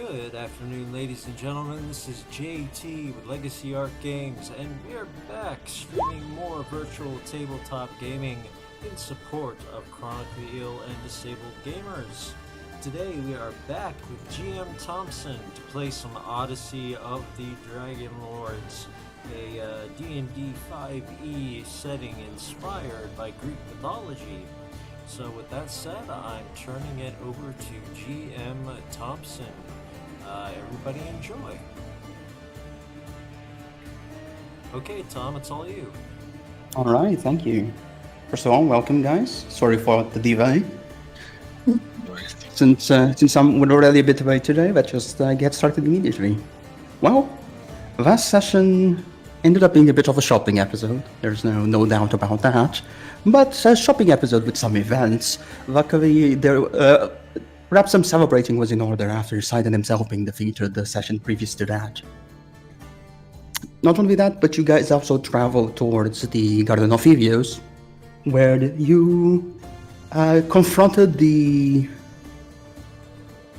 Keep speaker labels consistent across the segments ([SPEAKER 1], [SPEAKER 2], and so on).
[SPEAKER 1] Good afternoon, ladies and gentlemen. This is JT with Legacy Art Games, and we are back streaming more virtual tabletop gaming in support of chronically ill and disabled gamers. Today we are back with GM Tompson to play some Odyssey of the Dragonlords, a D&D 5e setting inspired by Greek mythology. So with that said, I'm turning it over to GM Tompson. Everybody enjoy. Okay, Tom, it's all you.
[SPEAKER 2] All right, thank you. First of all, welcome, guys. Sorry for the delay. Since we're already a bit away today, let's just get started immediately. Well, last session ended up being a bit of a shopping episode. There's no doubt about that. But a shopping episode with some events. Luckily, perhaps some celebrating was in order after Sidon himself being defeated the session previous to that. Not only that, but you guys also traveled towards the Garden of Helios, where you confronted the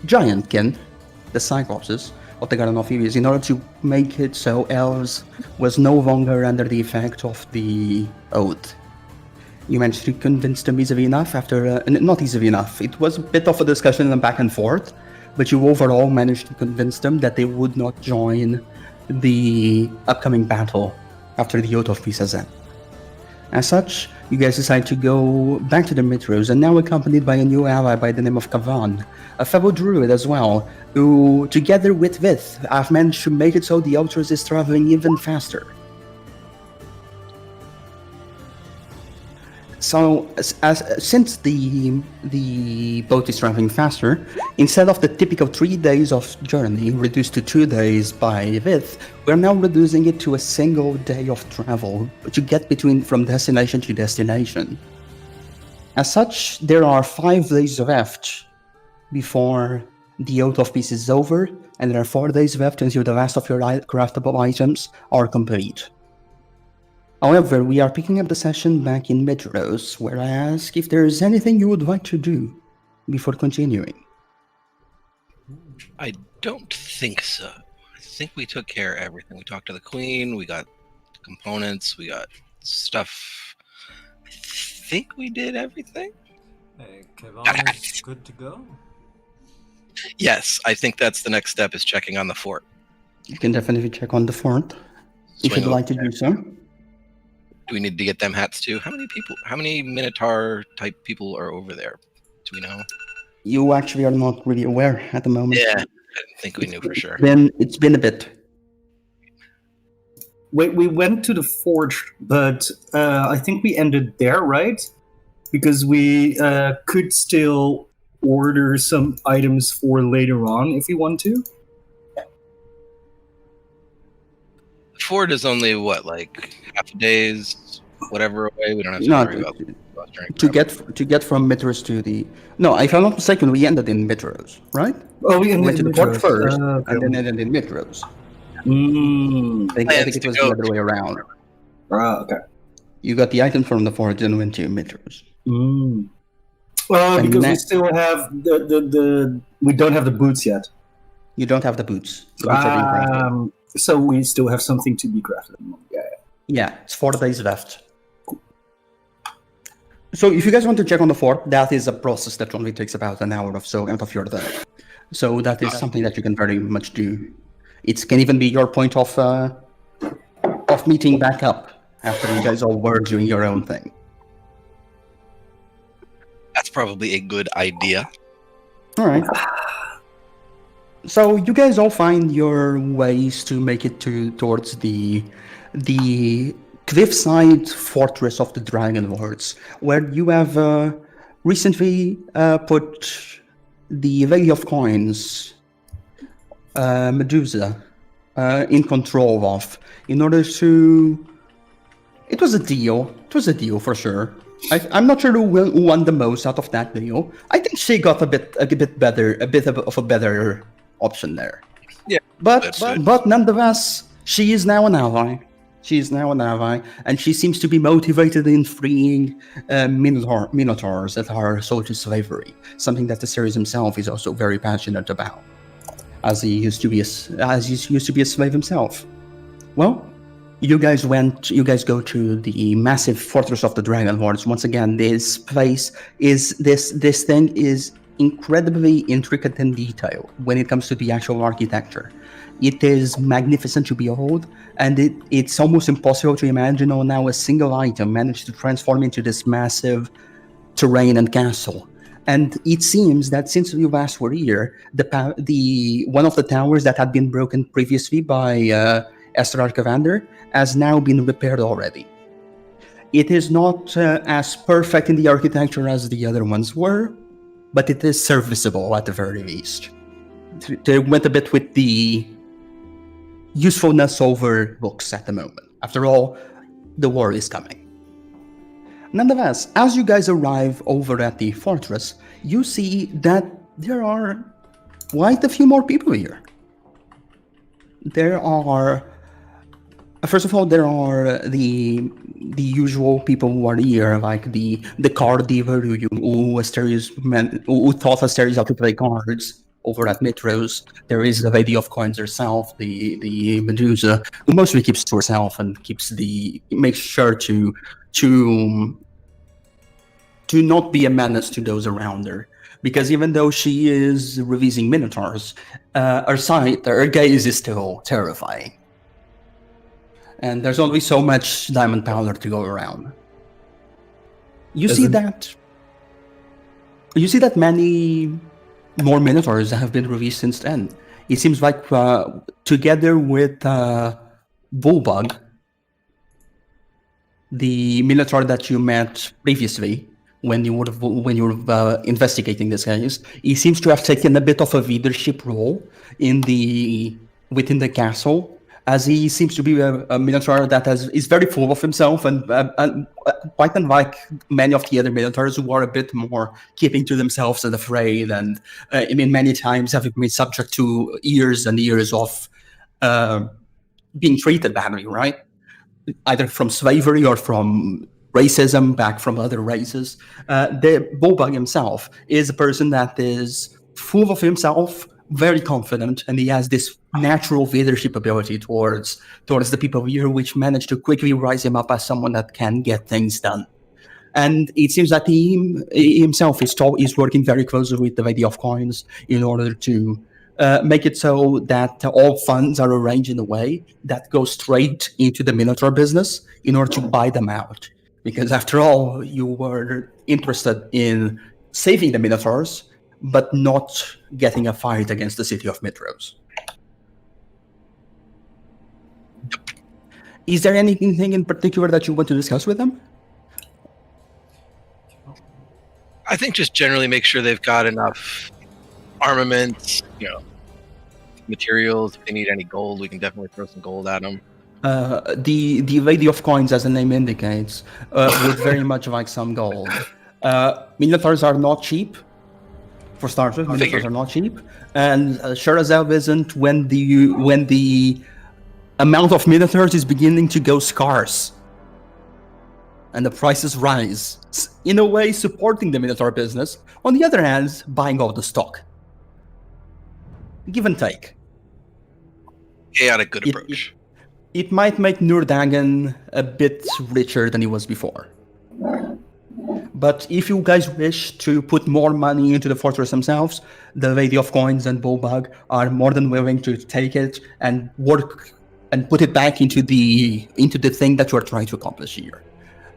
[SPEAKER 2] giantkin, the Cyclopses of the Garden of Helios, in order to make it so Elves was no longer under the effect of the oath. You managed to convince them easily enough not easily enough, it was a bit of a discussion and back and forth, but you overall managed to convince them that they would not join the upcoming battle after the Oath of Peace has ended. As such, you guys decide to go back to the Mitros, and now accompanied by a new ally by the name of Kavan, a fellow druid as well, who, together with Vith, have managed to make it so the Ultras is traveling even faster. So, since the boat is traveling faster, instead of the typical 3 days of journey reduced to 2 days by Vith, we're now reducing it to a single day of travel to get from destination to destination. As such, there are 5 days left before the Oath of Peace is over, and there are 4 days left until the last of your craftable items are complete. However, we are picking up the session back in Mitros, where I ask if there is anything you would like to do before continuing.
[SPEAKER 3] I don't think so. I think we took care of everything. We talked to the Queen, we got components, we got stuff. I think we did everything.
[SPEAKER 1] Hey, Kavan is good to go?
[SPEAKER 3] Yes, I think that's the next step, is checking on the fort.
[SPEAKER 2] You can definitely check on the fort, if you'd like to do so.
[SPEAKER 3] Do we need to get them hats too? How many Minotaur type people are over there? Do we know?
[SPEAKER 2] You actually are not really aware at the moment.
[SPEAKER 3] Yeah, I didn't think we knew for sure.
[SPEAKER 2] It's been a bit.
[SPEAKER 4] We went to the forge, but I think we ended there, right? Because we could still order some items for later on if we want to.
[SPEAKER 3] Ford is only like half a day's whatever away. We don't have to worry about
[SPEAKER 2] to get from Mitros to the. No, if I'm not mistaken, we ended in Mitros, right?
[SPEAKER 4] Oh, we
[SPEAKER 2] went to the port first, and then ended in Mitros. I think it was the other way around.
[SPEAKER 4] Okay.
[SPEAKER 2] You got the item from the forge and went to Mitros.
[SPEAKER 4] Well, because we still have we don't have the boots yet.
[SPEAKER 2] You don't have the boots.
[SPEAKER 4] So we still have something to be crafted.
[SPEAKER 2] Yeah, it's 4 days left. Cool. So if you guys want to check on the fort, that is a process that only takes about an hour or so out of your day. So that is something that you can very much do. It can even be your point of meeting back up after you guys all were doing your own thing.
[SPEAKER 3] That's probably a good idea.
[SPEAKER 2] All right. So you guys all find your ways to make it towards the cliffside fortress of the Dragonlords, where you have recently put the Lady of Coins, Medusa, in control of, in order to. It was a deal. It was a deal for sure. I'm not sure who won the most out of that deal. I think she got a bit better, a bit of a better option there.
[SPEAKER 3] Yeah,
[SPEAKER 2] but nonetheless, she is now an ally. And she seems to be motivated in freeing minotaurs that are sold to slavery, something that the series himself is also very passionate about. as he used to be a slave himself. Well, you guys go to the massive fortress of the Dragonlords. Once again, this place this thing is incredibly intricate in detail when it comes to the actual architecture. It is magnificent to behold, and it's almost impossible to imagine how now a single item managed to transform into this massive terrain and castle. And it seems that since you last were here, the one of the towers that had been broken previously by Esther Arcavander has now been repaired already. It is not as perfect in the architecture as the other ones were, but it is serviceable at the very least. They went a bit with the usefulness over looks at the moment. After all, the war is coming. Nonetheless, as you guys arrive over at the fortress, you see that there are quite a few more people here. There are, first of all, there are the usual people who are here, like the card dealer who taught Asterius how to play cards over at Mitros. There is the Lady of Coins herself, the Medusa, who mostly keeps to herself and makes sure to not be a menace to those around her. Because even though she is releasing minotaurs, her gaze is still terrifying. And there's only so much diamond powder to go around. You see that many more minotaurs have been released since then. It seems like together with Bullbug, the minotaur that you met previously when you were investigating this case, he seems to have taken a bit of a leadership role within the castle, as he seems to be a minotaur that is very full of himself and quite unlike many of the other minotaurs who are a bit more keeping to themselves and afraid, and many times having been subject to years and years of being treated badly, right? Either from slavery or from racism back from other races. The Bullbug himself is a person that is full of himself, very confident, and he has this natural leadership ability towards the people here, which managed to quickly rise him up as someone that can get things done. And it seems that he himself is working very closely with the Lady of Coins in order to make it so that all funds are arranged in a way that goes straight into the Minotaur business in order to buy them out. Because after all, you were interested in saving the Minotaurs, but not getting a fight against the city of Mitros. Is there anything in particular that you want to discuss with them?
[SPEAKER 3] I think just generally make sure they've got enough armaments, materials. If they need any gold, we can definitely throw some gold at them.
[SPEAKER 2] The Lady of Coins, as the name indicates, would very much like some gold. Minotaurs are not cheap. For starters, minotaurs are not cheap, and sure as hell isn't when the amount of minotaurs is beginning to go scarce, and the prices rise. In a way, supporting the minotaur business. On the other hand, buying all the stock. Give and take.
[SPEAKER 3] Chaotic good approach.
[SPEAKER 2] It might make Nurdagon a bit richer than he was before. But if you guys wish to put more money into the fortress themselves, the Lady of Coins and Bullbug are more than willing to take it and work and put it back into the thing that you are trying to accomplish here.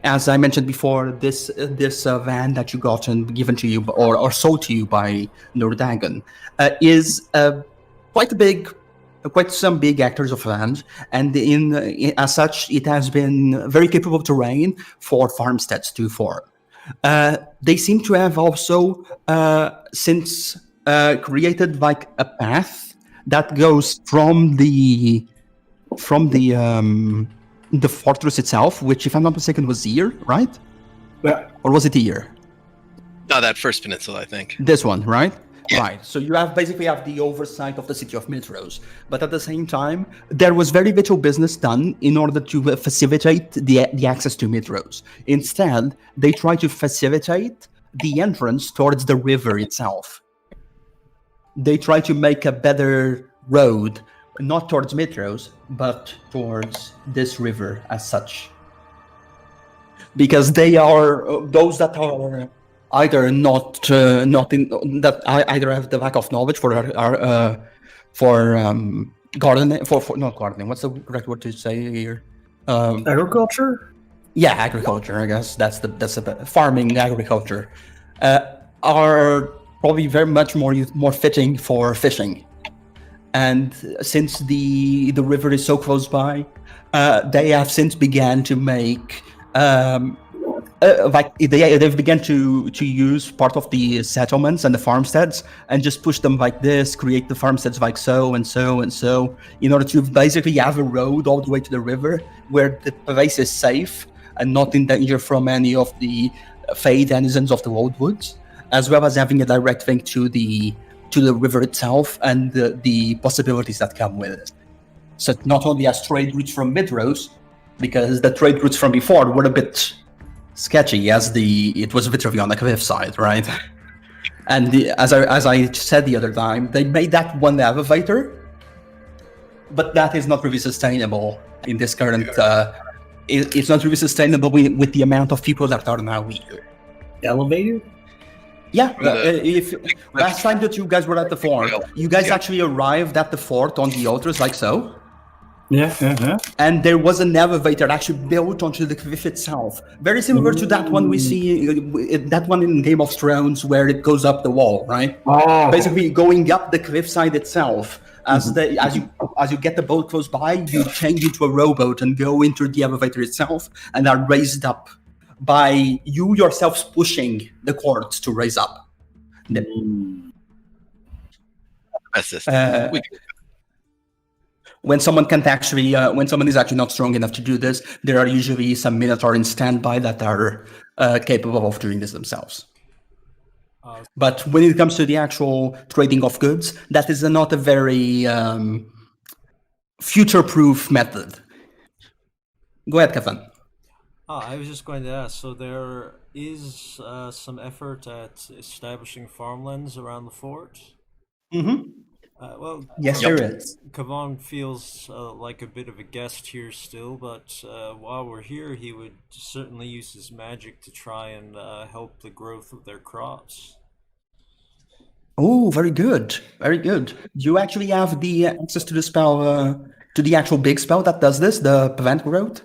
[SPEAKER 2] As I mentioned before, this van that you got and given to you or sold to you by Nurdagon is quite some big hectares of land, and as such, it has been very capable of terrain for farmsteads to form. They seem to have also since created like a path that goes from the fortress itself, which, if I'm not mistaken, was here, right?
[SPEAKER 4] Yeah.
[SPEAKER 2] Or was it here?
[SPEAKER 3] No, that first peninsula, I think.
[SPEAKER 2] This one, right?
[SPEAKER 3] Yeah.
[SPEAKER 2] Right. So you basically have the oversight of the city of Mitros, but at the same time, there was very little business done in order to facilitate the access to Mitros. Instead, they try to facilitate the entrance towards the river itself. they try to make a better road, not towards Mitros, but towards this river as such. Because they are those that are either not that either have the lack of knowledge for gardening, for not gardening. What's the correct word to say here?
[SPEAKER 4] Agriculture?
[SPEAKER 2] Yeah, agriculture. I guess that's the farming agriculture are probably very much more fitting for fishing. And since the river is so close by, they have since began to make they've begun to use part of the settlements and the farmsteads and just push them like this, create the farmsteads like so and so and so, in order to basically have a road all the way to the river where the place is safe and not in danger from any of the fey denizens of the old woods, as well as having a direct link to the river itself and the possibilities that come with it. So not only as trade routes from Midrose, because the trade routes from before were a bit sketchy, as it was literally on the cliffside, right? And as I said the other time, they made that one elevator, but that is not really sustainable in this current. It's not really sustainable with the amount of people that are now here.
[SPEAKER 4] Elevator?
[SPEAKER 2] Yeah, if last time that you guys were at the fort, you guys actually arrived at the fort on the altars like so.
[SPEAKER 4] Yeah.
[SPEAKER 2] And there was an elevator actually built onto the cliff itself, very similar to that one we see, that one in Game of Thrones where it goes up the wall, right?
[SPEAKER 4] Oh.
[SPEAKER 2] Basically, going up the cliffside itself. As you get the boat close by, you change into a rowboat and go into the elevator itself, and are raised up by you yourselves pushing the cords to raise up. When someone is actually not strong enough to do this, there are usually some Minotaur in standby that are capable of doing this themselves. But when it comes to the actual trading of goods, that is not a very future-proof method. Go ahead, Kevin.
[SPEAKER 1] I was just going to ask, so there is some effort at establishing farmlands around the fort?
[SPEAKER 2] Mm-hmm.
[SPEAKER 1] Well,
[SPEAKER 2] yes, there is.
[SPEAKER 1] Kavan feels like a bit of a guest here still, but while we're here, he would certainly use his magic to try and help the growth of their crops.
[SPEAKER 2] Oh, very good. Very good. Do you actually have the access to the spell, to the actual big spell that does this, the prevent growth?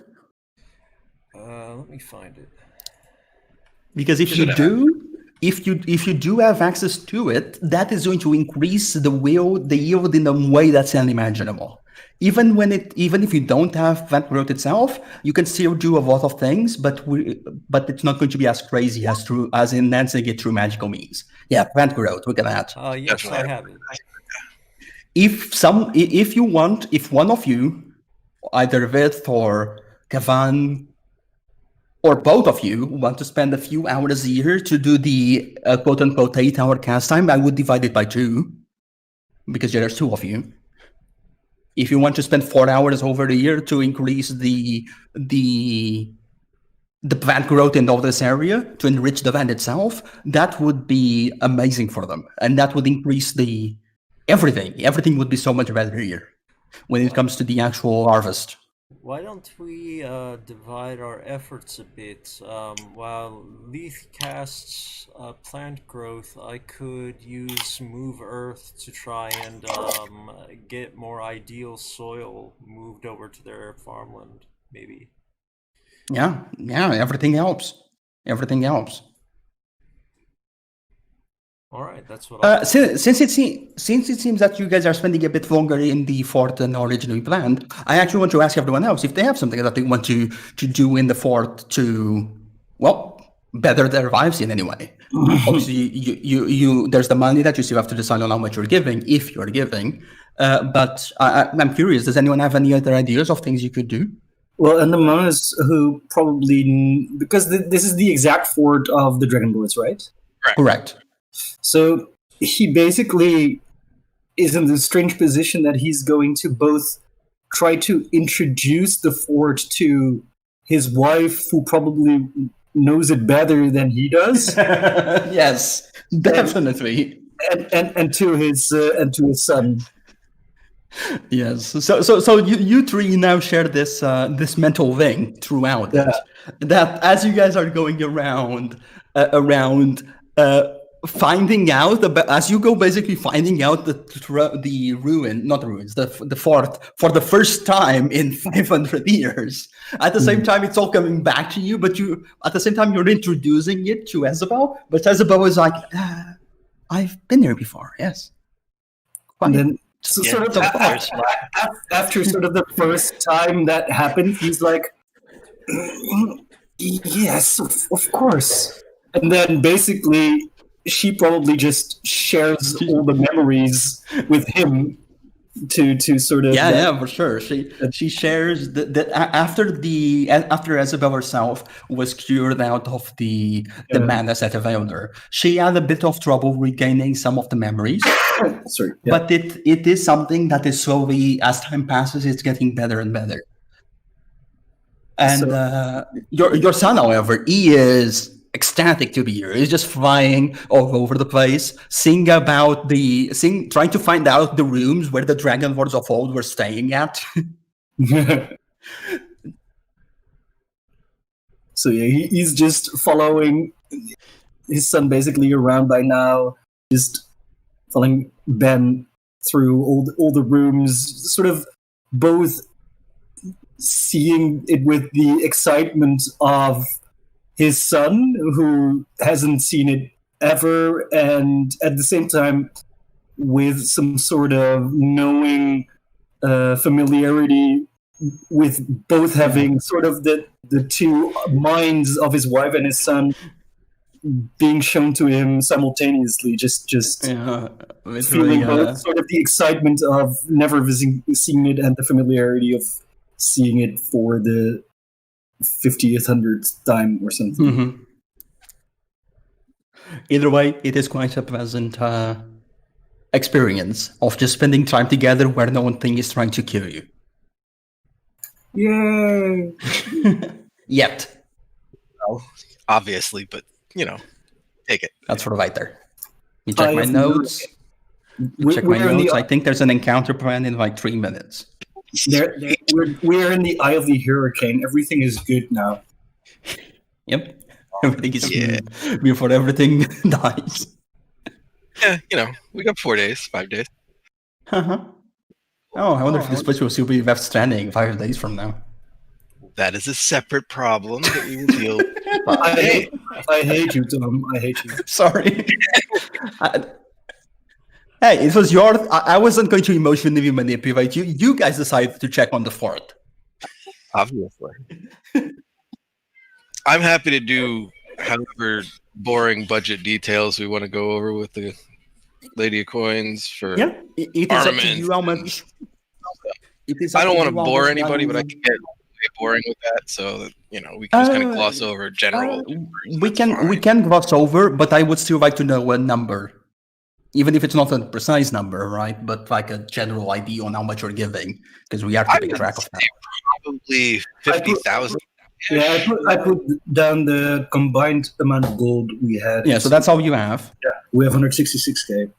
[SPEAKER 1] Let me find it.
[SPEAKER 2] Because if you do have access to it, that is going to increase the yield in a way that's unimaginable. Even if you don't have prevent growth itself, you can still do a lot of things, but it's not going to be as crazy as enhancing it through magical means. Yeah, prevent growth. Look at that.
[SPEAKER 1] Yes, I have it.
[SPEAKER 2] If one of you, either Vith or Kavan, or both of you want to spend a few hours a year to do the quote-unquote 8-hour cast time, I would divide it by 2, because there's 2 of you. If you want to spend 4 hours over the year to increase the plant growth in all this area, to enrich the land itself, that would be amazing for them. And that would increase everything. Everything would be so much better here when it comes to the actual harvest.
[SPEAKER 1] Why don't we divide our efforts a bit? While Leith casts plant growth, I could use Move Earth to try and get more ideal soil moved over to their farmland, maybe.
[SPEAKER 2] Yeah, everything helps. Everything helps.
[SPEAKER 1] All right, that's what.
[SPEAKER 2] Since it seems that you guys are spending a bit longer in the fort than originally planned, I actually want to ask everyone else if they have something that they want to do in the fort to, well, better their lives in any way. Obviously, you there's the money that you still have to decide on how much you're giving, if you're giving. But I'm curious, does anyone have any other ideas of things you could do?
[SPEAKER 4] Well, and the Monas who probably, because this is the exact fort of the Dragonlords, right?
[SPEAKER 2] Correct.
[SPEAKER 4] So he basically is in the strange position that he's going to both try to introduce the fort to his wife, who probably knows it better than he does.
[SPEAKER 2] Yes, definitely.
[SPEAKER 4] and to his son.
[SPEAKER 2] Yes. So you three now share this this mental thing throughout it. That as you guys are going around finding out about, as you go basically finding out the ruin, not the ruins, the fort for the first time in 500 years. At the same time, it's all coming back to you, but you at the same time you're introducing it to Isabel, but Isabel is like, I've been here before. Yes.
[SPEAKER 4] And then sort of after sort of the first time that happened, he's like, yes, of course. And then basically she probably just shares all the memories with him to sort of
[SPEAKER 2] for sure. She shares that after Isabel herself was cured out of the madness at Evander, she had a bit of trouble regaining some of the memories.
[SPEAKER 4] Sorry,
[SPEAKER 2] but it is something that is slowly, as time passes, it's getting better and better. And your son, however, he is ecstatic to be here. He's just flying all over the place, trying to find out the rooms where the Dragonlords of old were staying at.
[SPEAKER 4] So he's just following his son basically around by now, just following Ben through all the rooms, sort of both seeing it with the excitement of his son, who hasn't seen it ever, and at the same time with some sort of knowing familiarity with both having sort of the two minds of his wife and his son being shown to him simultaneously, just feeling both sort of the excitement of never seeing it and the familiarity of seeing it for the 50th, 100th time or something.
[SPEAKER 2] Mm-hmm. Either way, it is quite a pleasant experience of just spending time together where no one thing is trying to kill you.
[SPEAKER 4] Yay!
[SPEAKER 2] Yet.
[SPEAKER 3] Well, obviously, but, take it.
[SPEAKER 2] That's right there. You check my notes. I think there's an encounter plan in like 3 minutes.
[SPEAKER 4] We're in the eye of the hurricane. Everything is good now.
[SPEAKER 2] Yep. Everything is good before everything dies.
[SPEAKER 3] Yeah, we got 4 days, 5 days.
[SPEAKER 2] Uh-huh. Oh, I wonder if this place will still be left standing 5 days from now.
[SPEAKER 3] That is a separate problem that we will deal with.
[SPEAKER 4] I hate you, Tom. I hate you.
[SPEAKER 2] Sorry. Hey, it was I wasn't going to emotionally manipulate you. You guys decided to check on the fort.
[SPEAKER 3] Obviously. I'm happy to do however boring budget details we want to go over with the Lady of Coins for
[SPEAKER 2] it is up to you how much.
[SPEAKER 3] I don't want to bore anybody, but I can get boring with that, so that, we can just kind of gloss over general.
[SPEAKER 2] We can gloss over, but I would still like to know a number. Even if it's not a precise number, right? But like a general idea on how much you're giving, because we are keeping track of that.
[SPEAKER 3] Probably 50,000.
[SPEAKER 4] Yeah, I put down the combined amount of gold we had.
[SPEAKER 2] Yeah, so that's all you have.
[SPEAKER 4] Yeah, we have 166k.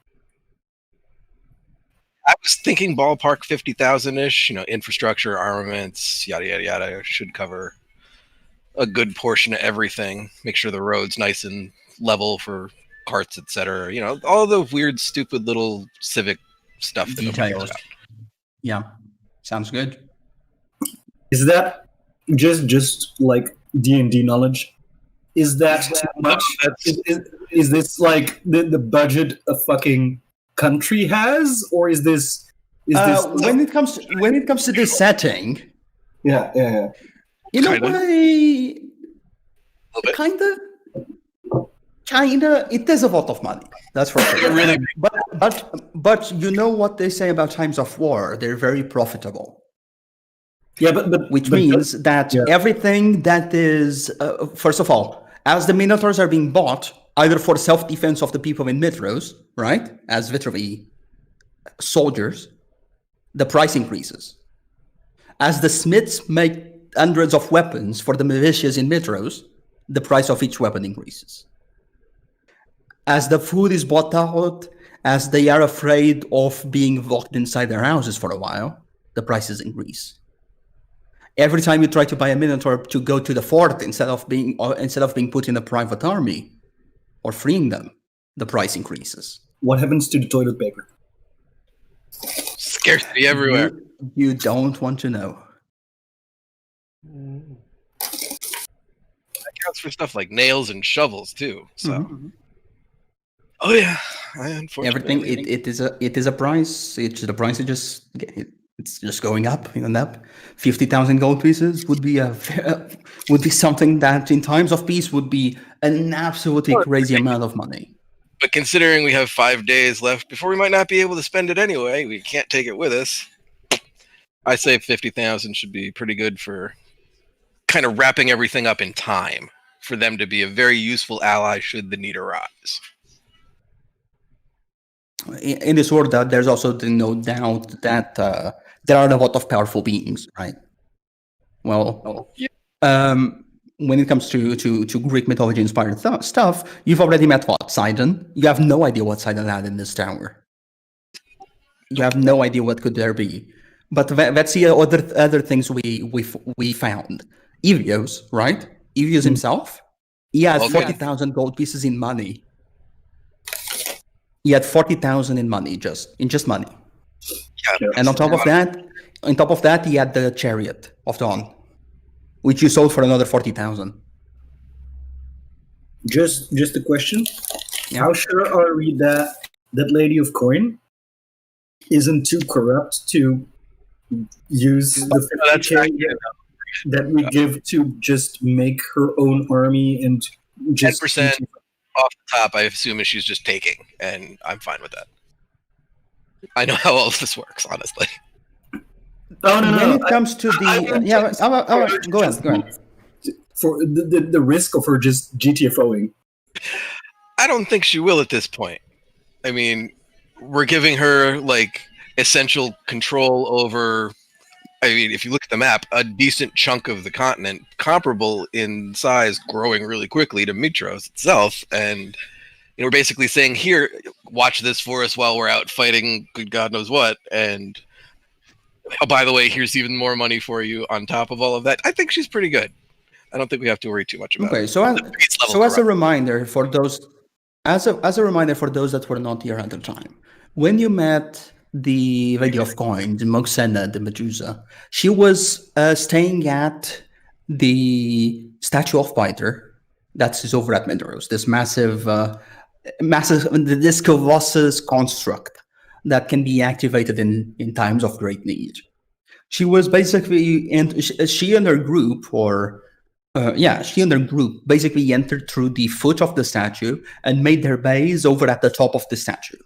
[SPEAKER 3] I was thinking ballpark 50,000-ish. Infrastructure, armaments, yada yada yada, should cover a good portion of everything. Make sure the road's nice and level for carts, etc. All the weird, stupid little civic stuff that nobody cares about.
[SPEAKER 2] Yeah, sounds good.
[SPEAKER 4] Is that just like D&D knowledge? Is that too much? Is this like the budget a fucking country has, or is this?
[SPEAKER 2] When it comes to this setting?
[SPEAKER 4] Yeah.
[SPEAKER 2] In a way, kind of. China, it is a lot of money. That's for sure.
[SPEAKER 3] Really?
[SPEAKER 2] But you know what they say about times of war? They're very profitable.
[SPEAKER 4] Yeah, but
[SPEAKER 2] which means that everything that is, first of all, as the Minotaurs are being bought, either for self-defense of the people in Mitros, right, as literally soldiers, the price increases. As the smiths make hundreds of weapons for the militias in Mitros, the price of each weapon increases. As the food is bought out, as they are afraid of being locked inside their houses for a while, the prices increase. Every time you try to buy a Minotaur to go to the fort instead of being put in a private army or freeing them, the price increases.
[SPEAKER 4] What happens to the toilet paper?
[SPEAKER 3] Scarcity everywhere.
[SPEAKER 2] You don't want to know.
[SPEAKER 3] That counts for stuff like nails and shovels too. So.
[SPEAKER 2] Mm-hmm.
[SPEAKER 3] Oh yeah, unfortunately.
[SPEAKER 2] Everything it is a price. The price is it's just going up and up. 50,000 gold pieces would be something that in times of peace would be an absolutely crazy amount of money.
[SPEAKER 3] But considering we have 5 days left before we might not be able to spend it anyway, we can't take it with us. I say 50,000 should be pretty good for kind of wrapping everything up in time for them to be a very useful ally should the need arise.
[SPEAKER 2] In this world, there's also no doubt that there are a lot of powerful beings, right? Well, when it comes to Greek mythology inspired stuff, you've already met what? Sidon? You have no idea what Sidon had in this tower. You have no idea what could there be. But let's see other things we found. Evios, right? Evios himself, he had 40,000 gold pieces in money. He had 40,000 in money, just money.
[SPEAKER 3] Yeah,
[SPEAKER 2] and on top of that, he had the Chariot of Dawn, which you sold for another 40,000.
[SPEAKER 4] Just a question. Yeah. How sure are we that Lady of Coin isn't too corrupt to use the 50K that we give to just make her own army and just
[SPEAKER 3] 10% off the top? I assume she's just taking, and I'm fine with that. I know how all of this works, honestly.
[SPEAKER 4] Oh, no.
[SPEAKER 2] When it comes to the go ahead.
[SPEAKER 4] For the risk of her just GTFOing.
[SPEAKER 3] I don't think she will at this point. I mean, we're giving her like essential control over. I mean, if you look at the map, a decent chunk of the continent, comparable in size, growing really quickly to Mitros itself, and we're basically saying, here, watch this for us while we're out fighting good God knows what, and oh, by the way, here's even more money for you on top of all of that. I think she's pretty good. I don't think we have to worry too much about it.
[SPEAKER 2] So as a reminder for those, as a reminder for those that were not here at the time, when you met the Lady of Coin, the Moxena, the Medusa, she was staying at the Statue of Piter that is over at Medros, this massive, this colossus construct that can be activated in times of great need. She was basically, she and her group, basically entered through the foot of the statue and made their base over at the top of the statue.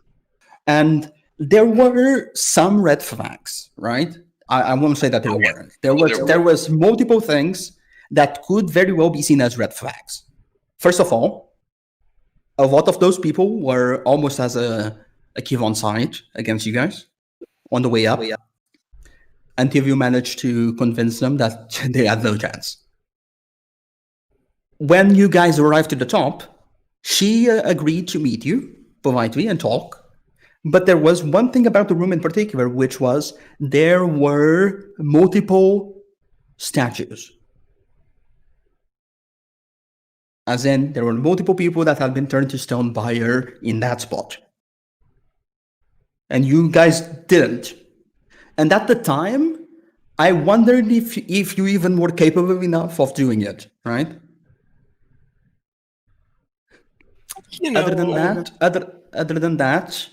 [SPEAKER 2] And there were some red flags, right? I won't say that there weren't. There was multiple things that could very well be seen as red flags. First of all, a lot of those people were almost as a kill on side against you guys on the way up, until you managed to convince them that they had no chance. When you guys arrived to the top, she agreed to meet you politely and talk. But there was one thing about the room in particular, which was there were multiple statues. As in, there were multiple people that had been turned to stone by her in that spot. And you guys didn't. And at the time, I wondered if you even were capable enough of doing it, right? Other than that,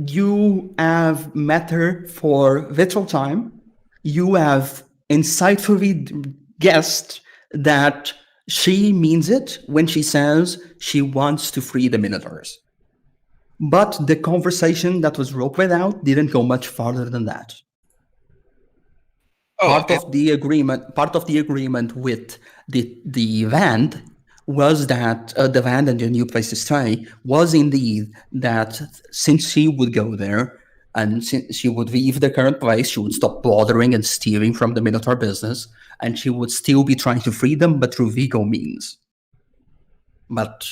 [SPEAKER 2] you have met her for little time. You have insightfully guessed that she means it when she says she wants to free the Minotaurs. But the conversation that was roleplayed out didn't go much farther than that. Part of the agreement with the Vand was that the Vand and the new place to stay was indeed that since she would go there and since she would leave the current place, she would stop bothering and stealing from the Minotaur business, and she would still be trying to free them, but through legal means. But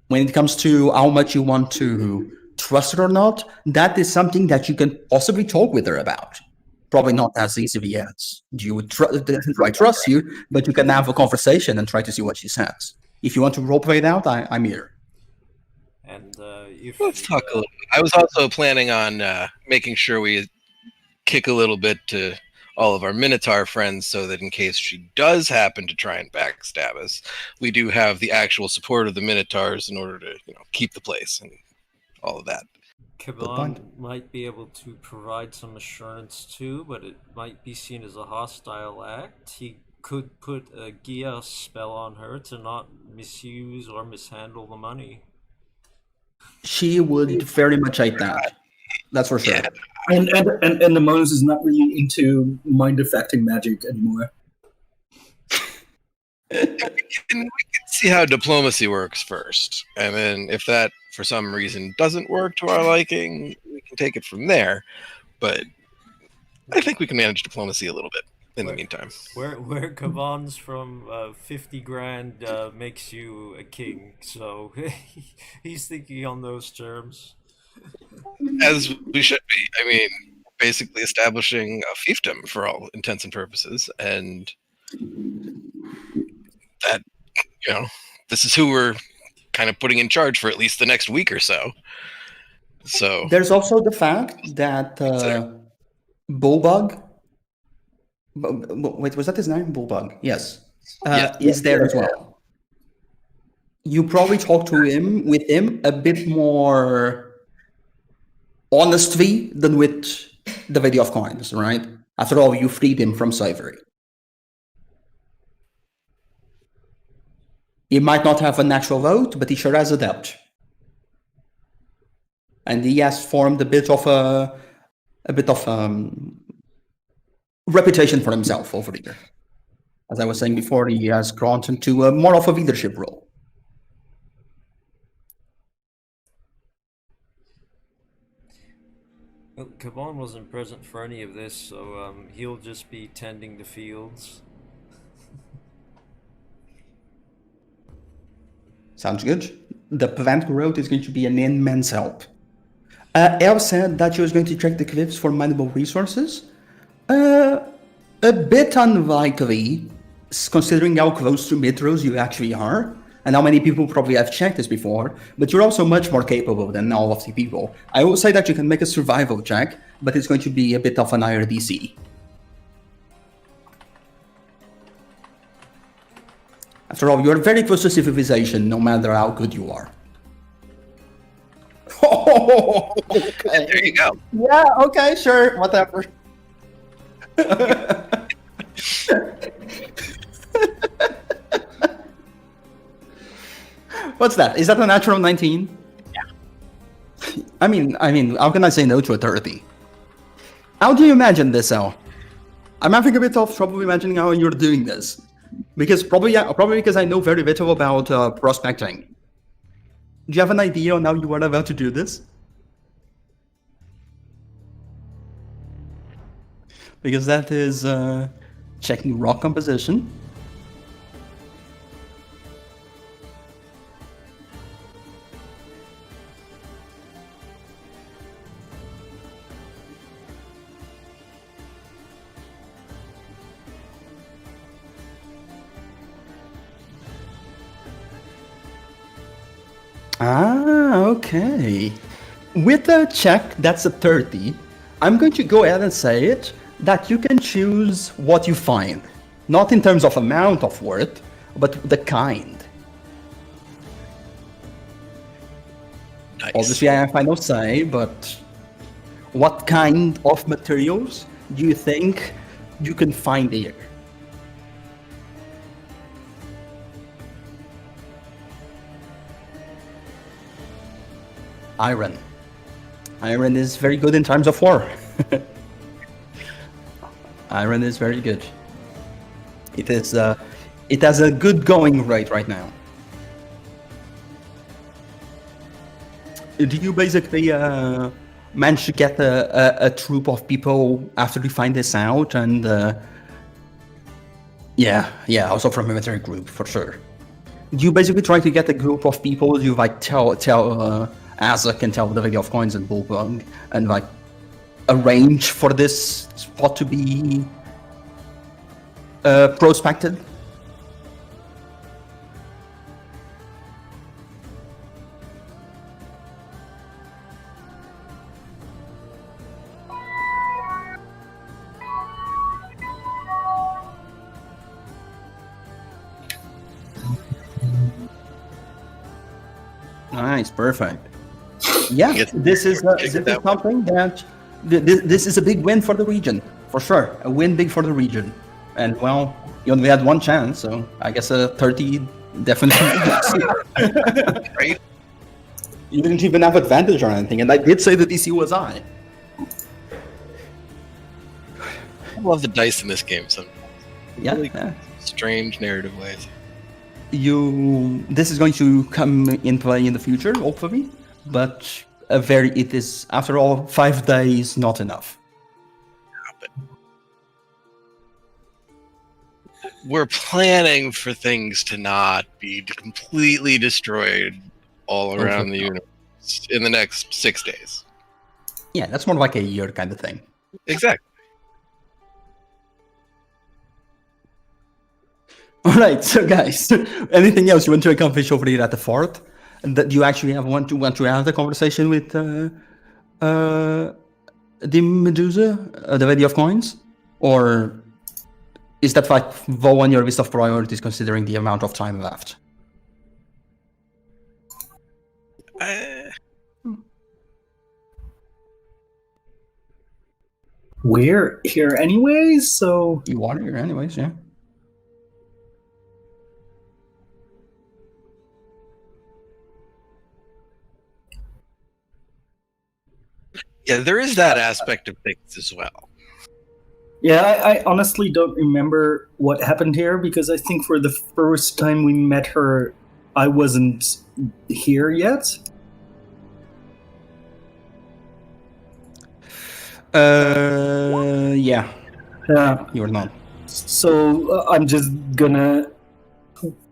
[SPEAKER 2] when it comes to how much you want to trust her or not, that is something that you can possibly talk with her about. Probably not as easily as you would trust you, but you can have a conversation and try to see what she says. If you want to roleplay it out, I'm here.
[SPEAKER 1] And
[SPEAKER 3] Let's talk a little bit. I was also planning on making sure we kick a little bit to all of our Minotaur friends so that in case she does happen to try and backstab us, we do have the actual support of the Minotaurs in order to, keep the place and all of that.
[SPEAKER 1] Kaban might be able to provide some assurance too, but it might be seen as a hostile act. He could put a Gia spell on her to not misuse or mishandle the money.
[SPEAKER 2] She would very much hate that. That's for sure.
[SPEAKER 3] Yeah.
[SPEAKER 4] And the Mons is not really into mind affecting magic anymore.
[SPEAKER 3] We can see how diplomacy works first, and then if that for some reason doesn't work to our liking, we can take it from there. But I think we can manage diplomacy a little bit in the meantime.
[SPEAKER 1] Where Kaban's from, 50 grand makes you a king, so he's thinking on those terms.
[SPEAKER 3] As we should be. I mean, basically establishing a fiefdom for all intents and purposes, and that, this is who we're kind of putting in charge for at least the next week or so. So
[SPEAKER 2] there's also the fact that Bullbug, wait, was that his name? Bullbug, yes, is there as well. You probably talk to him a bit more honestly than with the video of coins, right? After all, you freed him from slavery. He might not have a natural vote, but he sure has a debt. And he has formed a bit of reputation for himself over the year. As I was saying before, he has grown into more of a leadership role.
[SPEAKER 1] Well, Kaban wasn't present for any of this, so he'll just be tending the fields.
[SPEAKER 2] Sounds good. The plant growth is going to be an immense help. Elle said that she was going to check the cliffs for mineable resources. A bit unlikely, considering how close to Mitros you actually are, and how many people probably have checked this before, but you're also much more capable than all of the people. I will say that you can make a survival check, but it's going to be a bit of an higher DC. After all, you're very close to civilization, no matter how good you are. Oh, okay.
[SPEAKER 3] There you go.
[SPEAKER 2] Yeah, okay, sure, whatever. What's that? Is that a natural 19?
[SPEAKER 3] Yeah.
[SPEAKER 2] I mean, how can I say no to a 30? How do you imagine this, Al? I'm having a bit of trouble imagining how you're doing this. Because probably because I know very little about prospecting. Do you have an idea on how you are about to do this? Because that is checking rock composition. Okay. With a check, that's a 30. I'm going to go ahead and say it, that you can choose what you find. Not in terms of amount of worth, but the kind.
[SPEAKER 3] Nice.
[SPEAKER 2] Obviously, I have no say, but what kind of materials do you think you can find here? Iron. Iron is very good in times of war. Iron is very good. It has a good going rate right now. Do you basically manage to get a troop of people after you find this out? And yeah, also from a military group for sure. Do you basically try to get a group of people? You like tell Asa can tell the value of coins and bullbug and like arrange for this spot to be prospected. Nice, perfect. Yeah, this is something that this is a big win for the region, for sure. A win big for the region. And well, you only had one chance, so I guess a 30 definitely.
[SPEAKER 3] Right?
[SPEAKER 2] You didn't even have advantage or anything, and I did say the DC was I.
[SPEAKER 3] I love the dice in this game. Some really
[SPEAKER 2] Yeah.
[SPEAKER 3] strange narrative ways.
[SPEAKER 2] This is going to come in play in the future, hopefully, but it is, after all, 5 days not enough.
[SPEAKER 3] We're planning for things to not be completely destroyed all around the universe in the next 6 days.
[SPEAKER 2] Yeah, that's more like a year kind of thing.
[SPEAKER 3] Exactly.
[SPEAKER 2] All right, so guys, anything else you want to accomplish over here at the fort? And that you actually want to have the conversation with the Medusa, the Lady of Coins, or is that like low on your list of priorities considering the amount of time left?
[SPEAKER 4] We're here anyways, so
[SPEAKER 2] You are here anyways, yeah.
[SPEAKER 3] Yeah, there is that aspect of things as well.
[SPEAKER 4] yeah, I honestly don't remember what happened here because I think for the first time we met her, I wasn't here yet.
[SPEAKER 2] Yeah,
[SPEAKER 4] Yeah.
[SPEAKER 2] you're not.
[SPEAKER 4] So I'm just gonna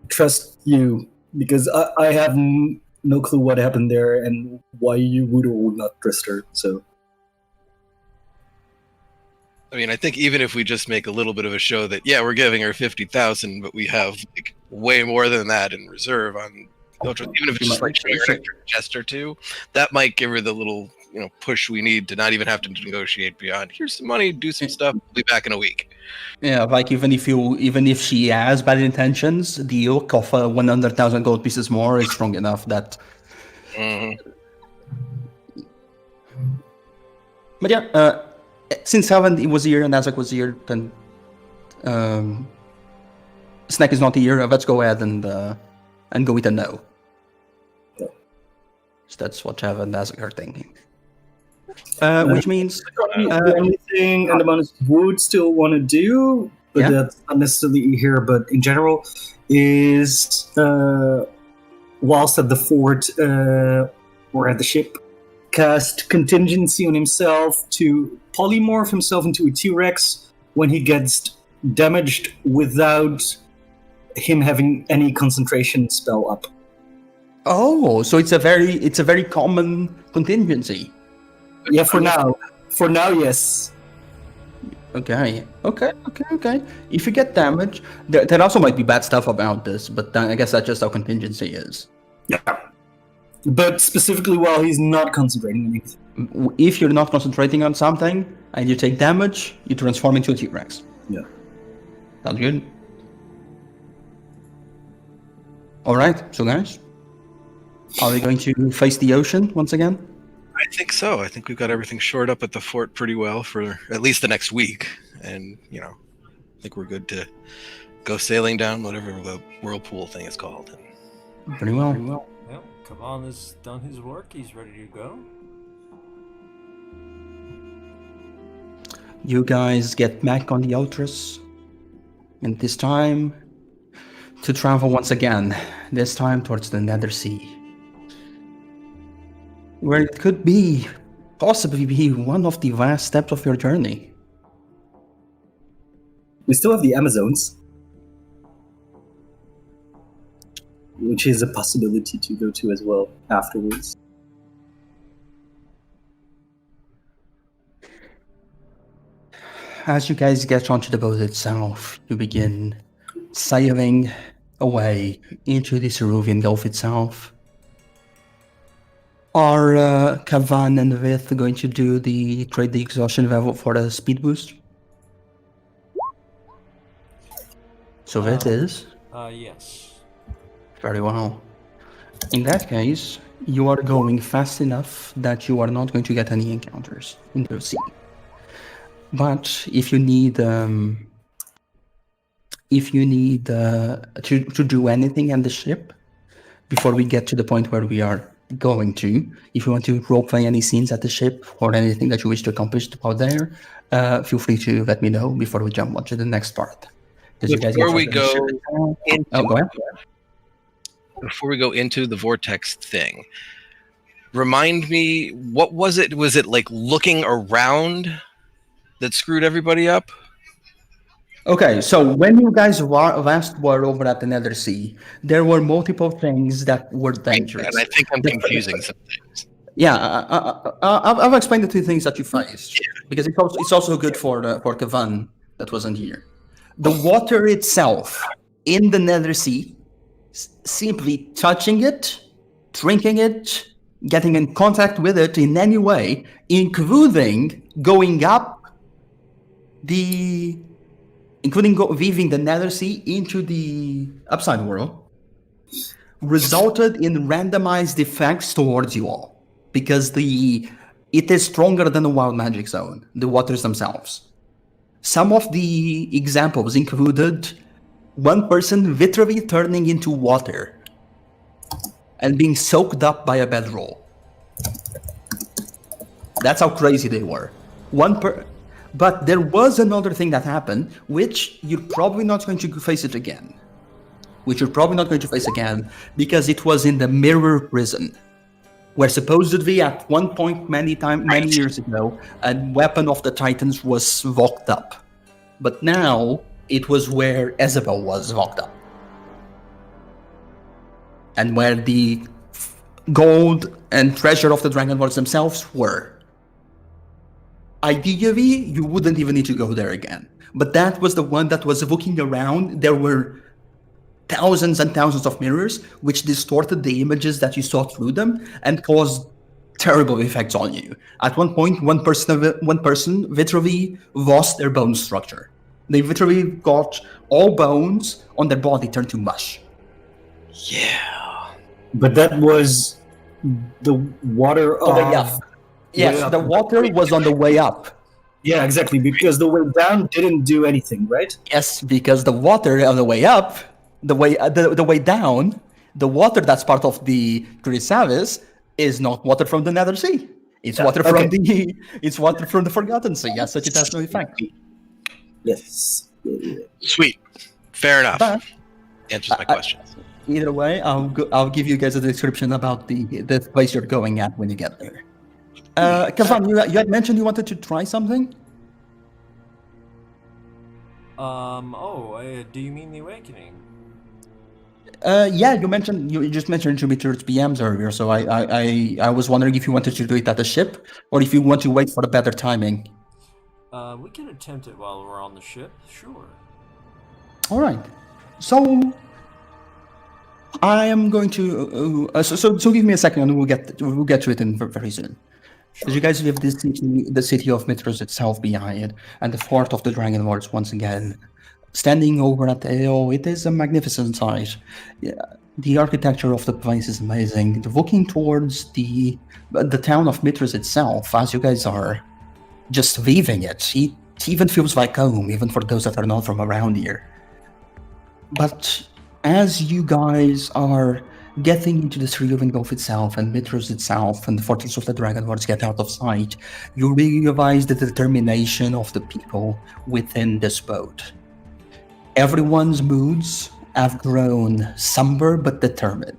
[SPEAKER 4] trust you because I have no clue what happened there and why you would or would not trust her. So
[SPEAKER 3] I mean, I think even if we just make a little bit of a show that, yeah, we're giving her 50,000, but we have like way more than that in reserve on, even if it's just like showing her an extra chest or two, that might give her the little, push we need to not even have to negotiate beyond. Here's some money, do some stuff. We'll be back in a week.
[SPEAKER 2] Yeah, like even if she has bad intentions, the yoke of 100,000 gold pieces more is strong enough that. But yeah, since Heaven was here and Azak was here, then Snack is not here. Let's go ahead and go with a no. So that's what Heaven and Azak are thinking. Which means
[SPEAKER 4] the only thing Andamanus would still want to do, but that's not necessarily here, but in general, is whilst at the fort or at the ship, cast contingency on himself to polymorph himself into a T-Rex when he gets damaged without him having any concentration spell up.
[SPEAKER 2] Oh, so it's a very common contingency.
[SPEAKER 4] Yeah, for now. For now, yes.
[SPEAKER 2] Okay. If you get damaged, there also might be bad stuff about this, but I guess that's just how contingency is.
[SPEAKER 4] Yeah. But specifically while he's not concentrating on anything.
[SPEAKER 2] If you're not concentrating on something and you take damage, you transform into a T-Rex.
[SPEAKER 4] Yeah.
[SPEAKER 2] Sounds good. Alright, so guys, are we going to face the ocean once again?
[SPEAKER 3] I think so. I think we've got everything shored up at the fort pretty well for at least the next week. And, I think we're good to go sailing down whatever the whirlpool thing is called.
[SPEAKER 2] Pretty well.
[SPEAKER 1] Well, Kavan has done his work. He's ready to go.
[SPEAKER 2] You guys get back on the Outras. And this time, to travel once again. This time towards the Nether Sea. Where it could possibly be one of the last steps of your journey.
[SPEAKER 4] We still have the Amazons, which is a possibility to go to as well afterwards.
[SPEAKER 2] as you guys get onto the boat itself, you begin sailing away into the Ceruvian Gulf itself. Are Kavan and Vith going to do the trade the exhaustion level for the speed boost? So Vith is?
[SPEAKER 1] Yes.
[SPEAKER 2] Very well. In that case, you are going fast enough that you are not going to get any encounters in the sea. But if you need to do anything on the ship, before we get to the point where we are going to, if you want to roleplay any scenes at the ship or anything that you wish to accomplish out there, feel free to let me know before we jump on to the next part.
[SPEAKER 3] Before we go
[SPEAKER 2] go ahead.
[SPEAKER 3] Before we go into the vortex thing, remind me, what was it? Was it like looking around that screwed everybody up?
[SPEAKER 2] Okay, so when you guys last were over at the Nether Sea, there were multiple things that were dangerous.
[SPEAKER 3] And I think I'm confusing some things.
[SPEAKER 2] Yeah, I'll explain the two things that you faced, because it's also good for Kavan that wasn't here. The water itself in the Nether Sea, simply touching it, drinking it, getting in contact with it in any way, including going up weaving the Nether Sea into the Upside World, resulted in randomized effects towards you all, because it is stronger than the Wild Magic Zone, the waters themselves. Some of the examples included one person literally turning into water and being soaked up by a bedroll. That's how crazy they were. But there was another thing that happened, which you're probably not going to face it again. Because it was in the Mirror Prison, where supposedly at one point many years ago, a weapon of the Titans was locked up. But now it was where Isabel was locked up. And where the gold and treasure of the Dragonlords themselves were. Ideally, you wouldn't even need to go there again. But that was the one that was looking around. There were thousands and thousands of mirrors, which distorted the images that you saw through them and caused terrible effects on you. At one point, one person literally lost their bone structure. They literally got all bones on their body turned to mush.
[SPEAKER 3] Yeah.
[SPEAKER 4] But that was the water of...
[SPEAKER 2] Yes, the water was on the way up.
[SPEAKER 4] Yeah, exactly, because the way down didn't do anything, right?
[SPEAKER 2] Yes, because the water on the way up, the way down, the water that's part of the Chrysalis is not water from the Nether Sea. It's water from the Forgotten Sea. Yes, such it has no effect.
[SPEAKER 4] Yes.
[SPEAKER 3] Sweet. Fair enough.
[SPEAKER 2] But,
[SPEAKER 3] answers my questions.
[SPEAKER 2] Either way, I'll give you guys a description about the place you're going at when you get there. Kavan, you had mentioned you wanted to try something?
[SPEAKER 1] Do you mean the Awakening?
[SPEAKER 2] Yeah, you just mentioned to me towards BMs earlier, so I was wondering if you wanted to do it at the ship, or if you want to wait for a better timing.
[SPEAKER 1] We can attempt it while we're on the ship, sure.
[SPEAKER 2] All right. So I am going to so give me a second, and we'll get to it in very soon. Because you guys leave the city of Mithras itself behind, and the fort of the Dragonlords once again, standing over at the hill. It is a magnificent sight. Yeah, the architecture of the place is amazing. Looking towards the town of Mithras itself, as you guys are just leaving it even feels like home, even for those that are not from around here. But as you guys are getting into the Ceruvian Gulf itself and Mithras itself and the fortress of the Dragonlords get out of sight, you realize the determination of the people within this boat. Everyone's moods have grown somber but determined.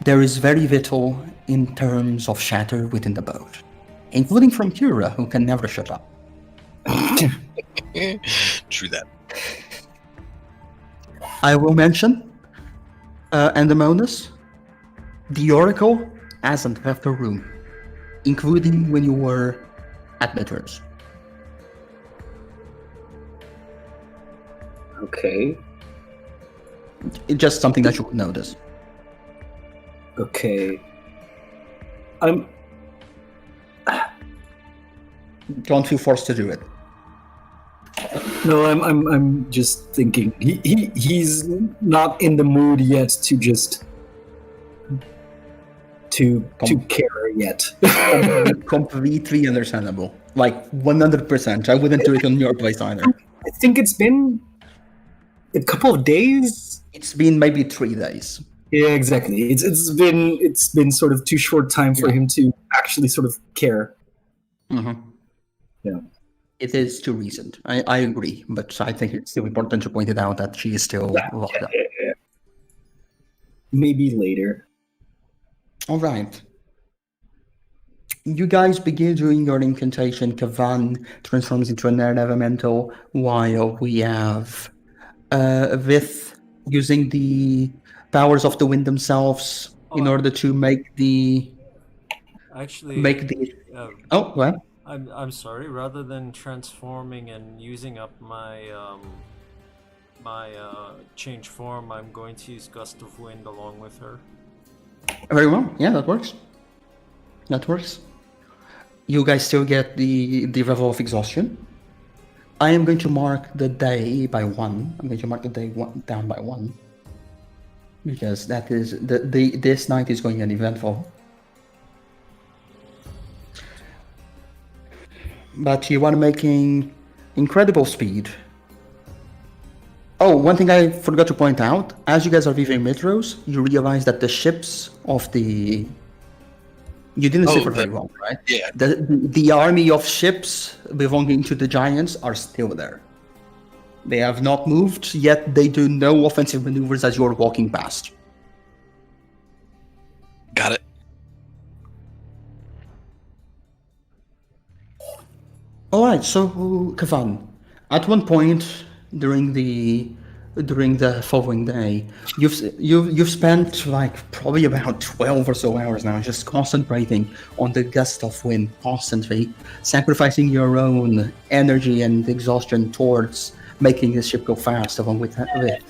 [SPEAKER 2] There is very little in terms of chatter within the boat, including from Kira, who can never shut up.
[SPEAKER 3] True that.
[SPEAKER 2] I will mention, Andamonus, the Oracle hasn't left the room, including when you were at Mithras.
[SPEAKER 4] Okay.
[SPEAKER 2] It's just something that you would notice.
[SPEAKER 4] Okay. I'm.
[SPEAKER 2] Don't feel forced to do it.
[SPEAKER 4] No, I'm just thinking. He's not in the mood yet to just to care yet.
[SPEAKER 2] Completely understandable. Like 100%. I wouldn't do it on your place either.
[SPEAKER 4] I think it's been a couple of days.
[SPEAKER 2] It's been maybe 3 days.
[SPEAKER 4] Yeah, exactly. It's been sort of too short time for him to actually sort of care.
[SPEAKER 2] Mm-hmm.
[SPEAKER 4] Yeah.
[SPEAKER 2] It is too recent. I agree, but I think it's still important to point it out that she is still locked up.
[SPEAKER 4] Yeah. Maybe later.
[SPEAKER 2] All right. You guys begin doing your incantation. Kavan transforms into an air elemental, while we have Vith using the powers of the wind themselves in order to make the... Oh, well.
[SPEAKER 1] I'm sorry. Rather than transforming and using up my change form, I'm going to use Gust of Wind along with her.
[SPEAKER 2] Very well. Yeah, that works. That works. You guys still get the level of exhaustion. I am going to mark the day by 1. I'm going to mark the day down by 1. Because that is this night is going to be uneventful. But you are making incredible speed. Oh, one thing I forgot to point out, as you guys are leaving Mitros, you realize that the ships of the... You didn't see for very long, right?
[SPEAKER 3] Yeah.
[SPEAKER 2] The army of ships belonging to the giants are still there. They have not moved, yet they do no offensive maneuvers as you're walking past.
[SPEAKER 3] Got it.
[SPEAKER 2] Alright, so Kavan, at one point during the following day, you've spent like probably about 12 or so hours now just concentrating on the gust of wind, constantly sacrificing your own energy and exhaustion towards making the ship go fast along with it.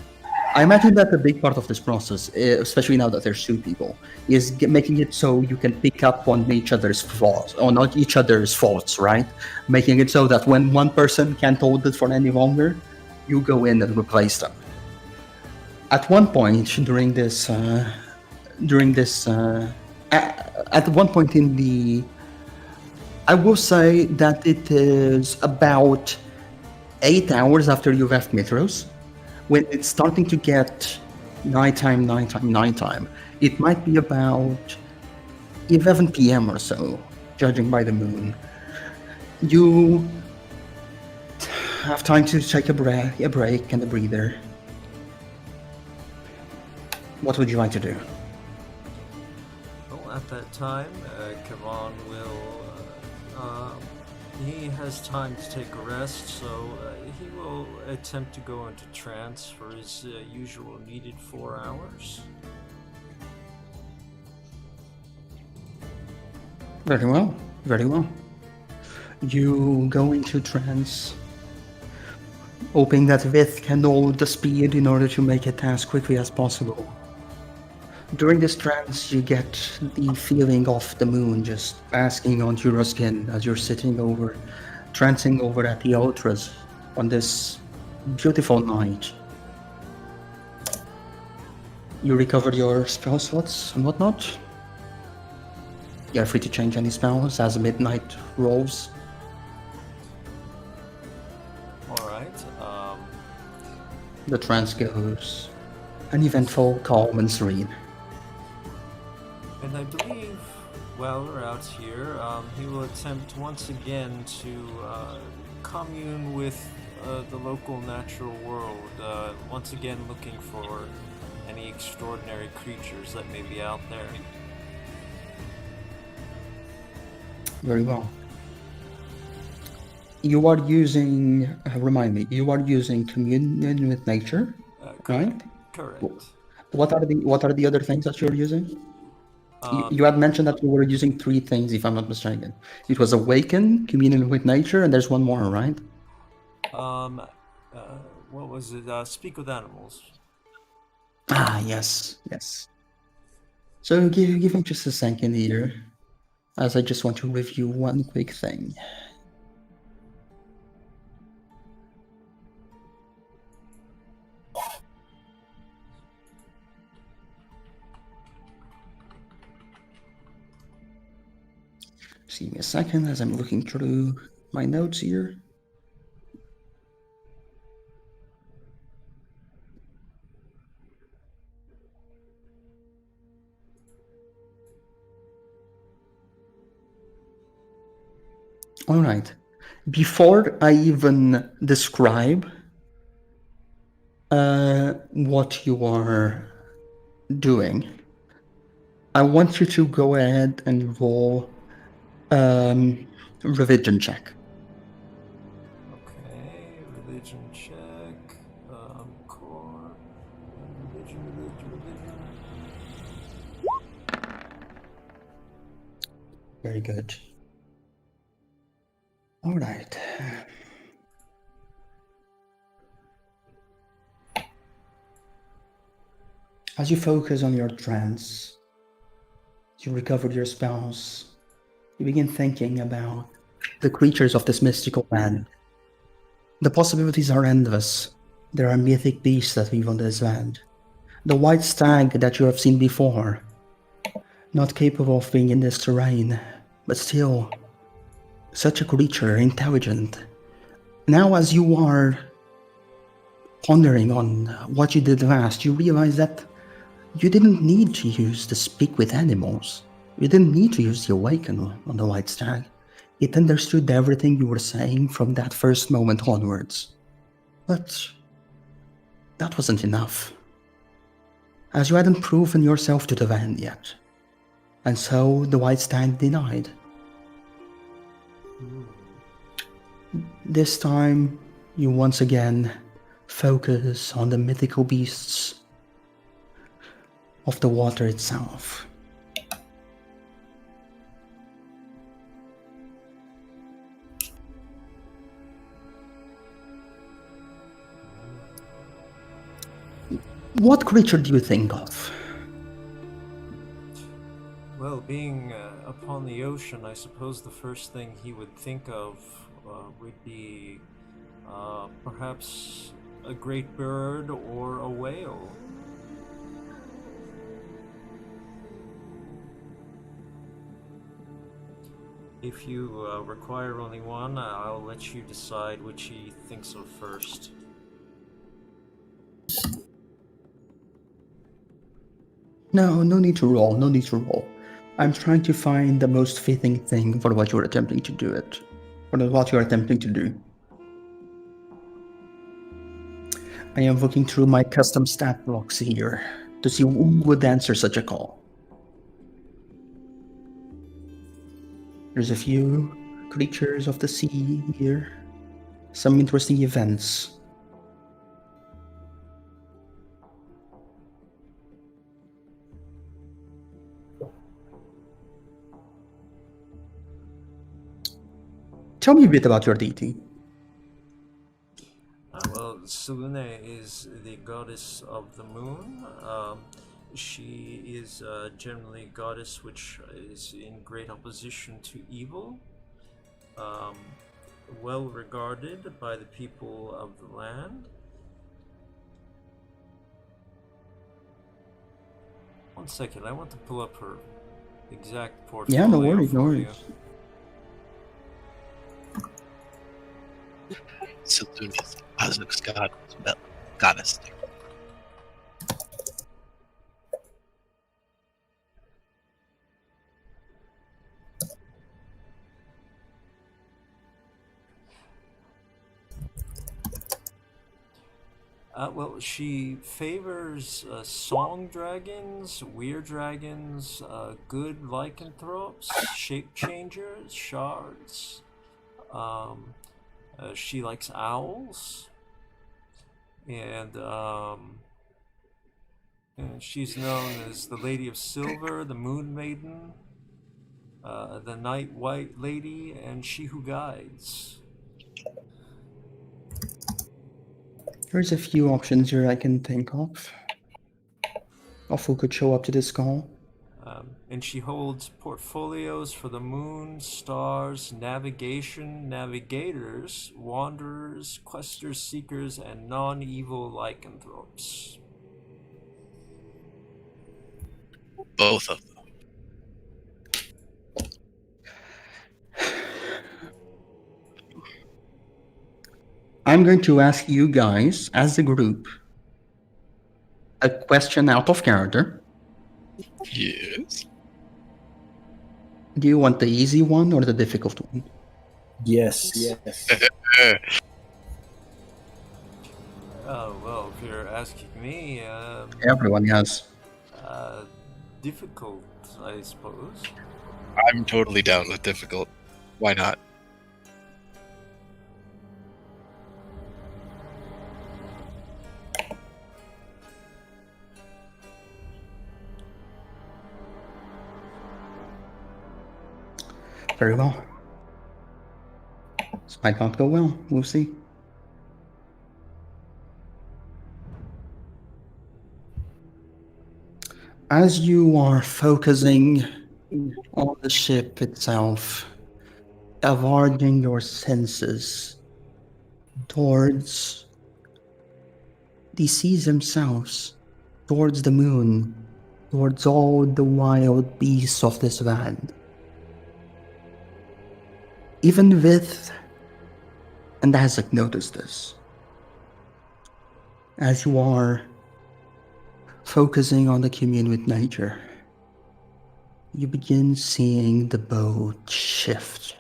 [SPEAKER 2] I imagine that a big part of this process, especially now that there's 2 people, is making it so you can pick up on each other's flaws, or not each other's faults, right? Making it so that when one person can't hold it for any longer, you go in and replace them. At one point during this, at one point in the, I will say that it is about 8 hours after you left Mitros, when it's starting to get nighttime. It might be about 11 p.m. or so, judging by the moon. You have time to take a break and a breather. What would you like to do?
[SPEAKER 1] Well, at that time, Kavan will... he has time to take a rest, so he will attempt to go into trance for his usual needed 4 hours.
[SPEAKER 2] Very well, very well. You go into trance, hoping that Vith can hold the speed in order to make it as quickly as possible. During this trance, you get the feeling of the moon just basking onto your skin as you're trancing over at the Ultras on this beautiful night. You recovered your spell slots and whatnot. You're free to change any spells as midnight rolls.
[SPEAKER 1] Alright,
[SPEAKER 2] The trance goes uneventful, calm, and serene.
[SPEAKER 1] and I believe while we're out here, he will attempt once again to commune with the local natural world, once again looking for any extraordinary creatures that may be out there.
[SPEAKER 2] Very well. You are using, remind me, you are using communion with nature, right?
[SPEAKER 1] Correct.
[SPEAKER 2] What are the other things that you're using? You had mentioned that you were using 3 things, if I'm not mistaken. It was awaken, communion with nature, and there's one more, right?
[SPEAKER 1] what was it? Speak with animals.
[SPEAKER 2] Ah, yes, yes. So give me just a second here, as I just want to review one quick thing. Just give me a second as I'm looking through my notes here. All right. Before I even describe what you are doing, I want you to go ahead and roll religion check.
[SPEAKER 1] Okay, religion check. Core. Religion.
[SPEAKER 2] Very good. All right. As you focus on your trance, you recovered your spells, you begin thinking about the creatures of this mystical land. The possibilities are endless. There are mythic beasts that live on this land. The white stag that you have seen before, not capable of being in this terrain, but still such a creature, intelligent. Now, as you are pondering on what you did last, you realize that you didn't need to use the speak with animals. You didn't need to use the awaken on the white stag. It understood everything you were saying from that first moment onwards. But that wasn't enough, as you hadn't proven yourself to the land yet. And so the white stag denied. This time, you once again focus on the mythical beasts of the water itself. What creature do you think of?
[SPEAKER 1] Well, being upon the ocean, I suppose the first thing he would think of would be perhaps a great bird or a whale. If you require only one, I'll let you decide which he thinks of first.
[SPEAKER 2] No need to roll, no need to roll. I'm trying to find the most fitting thing for what you're attempting to do it. For what you're attempting to do. I am looking through my custom stat blocks here to see who would answer such a call. There's a few creatures of the sea here. Some interesting events. Tell me a bit about your deity.
[SPEAKER 1] Well, Selune is the goddess of the moon. She is generally a goddess which is in great opposition to evil. Well regarded by the people of the land. One second, I want to pull up her exact portfolio.
[SPEAKER 2] Yeah, no worries, no
[SPEAKER 1] for
[SPEAKER 2] worries.
[SPEAKER 1] you.
[SPEAKER 3] Selune is Azuk's goddess.
[SPEAKER 1] Well, she favors song dragons, weird dragons, good lycanthropes, shape changers, shards. She likes owls, and she's known as the Lady of Silver, the Moon Maiden, the Night White Lady, and She Who Guides.
[SPEAKER 2] There's a few options here I can think of who could show up to this call.
[SPEAKER 1] And she holds portfolios for the moon, stars, navigation, navigators, wanderers, questers, seekers, and non-evil lycanthropes.
[SPEAKER 3] Both of them.
[SPEAKER 2] I'm going to ask you guys, as a group, a question out of character.
[SPEAKER 3] Yes.
[SPEAKER 2] Do you want the easy one or the difficult one?
[SPEAKER 4] Yes.
[SPEAKER 1] Oh, well, if you're asking me,
[SPEAKER 2] Everyone has.
[SPEAKER 1] difficult, I suppose.
[SPEAKER 3] I'm totally down with difficult. Why not?
[SPEAKER 2] Very well. This might not go well. We'll see. As you are focusing on the ship itself, diverging your senses towards the seas themselves, towards the moon, towards all the wild beasts of this land. Even with, and Isaac noticed this, as you are focusing on the commune with nature, you begin seeing the boat shift.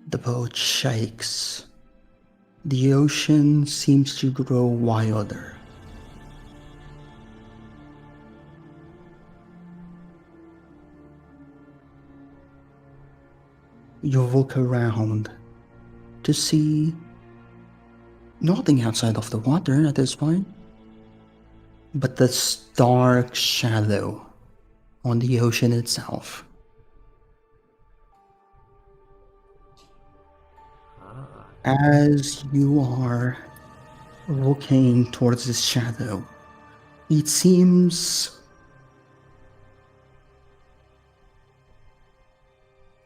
[SPEAKER 2] The boat shakes. The ocean seems to grow wilder. You look around to see nothing outside of the water at this point, but the stark shadow on the ocean itself. As you are looking towards this shadow, it seems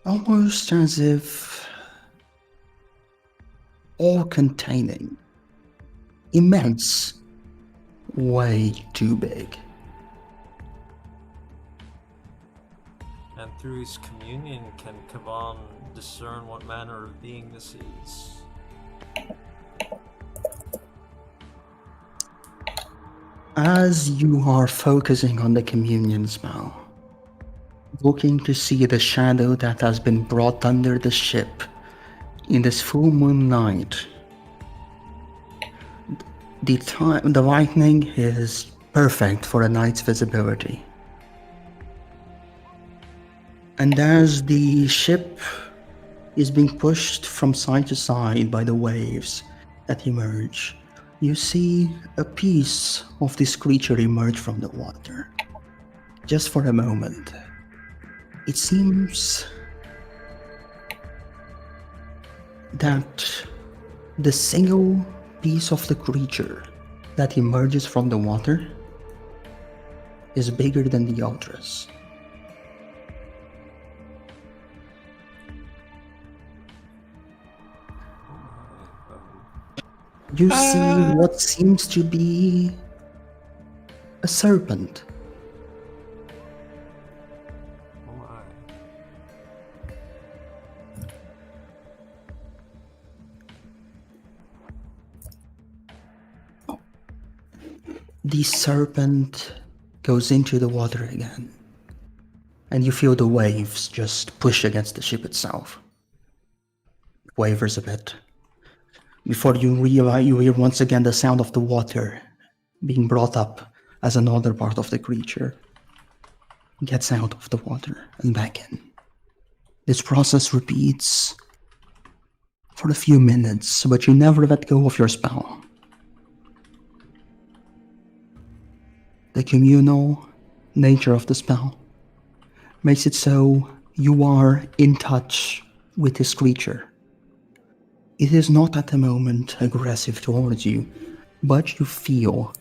[SPEAKER 2] almost as if all-containing, immense, way too big.
[SPEAKER 1] And through his communion can Kavan discern what manner of being this is.
[SPEAKER 2] As you are focusing on the communion spell, looking to see the shadow that has been brought under the ship in this full moon night, the lightning is perfect for a night's visibility. And as the ship is being pushed from side to side by the waves that emerge, you see a piece of this creature emerge from the water. Just for a moment. It seems that the single piece of the creature that emerges from the water is bigger than the others. You see what seems to be a serpent.
[SPEAKER 1] Oh my.
[SPEAKER 2] The serpent goes into the water again, and you feel the waves just push against the ship itself. It wavers a bit. Before you realize, you hear once again the sound of the water being brought up as another part of the creature gets out of the water and back in. This process repeats for a few minutes, but you never let go of your spell. The communal nature of the spell makes it so You are in touch with this creature. It is not at the moment aggressive towards you, but you feel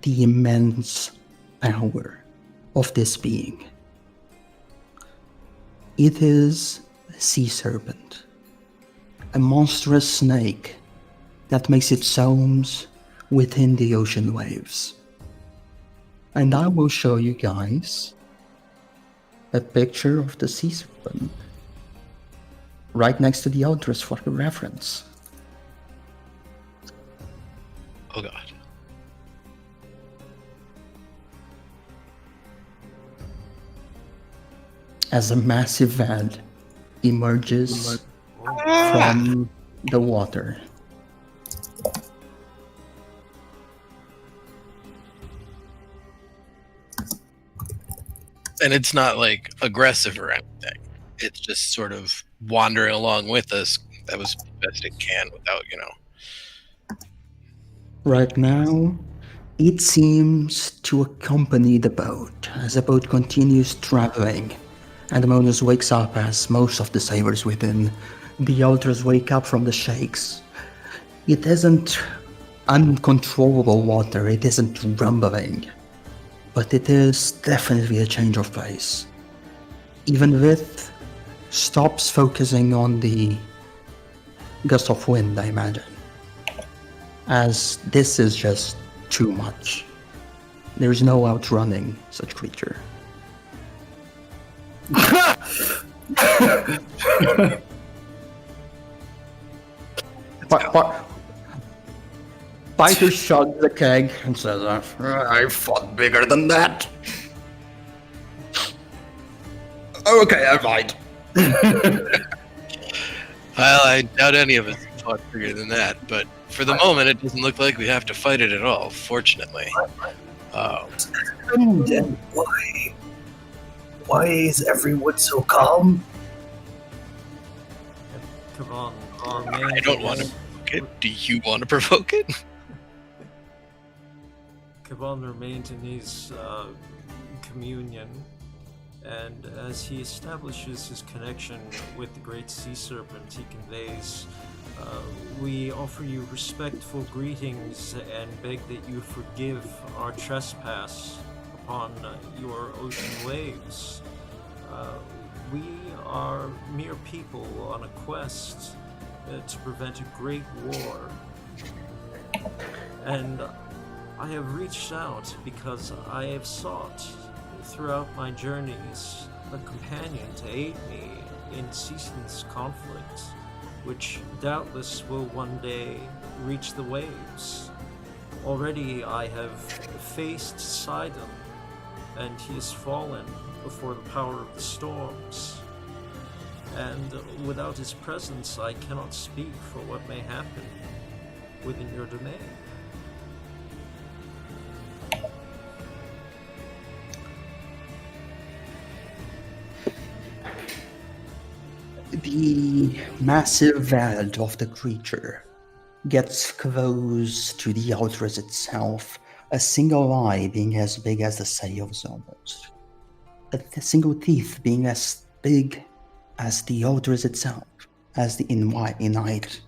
[SPEAKER 2] the immense power of this being. It is a sea serpent, a monstrous snake that makes its homes within the ocean waves. And I will show you guys a picture of the sea serpent right next to the Eldris for the reference.
[SPEAKER 3] Oh god.
[SPEAKER 2] As a massive head emerges from the water.
[SPEAKER 3] And it's not like aggressive or anything. It's just sort of wandering along with us. That was best it can without,
[SPEAKER 2] Right now, it seems to accompany the boat as the boat continues traveling, and Monus wakes up as most of the sailors within the altars wake up from the shakes. It isn't uncontrollable water, it isn't rumbling, but it is definitely a change of pace. Even with stops focusing on the gust of wind, I imagine, as this is just too much. There is no outrunning such creature. Biter shrugs the keg and says, I fought bigger than that. Okay, I lied.
[SPEAKER 3] Well, I doubt any of us fought bigger than that, but for the moment, it doesn't look like we have to fight it at all, fortunately.
[SPEAKER 4] And why? Why is everyone so calm?
[SPEAKER 1] Come on,
[SPEAKER 3] I don't want to provoke it. Do you want to provoke it?
[SPEAKER 1] Kaban remained in his communion, and as he establishes his connection with the great sea serpent, he conveys, we offer you respectful greetings and beg that you forgive our trespass upon your ocean waves. We are mere people on a quest to prevent a great war, and I have reached out because I have sought throughout my journeys a companion to aid me in ceasing this conflict, which doubtless will one day reach the waves. Already I have faced Sidon, and he has fallen before the power of the storms. And without his presence, I cannot speak for what may happen within your domain.
[SPEAKER 2] The massive head of the creature gets close to the Eldris itself, a single eye being as big as the sails almost. A single teeth being as big as the Eldris itself, as the innate.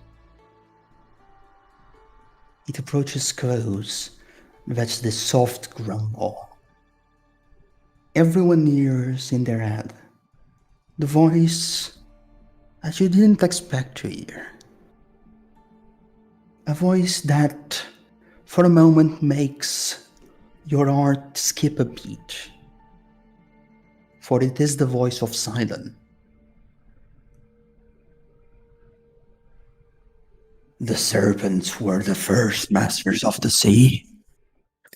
[SPEAKER 2] It approaches close, that's this soft grumble. Everyone hears in their head the voice that you didn't expect to hear. A voice that, for a moment, makes your heart skip a beat. For it is the voice of Sidon. The serpents were the first masters of the sea,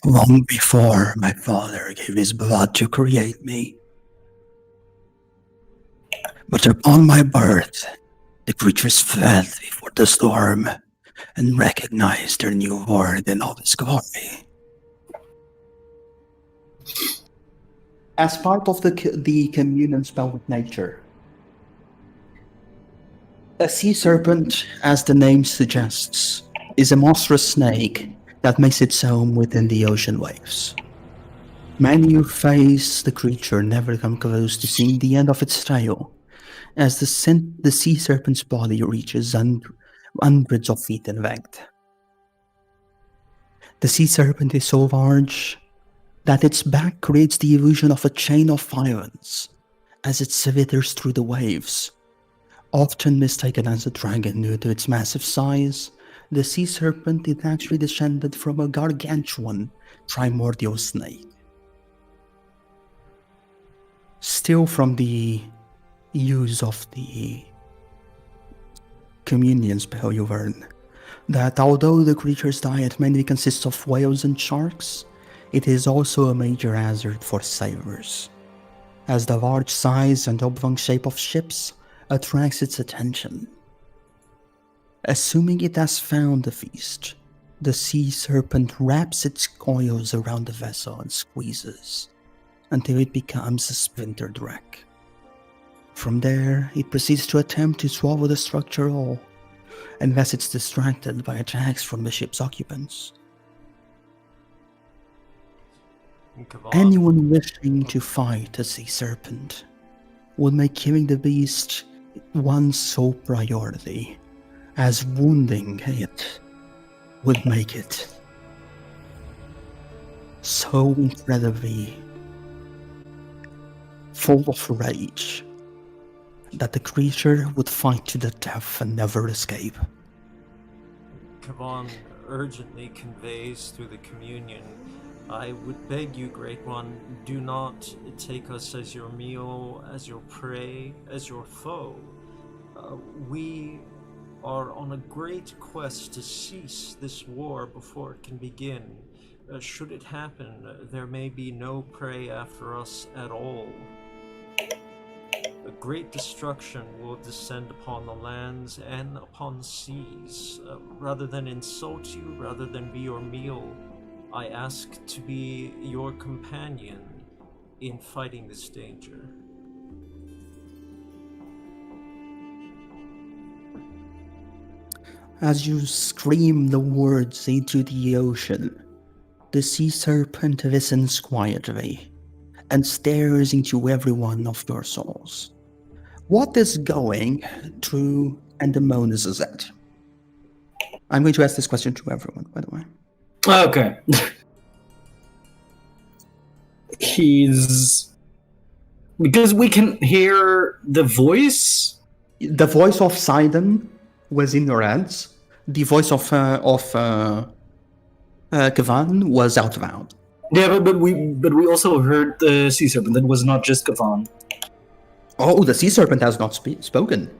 [SPEAKER 2] long before my father gave his blood to create me. But upon my birth, the creatures fled before the storm and recognized their new lord in all his glory. As part of the communion spell with nature, a sea serpent, as the name suggests, is a monstrous snake that makes its home within the ocean waves. Many who face the creature never come close to seeing the end of its tail, as the sea serpent's body reaches hundreds of feet in length. The sea serpent is so large that its back creates the illusion of a chain of violence as it slithers through the waves. Often mistaken as a dragon due to its massive size, the sea serpent is actually descended from a gargantuan primordial snake. Still from the use of the communion spell, you learn that although the creature's diet mainly consists of whales and sharks, it is also a major hazard for sailors, as the large size and oblong shape of ships attracts its attention. Assuming it has found the feast, the sea serpent wraps its coils around the vessel and squeezes until it becomes a splintered wreck. From there, it proceeds to attempt to swallow the structure whole, unless it's distracted by attacks from the ship's occupants. Anyone wishing to fight a sea serpent would make killing the beast one's sole priority, as wounding it would make it so incredibly full of rage that the creature would fight to the death and never escape.
[SPEAKER 1] Kavan urgently conveys through the communion, I would beg you, Great One, do not take us as your meal, as your prey, as your foe. We are on a great quest to cease this war before it can begin. Should it happen, there may be no prey after us at all. A great destruction will descend upon the lands and upon the seas. Rather than insult you, rather than be your meal, I ask to be your companion in fighting this danger.
[SPEAKER 2] As you scream the words into the ocean, the sea serpent listens quietly and stares into every one of your souls. What is going through Endemonus' head? I'm going to ask this question to everyone, by the way.
[SPEAKER 4] Okay. He's... Because we can hear the voice.
[SPEAKER 2] The voice of Sidon was in your heads. The voice of Kavan was out loud.
[SPEAKER 4] Yeah, but we also heard the sea serpent. That was not just Kavan.
[SPEAKER 2] Oh, the sea serpent has not spoken.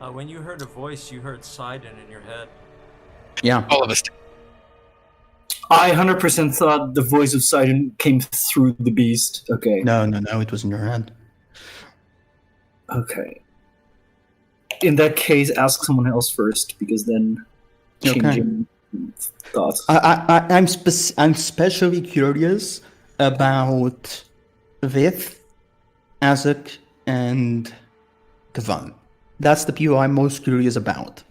[SPEAKER 1] When you heard a voice, you heard Sidon in your head.
[SPEAKER 2] Yeah.
[SPEAKER 3] All of us.
[SPEAKER 4] I 100% thought the voice of Sidon came through the beast. Okay.
[SPEAKER 2] No, it was in your head.
[SPEAKER 4] Okay. In that case, ask someone else first, because then changing thoughts.
[SPEAKER 2] I'm especially curious about Vith, Azek, and Kavan. That's the people I'm most curious about.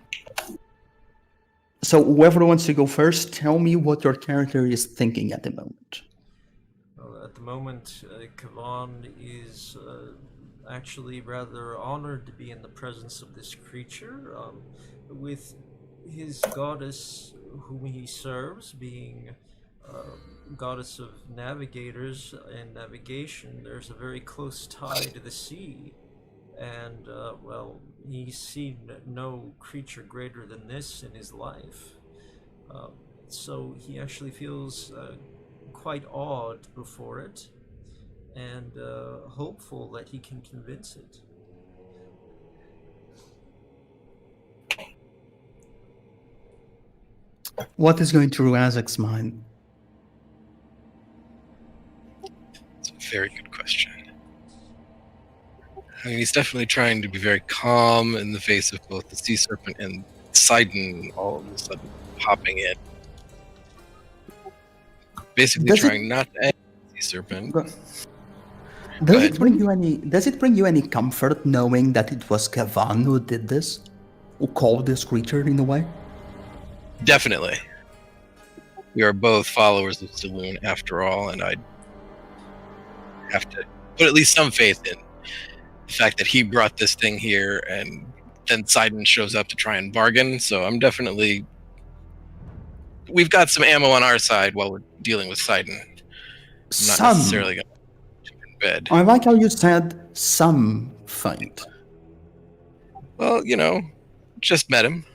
[SPEAKER 2] So whoever wants to go first, tell me what your character is thinking at the moment.
[SPEAKER 1] Well, at the moment, Kavan is actually rather honored to be in the presence of this creature, with his goddess whom he serves being goddess of navigators and navigation. There's a very close tie to the sea, and well, he's seen no creature greater than this in his life, so he actually feels quite awed before it, and hopeful that he can convince it.
[SPEAKER 2] What is going through Azek's mind?
[SPEAKER 3] It's a very good question. I mean, he's definitely trying to be very calm in the face of both the sea serpent and Sidon all of a sudden popping in. Basically trying not to end the sea serpent.
[SPEAKER 2] Does it bring you any comfort knowing that it was Kavan who did this? Who called this creature in a way?
[SPEAKER 3] Definitely. We are both followers of Saloon after all, and I'd have to put at least some faith in the fact that he brought this thing here, and then Sidon shows up to try and bargain. So I'm definitely... We've got some ammo on our side while we're dealing with Sidon. I'm not necessarily going to in bed.
[SPEAKER 2] I like how you said some fight.
[SPEAKER 3] Well, just met him.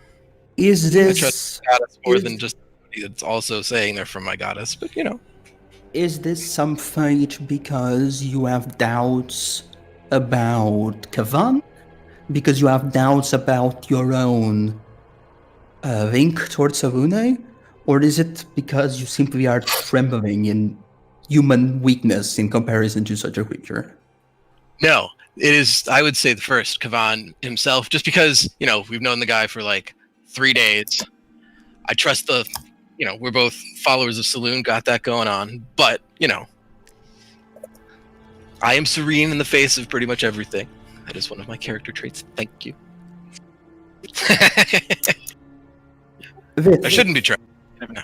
[SPEAKER 2] Is
[SPEAKER 3] I
[SPEAKER 2] this
[SPEAKER 3] trust goddess more than just somebody that's also saying they're from my goddess, but
[SPEAKER 2] Is this some fight because you have doubts about Kavan? Because you have doubts about your own link towards Savune? Or is it because you simply are trembling in human weakness in comparison to such a creature?
[SPEAKER 3] No, it is, I would say, the first, Kavan himself, just because, we've known the guy for like 3 days. I trust we're both followers of Saloon, got that going on, but, I am serene in the face of pretty much everything. That is one of my character traits. Thank you. I shouldn't be trying. You never know.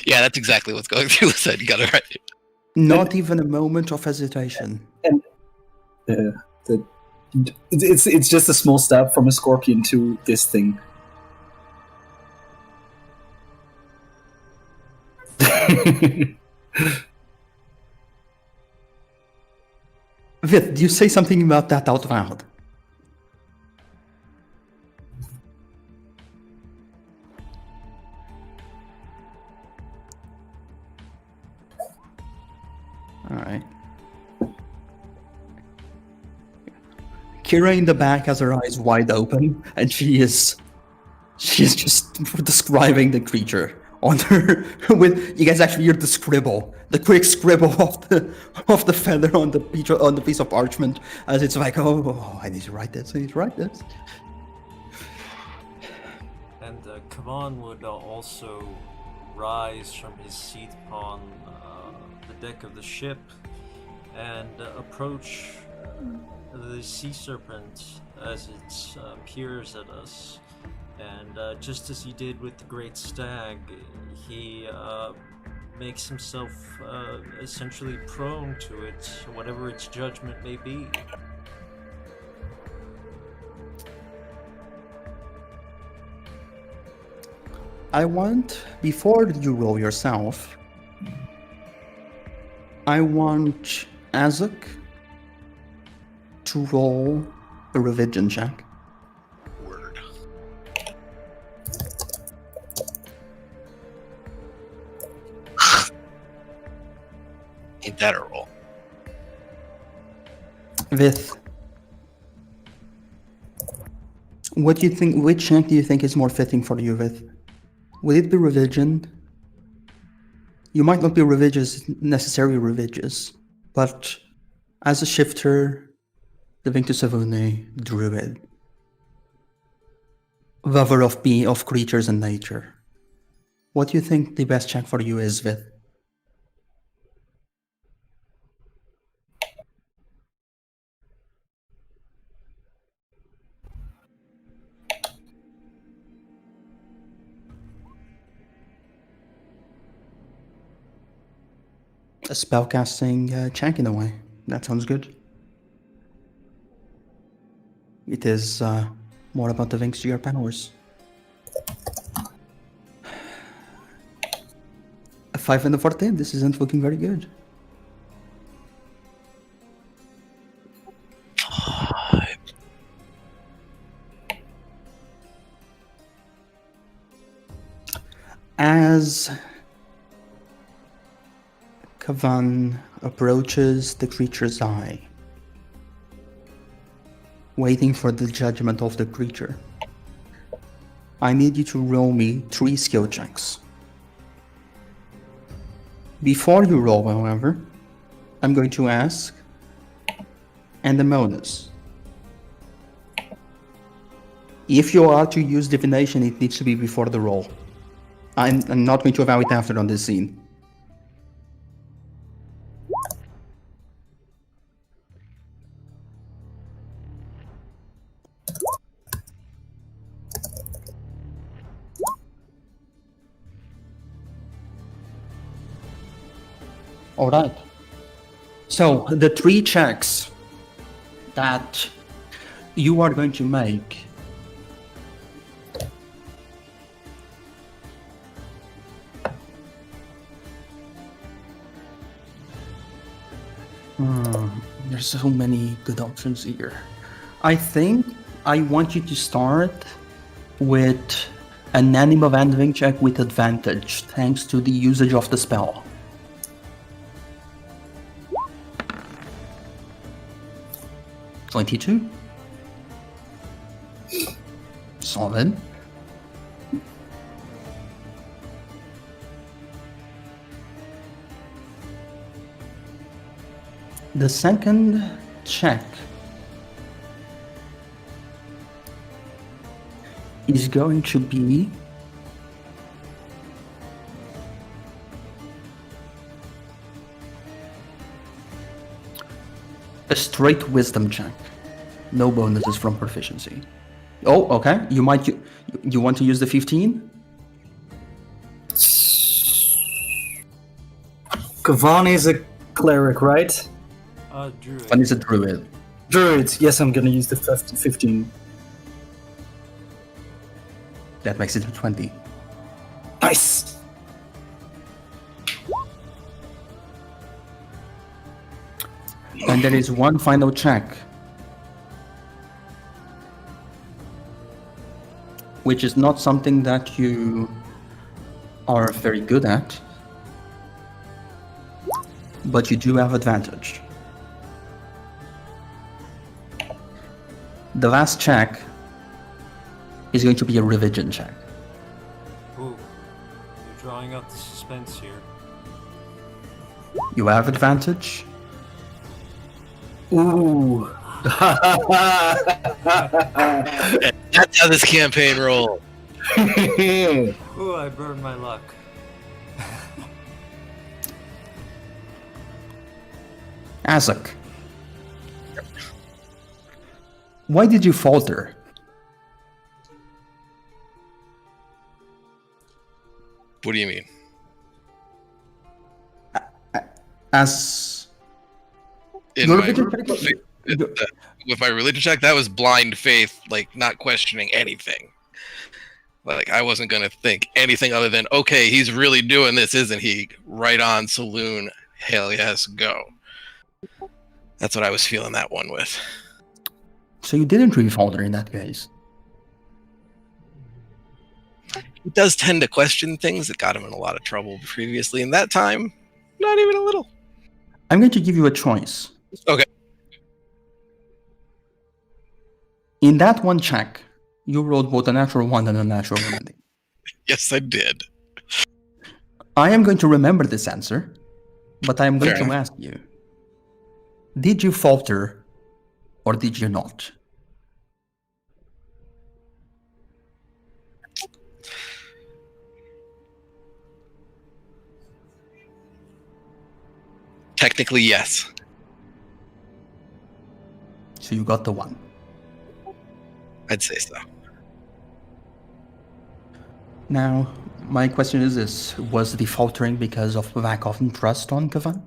[SPEAKER 3] Yeah, that's exactly what's going through his head. You got it right.
[SPEAKER 2] Not even a moment of hesitation.
[SPEAKER 4] It's just a small step from a scorpion to this thing.
[SPEAKER 2] Vith, do you say something about that out loud? Alright. Kira in the back has her eyes wide open, and she is just describing the creature on her with you guys actually hear the quick scribble of the feather on the piece of parchment as it's like, oh, I need to write this. And
[SPEAKER 1] Kavan would also rise from his seat upon the deck of the ship and approach the sea serpent as it peers at us. And just as he did with the great stag, he makes himself essentially prone to it, whatever its judgment may be.
[SPEAKER 2] I want, before you roll yourself, I want Azuk to roll a religion check.
[SPEAKER 3] Word. Ain't that a roll?
[SPEAKER 2] Vith, what do you think? Which check do you think is more fitting for you, Vith? Would it be religion? You might not be necessarily religious, but as a shifter, living to Savune, druid, lover of creatures and nature, what do you think the best check for you is, Vith? A spellcasting check in a way. That sounds good. It is more about the links to your powers. A 5 and a 14. This isn't looking very good. As Kavan approaches the creature's eye, waiting for the judgment of the creature, I need you to roll me 3 skill checks. Before you roll, however, I'm going to ask, and the bonus. If you are to use divination, it needs to be before the roll. I'm not going to allow it after on this scene. All right. So the 3 checks that you are going to make. There's so many good options here. I think I want you to start with an animal handling check with advantage, thanks to the usage of the spell. $22. Solid. The second check is going to be a straight wisdom check. No bonuses from proficiency. Oh, okay. You might you want to use the 15?
[SPEAKER 4] Kavan is a cleric, right?
[SPEAKER 1] Druid.
[SPEAKER 2] One is a druid.
[SPEAKER 4] Druid. Yes, I'm gonna use the 15.
[SPEAKER 2] That makes it a 20.
[SPEAKER 4] Nice.
[SPEAKER 2] And there is one final check, which is not something that you are very good at, but you do have advantage. The last check is going to be a religion check.
[SPEAKER 1] Ooh, you're drawing up the suspense here.
[SPEAKER 2] You have advantage.
[SPEAKER 4] Ooh.
[SPEAKER 3] That's how this campaign rolls.
[SPEAKER 1] Ooh, I burned my luck.
[SPEAKER 2] Azak, why did you falter?
[SPEAKER 3] What do you mean?
[SPEAKER 2] As
[SPEAKER 3] In
[SPEAKER 2] your
[SPEAKER 3] my,
[SPEAKER 2] religion check,
[SPEAKER 3] with my religion check, that was blind faith, like not questioning anything. Like I wasn't gonna think anything other than, okay, he's really doing this, isn't he? Right on, saloon. Hell yes, go. That's what I was feeling that one with.
[SPEAKER 2] so you didn't really falter in that case.
[SPEAKER 3] He does tend to question things that got him in a lot of trouble previously. In that time, not even a little.
[SPEAKER 2] I'm going to give you a choice.
[SPEAKER 3] Okay.
[SPEAKER 2] In that one check, you rolled both a natural 1 and a natural 20.
[SPEAKER 3] Yes, I did.
[SPEAKER 2] I am going to remember this answer, but I am going
[SPEAKER 3] Fair
[SPEAKER 2] to
[SPEAKER 3] enough.
[SPEAKER 2] ask you, did you falter or did you not?
[SPEAKER 3] Technically, yes.
[SPEAKER 2] So you got the 1.
[SPEAKER 3] I'd say so.
[SPEAKER 2] Now, my question is this. Was the faltering because of lack of trust on Kavan?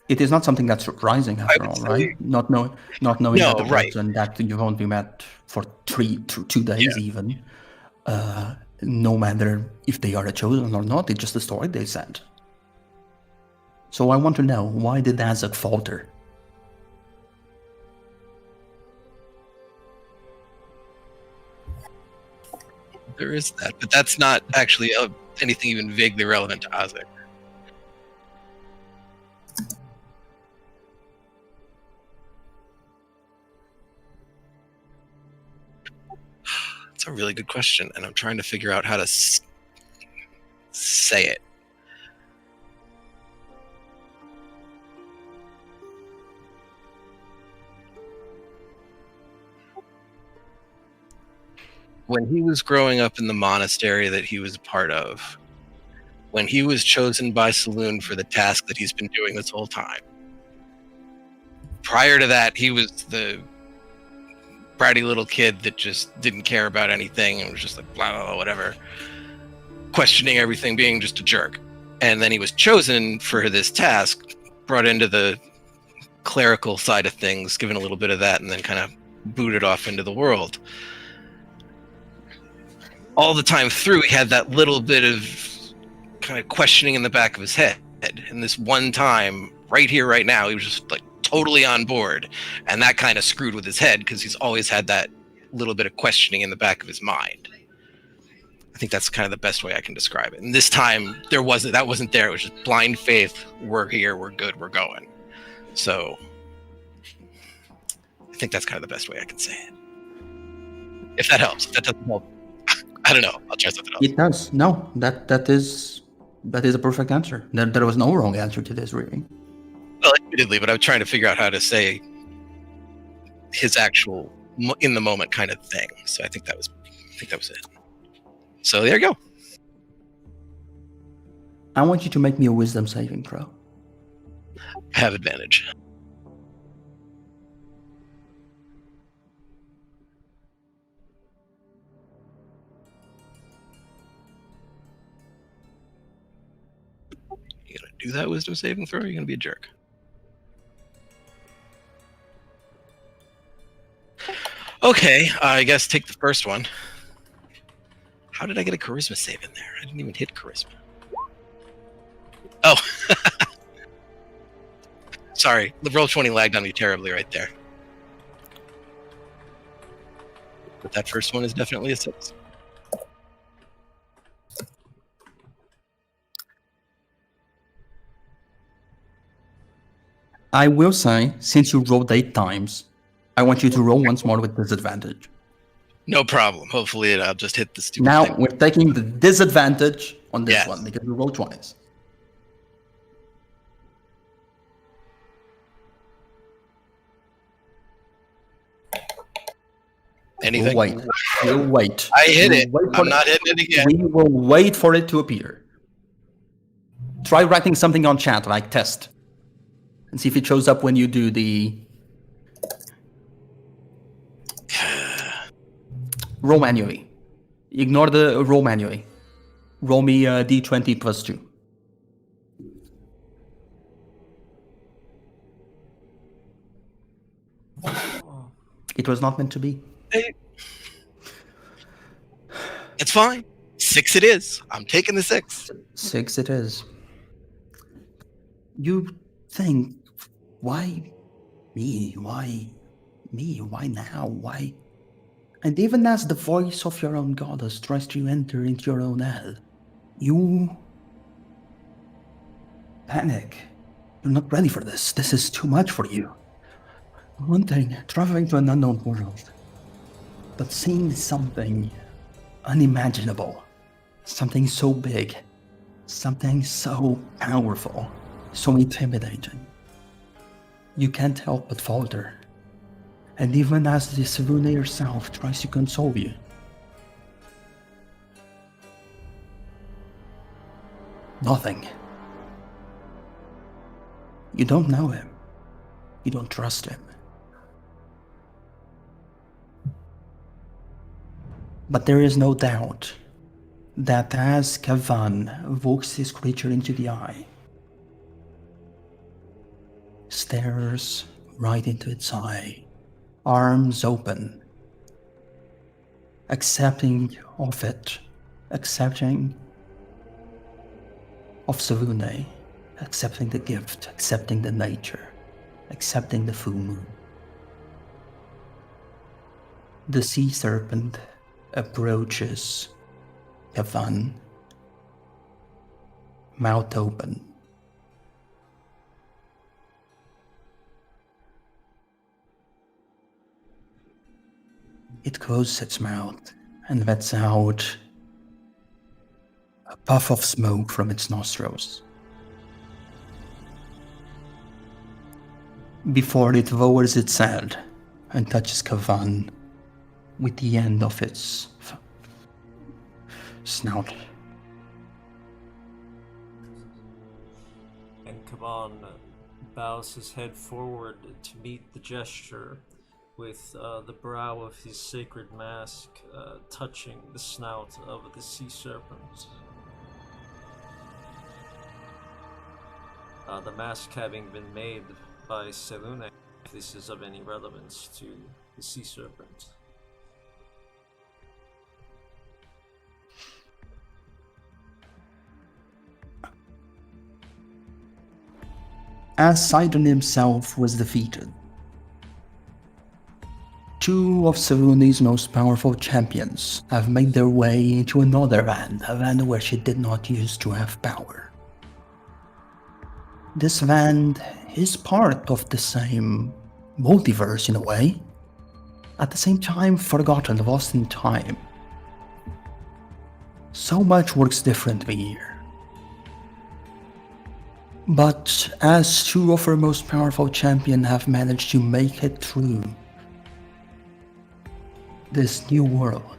[SPEAKER 2] It is not something that's surprising after all, right? Not knowing
[SPEAKER 3] No,
[SPEAKER 2] that the
[SPEAKER 3] right.
[SPEAKER 2] person that you won't be met for 2 days even. No matter if they are a chosen or not, it's just the story they said. So I want to know, why did Azak falter?
[SPEAKER 3] There is that, but that's not actually anything even vaguely relevant to Azek. That's a really good question, and I'm trying to figure out how to say it. When he was growing up in the monastery that he was a part of, when he was chosen by Saloon for the task that he's been doing this whole time. Prior to that, he was the bratty little kid that just didn't care about anything and was just like blah, blah, blah, whatever, questioning everything, being just a jerk. And then he was chosen for this task, brought into the clerical side of things, given a little bit of that, and then kind of booted off into the world. All the time through, he had that little bit of kind of questioning in the back of his head. And this one time, right here, right now, he was just like totally on board. And that kind of screwed with his head because he's always had that little bit of questioning in the back of his mind. I think that's kind of the best way I can describe it. And this time, that wasn't there. It was just blind faith. We're here. We're good. We're going. So I think that's kind of the best way I can say it. If that helps. If that doesn't help, I don't know. I'll try something else.
[SPEAKER 2] It does. No, that is a perfect answer. There was no wrong answer to this, really.
[SPEAKER 3] Well, admittedly, but I'm trying to figure out how to say his actual in the moment kind of thing. So I think that was it. So there you go.
[SPEAKER 2] I want you to make me a wisdom saving throw.
[SPEAKER 3] I have advantage. You gonna do that wisdom saving throw, or are you gonna be a jerk? Okay, I guess take the first one. How did I get a charisma save in there? I didn't even hit charisma. Oh. Sorry, the roll 20 lagged on me terribly right there. But that first one is definitely a 6.
[SPEAKER 2] I will say, since you rolled 8 times, I want you to roll once more with disadvantage.
[SPEAKER 3] No problem. Hopefully I'll just hit the stupid
[SPEAKER 2] Now
[SPEAKER 3] thing.
[SPEAKER 2] we're taking the disadvantage on this
[SPEAKER 3] Yes.
[SPEAKER 2] one because you rolled twice.
[SPEAKER 3] Anything?
[SPEAKER 2] We'll wait.
[SPEAKER 3] I hit it.
[SPEAKER 2] We'll wait for
[SPEAKER 3] I'm not hitting it again.
[SPEAKER 2] We will wait for it to appear. Try writing something on chat, like test. And see if it shows up when you do the... Roll manually. Ignore the roll manually. Roll me a d20 plus 2. It was not meant to be.
[SPEAKER 3] It's fine. 6 it is. I'm taking the 6.
[SPEAKER 2] 6 it is. You think, why me? Why me? Why now? Why? And even as the voice of your own goddess tries to enter into your own hell, you panic. You're not ready for this. This is too much for you. One thing, traveling to an unknown world, but seeing something unimaginable, something so big, something so powerful, so intimidating. You can't help but falter. And even as the Savuna herself tries to console you, nothing. You don't know him. You don't trust him. But there is no doubt that as Kavan walks his creature into the eye, stares right into its eye, arms open, accepting of it, accepting of Savune, accepting the gift, accepting the nature, accepting the full moon. The sea serpent approaches Kavan, mouth open. It closes its mouth and lets out a puff of smoke from its nostrils. Before it lowers its head and touches Kavan with the end of its snout.
[SPEAKER 1] Kaban bows his head forward to meet the gesture, with the brow of his sacred mask touching the snout of the sea serpent. The mask having been made by Selune, if this is of any relevance to the sea serpent.
[SPEAKER 2] As Sidon himself was defeated, two of Sarune's most powerful champions have made their way into another land, a land where she did not used to have power. This land is part of the same multiverse in a way, at the same time forgotten, lost in time. So much works differently here. But as two of her most powerful champions have managed to make it through this new world,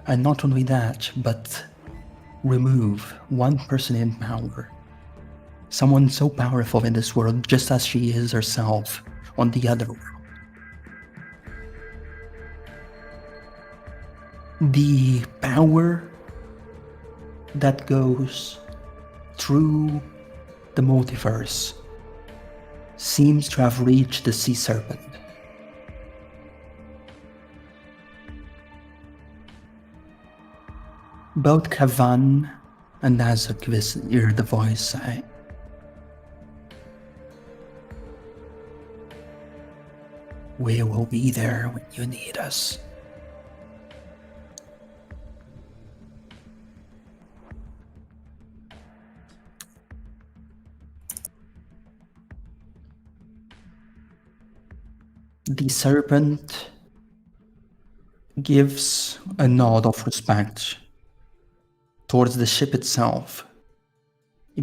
[SPEAKER 2] and not only that, but remove one person in power, someone so powerful in this world just as she is herself on the other world. The power that goes through the multiverse seems to have reached the sea serpent. Both Kavan and Azakvis hear the voice say, "We will be there when you need us." The serpent gives a nod of respect towards the ship itself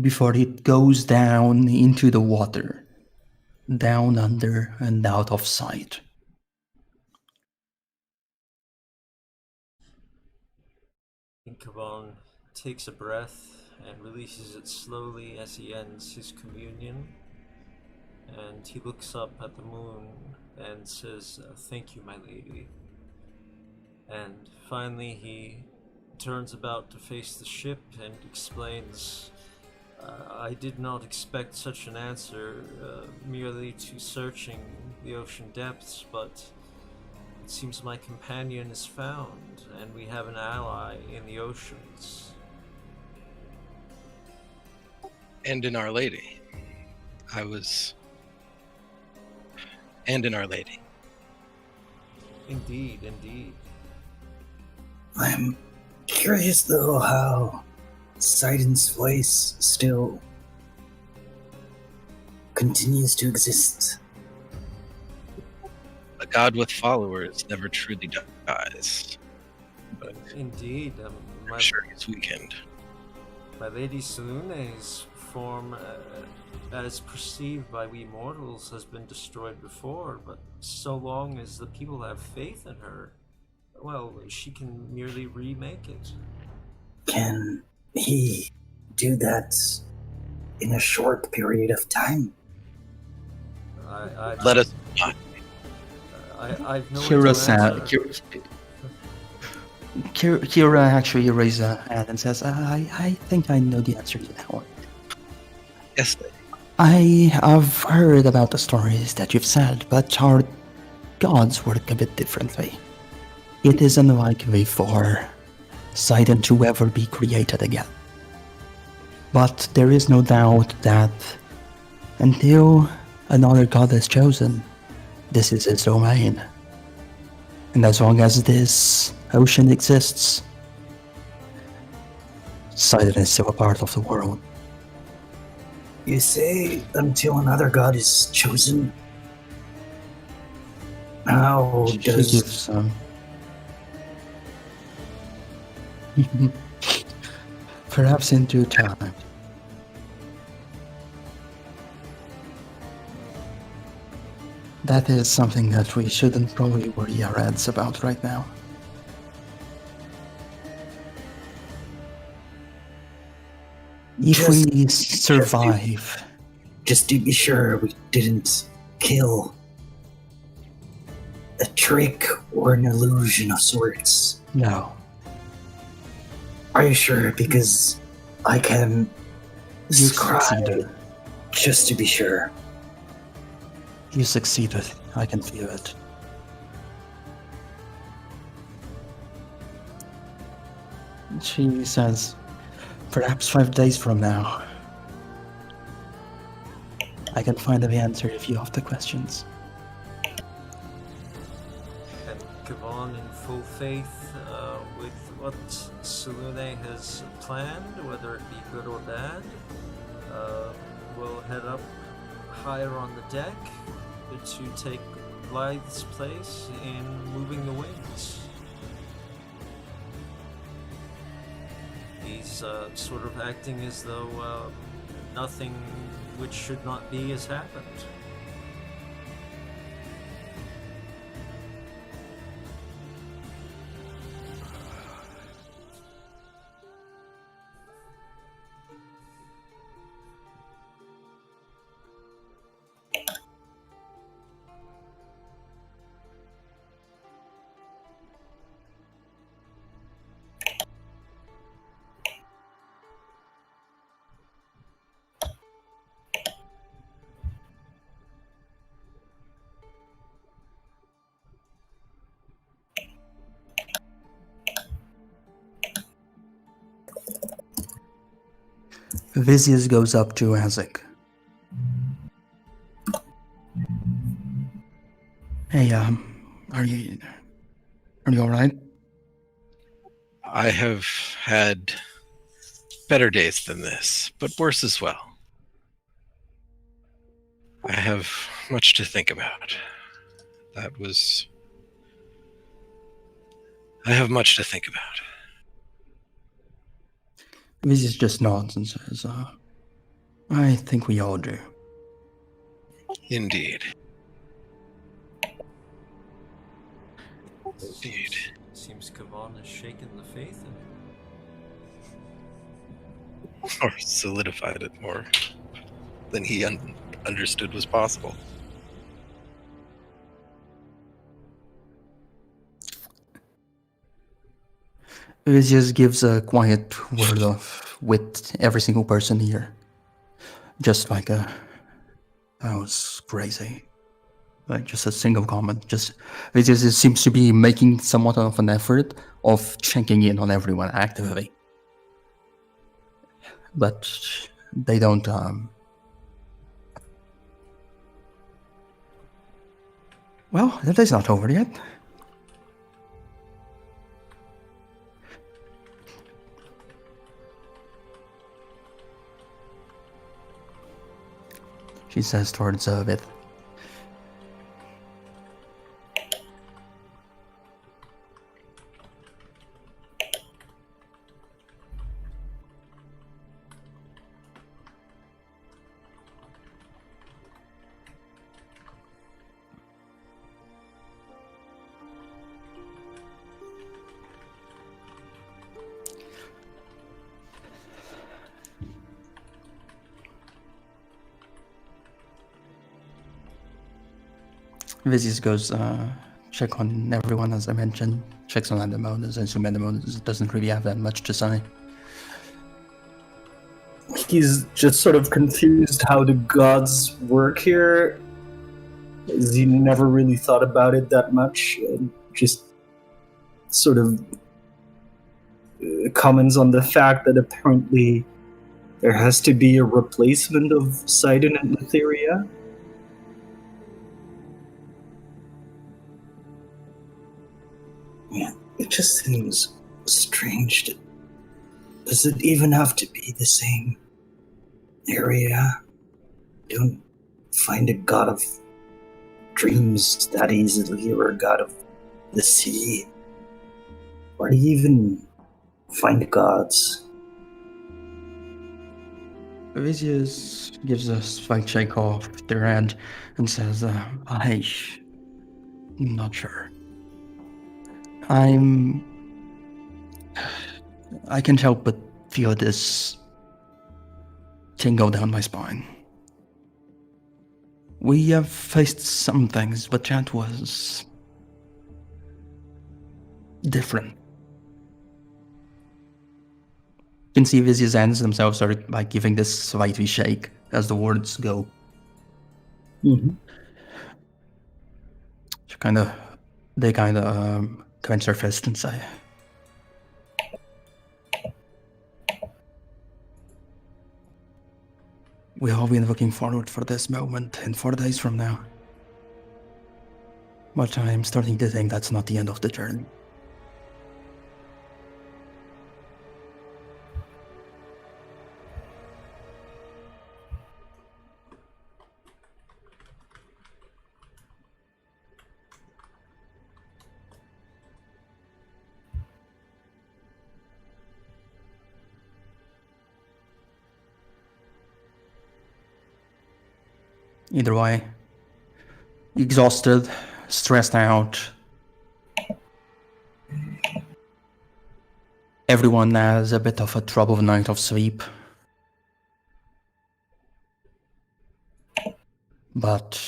[SPEAKER 2] before it goes down into the water, down under and out of sight.
[SPEAKER 1] Kaban takes a breath and releases it slowly as he ends his communion. And he looks up at the moon and says, "Thank you, my lady." And finally he turns about to face the ship and explains, "I did not expect such an answer merely to searching the ocean depths, but it seems my companion is found, and we have an ally in the oceans."
[SPEAKER 3] And in Our Lady. And in Our Lady.
[SPEAKER 1] Indeed, indeed.
[SPEAKER 4] I'm curious though how Sidon's voice still continues to exist.
[SPEAKER 3] A god with followers never truly dies. But
[SPEAKER 1] Indeed,
[SPEAKER 3] I'm sure he's weakened.
[SPEAKER 1] my lady Salune's form, as perceived by we mortals, has been destroyed before, but so long as the people have faith in her, well, she can merely remake it.
[SPEAKER 4] Can he do that in a short period of time?
[SPEAKER 3] Let us not.
[SPEAKER 1] I've no
[SPEAKER 2] Kira
[SPEAKER 1] answer.
[SPEAKER 2] Kira actually raises a hand and says, I think I know the answer to that one.
[SPEAKER 3] Yes, lady.
[SPEAKER 2] I have heard about the stories that you've said, but our gods work a bit differently. It is unlikely for Sidon to ever be created again. But there is no doubt that until another god is chosen, this is his domain. And as long as this ocean exists, Sidon is still a part of the world.
[SPEAKER 4] You say until another god is chosen? How
[SPEAKER 2] She
[SPEAKER 4] does...
[SPEAKER 2] gives perhaps in due time. That is something that we shouldn't probably worry our heads about right now. If we survive,
[SPEAKER 4] just to be sure we didn't kill a trick or an illusion of sorts.
[SPEAKER 2] no.
[SPEAKER 4] Are you sure? Because I can
[SPEAKER 2] You
[SPEAKER 4] scry
[SPEAKER 2] succeeded.
[SPEAKER 4] just to be sure.
[SPEAKER 2] You succeeded. I can feel it. She says, perhaps 5 days from now, I can find the answer if you have the questions.
[SPEAKER 1] And Kavan, in full faith with what Salune has planned, whether it be good or bad, will head up higher on the deck to take Blythe's place in moving the wings. He's sort of acting as though nothing which should not be has happened.
[SPEAKER 2] Vicious goes up to Azek. Hey, are you alright?
[SPEAKER 3] I have had better days than this, but worse as well. I have much to think about. I have much to think about.
[SPEAKER 2] Vicious just nods and says, I think we all do.
[SPEAKER 3] Indeed. Indeed.
[SPEAKER 1] Seems Kavan has shaken the faith in him.
[SPEAKER 3] Or solidified it more than he understood was possible.
[SPEAKER 2] Vicious gives a quiet word of with every single person here. Just like that was crazy. Like just a single comment. Just Vicious seems to be making somewhat of an effort of checking in on everyone actively. But they don't well, the day's not over yet. She says towards Vith. Vicious goes check on everyone, as I mentioned. Checks on Andamonas, and Sumendamonas doesn't really have that much to say.
[SPEAKER 4] He's just sort of confused how the gods work here. He never really thought about it that much. And just sort of comments on the fact that apparently there has to be a replacement of Sidon and Etheria. Yeah, it just seems strange. Does it even have to be the same area? Don't find a god of dreams that easily, or a god of the sea. Where do you even find gods?
[SPEAKER 2] Vicious gives a slight shake off their hand and says, I'm not sure. I can't help but feel this tingle down my spine. We have faced some things, but that was different. You can see Vizya's hands themselves are like giving this slightly shake as the words go.
[SPEAKER 4] Mm-hmm.
[SPEAKER 2] They kind of clench their fist and say, "We all been looking forward for this moment in 4 days from now. But I'm starting to think that's not the end of the journey." Either way, exhausted, stressed out, everyone has a bit of a troubled night of sleep. But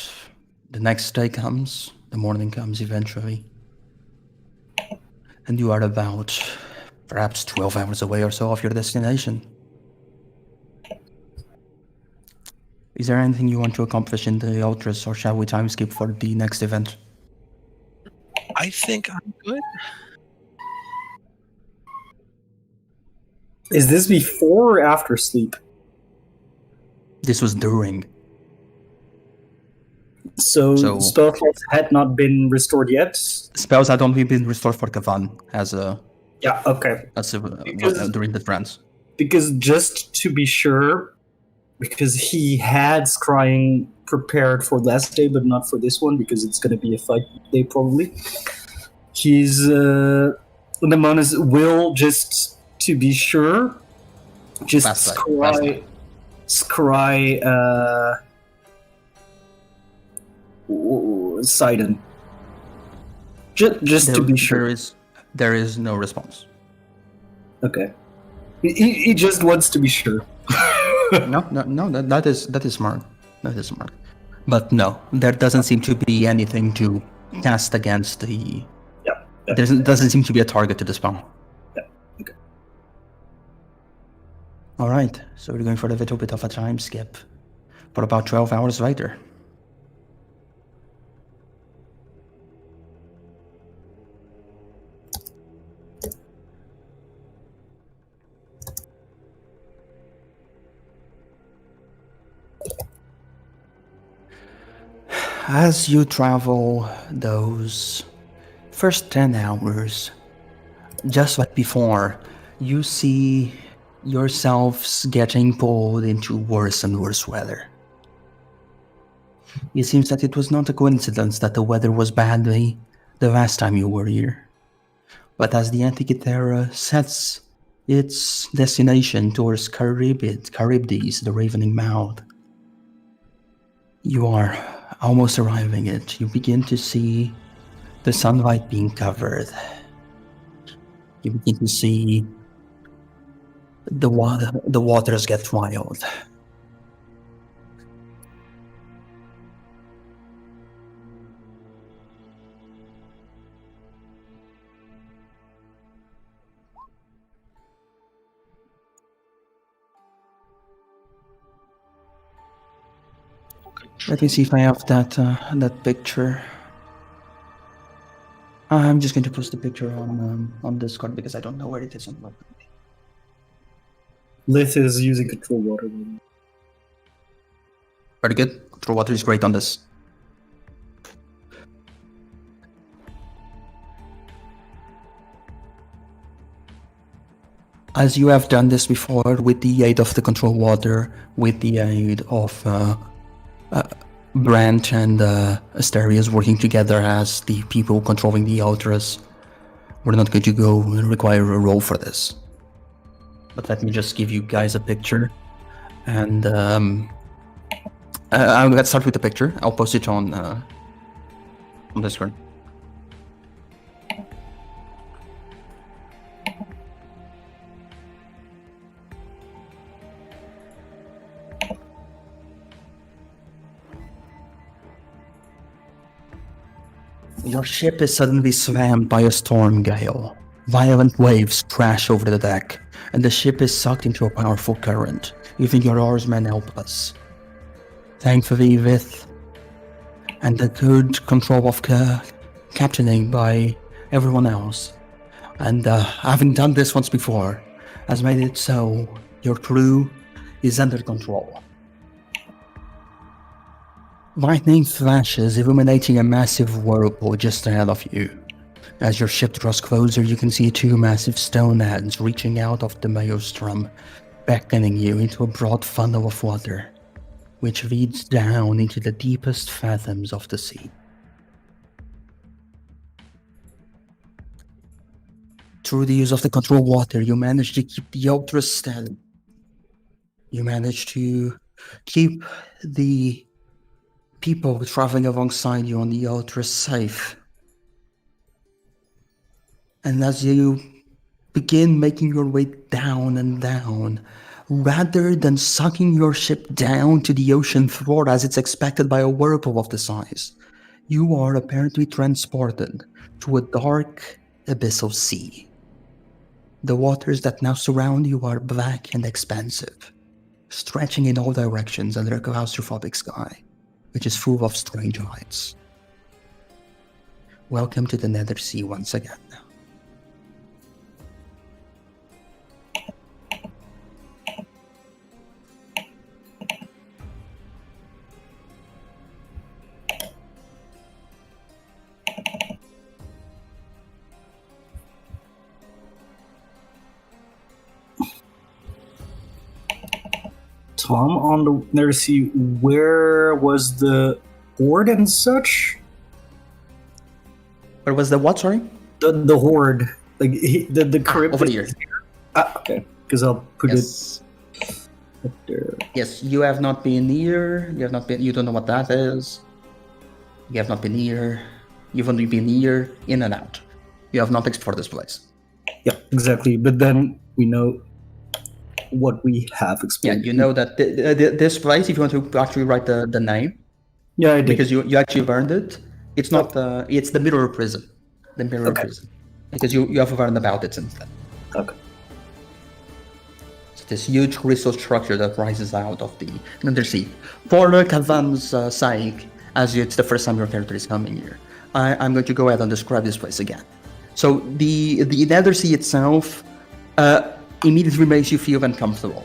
[SPEAKER 2] the next day comes, the morning comes eventually, and you are about perhaps 12 hours away or so of your destination. Is there anything you want to accomplish in the Ultras, or shall we time skip for the next event?
[SPEAKER 3] I think I'm good.
[SPEAKER 4] Is this before or after sleep?
[SPEAKER 2] This was during.
[SPEAKER 4] So spell slots had not been restored yet?
[SPEAKER 2] Spells had only been restored for Kavan
[SPEAKER 4] Yeah, okay.
[SPEAKER 2] During the trance.
[SPEAKER 4] Because just to be sure, because he had scrying prepared for last day, but not for this one, because it's going to be a fight day probably. He's Nemonis will, just to be sure, just scry Sidon. Just to be sure.
[SPEAKER 2] There is no response.
[SPEAKER 4] Okay. He just wants to be sure.
[SPEAKER 2] No, that is smart. That is smart. But no, there doesn't seem to be anything to cast against the...
[SPEAKER 4] Yeah.
[SPEAKER 2] There doesn't seem to be a target to the spell.
[SPEAKER 4] Yeah, okay.
[SPEAKER 2] Alright, so we're going for a little bit of a time skip. For about 12 hours later. As you travel those first 10 hours, just like before, you see yourselves getting pulled into worse and worse weather. It seems that it was not a coincidence that the weather was bad the last time you were here. But as the Antikythera sets its destination towards Charybdis, the Ravening Mouth, you are almost arriving at it. You begin to see the sunlight being covered. You begin to see the waters get wild. Let me see if I have that picture. I'm just going to post the picture on Discord because I don't know where it is on the web.
[SPEAKER 4] Lith is using control water.
[SPEAKER 2] Very good. Control water is great on this. As you have done this before, with the aid of the control water, with the aid of Brant and Asterius working together as the people controlling the Ultras, we're not going to go and require a roll for this. But let me just give you guys a picture. And let's start with the picture. I'll post it on Discord. Your ship is suddenly slammed by a storm gale. Violent waves crash over the deck, and the ship is sucked into a powerful current, leaving your oarsmen helpless. Thankfully, with and the good control of captaining by everyone else, and having done this once before, has made it so your crew is under control. Lightning flashes illuminating a massive whirlpool just ahead of you. As your ship draws closer, you can see two massive stone hands reaching out of the maelstrom, beckoning you into a broad funnel of water, which leads down into the deepest fathoms of the sea. Through the use of the control water, you manage to keep the Ultra steady. You manage to keep the people traveling alongside you on the Ultra safe. And as you begin making your way down and down, rather than sucking your ship down to the ocean floor as it's expected by a whirlpool of the size, you are apparently transported to a dark, abyssal sea. The waters that now surround you are black and expansive, stretching in all directions under a claustrophobic sky, which is full of strange lights. Welcome to the Nether Sea once again.
[SPEAKER 4] Tom, on the Nether Sea, where was the horde and such?
[SPEAKER 2] Where was the what, sorry?
[SPEAKER 4] The horde, like the crypt
[SPEAKER 2] over here.
[SPEAKER 4] Okay, because I'll put
[SPEAKER 2] Yes.
[SPEAKER 4] it up there.
[SPEAKER 2] Yes, you have not been near. You have not been. You don't know what that is. You have not been near. You've only been near, in and out. You have not explored this place.
[SPEAKER 4] Yeah, exactly. But then we know what we have
[SPEAKER 2] Yeah,
[SPEAKER 4] explored.
[SPEAKER 2] you know that this place. If you want to actually write the name,
[SPEAKER 4] Yeah, I did.
[SPEAKER 2] because you actually learned it. It's not. It's the mirror prison. The mirror
[SPEAKER 4] Okay.
[SPEAKER 2] prison. Because you have learned about it since then.
[SPEAKER 4] Okay.
[SPEAKER 2] It's this huge crystal structure that rises out of the Nether Sea. For Kavan's sake, as it's the first time your character is coming here, I'm going to go ahead and describe this place again. So the Nether Sea itself immediately makes you feel uncomfortable.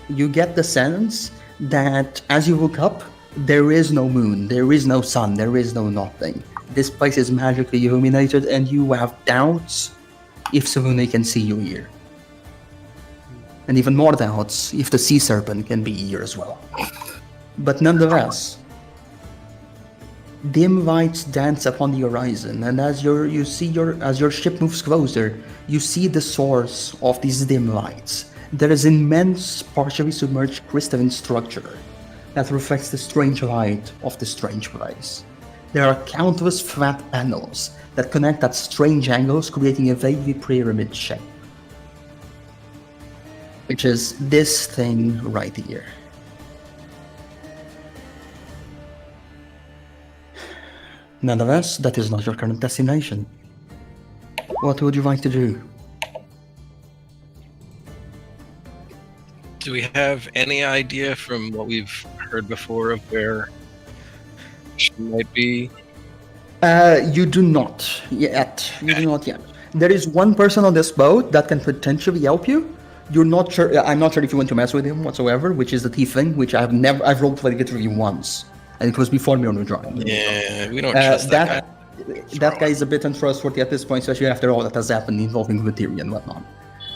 [SPEAKER 2] You get the sense that as you look up, there is no moon, there is no sun, there is no nothing. This place is magically illuminated, and you have doubts if Savune can see you here. And even more doubts if the sea serpent can be here as well. But nonetheless, dim lights dance upon the horizon, and as your ship moves closer, you see the source of these dim lights. There is immense, partially submerged crystalline structure that reflects the strange light of the strange place. There are countless flat panels that connect at strange angles, creating a vaguely pyramid shape, which is this thing right here. Nonetheless, that is not your current destination. What would you like to do?
[SPEAKER 3] Do we have any idea from what we've heard before of where she might be?
[SPEAKER 2] You do not yet. You do not yet. There is one person on this boat that can potentially help you. You're not sure. I'm not sure if you want to mess with him whatsoever, which is the tiefling, which I've roleplayed literally once, and it was before me on the drawing.
[SPEAKER 3] Yeah, we don't trust that guy.
[SPEAKER 2] That guy is a bit untrustworthy at this point, especially after all that has happened involving Materia and whatnot.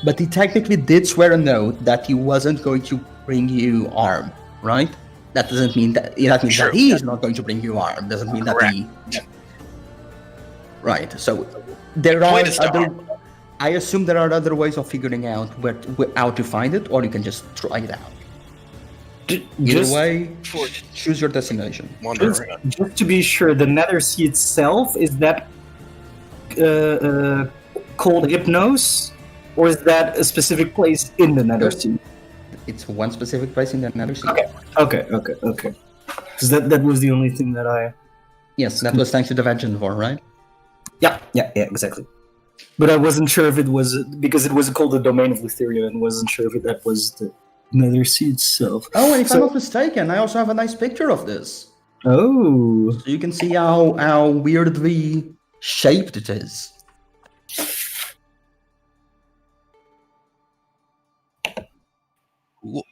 [SPEAKER 2] But he technically did swear a note that he wasn't going to bring you arm, right? That doesn't mean that. That means that he is not going to bring you arm. Doesn't mean that he. Right. So there are other. I assume there are other ways of figuring out how to find it, or you can just try it out. Either way, choose your destination.
[SPEAKER 4] Just to be sure, the Nether Sea itself, is that called Hypnos, or is that a specific place in the Nether Sea?
[SPEAKER 2] It's one specific place in the Nether Sea.
[SPEAKER 4] Okay. Because that was the only thing that I...
[SPEAKER 2] Yes, that was thanks to the Vaginvor, right?
[SPEAKER 4] Yeah, exactly. But I wasn't sure if it was because it was called the domain of Lutheria, and wasn't sure if that was the Nether Sea itself.
[SPEAKER 2] Oh, and if I'm
[SPEAKER 4] So-
[SPEAKER 2] not mistaken, I also have a nice picture of this.
[SPEAKER 4] Oh,
[SPEAKER 2] So you can see how weirdly shaped it is.
[SPEAKER 3] Cool.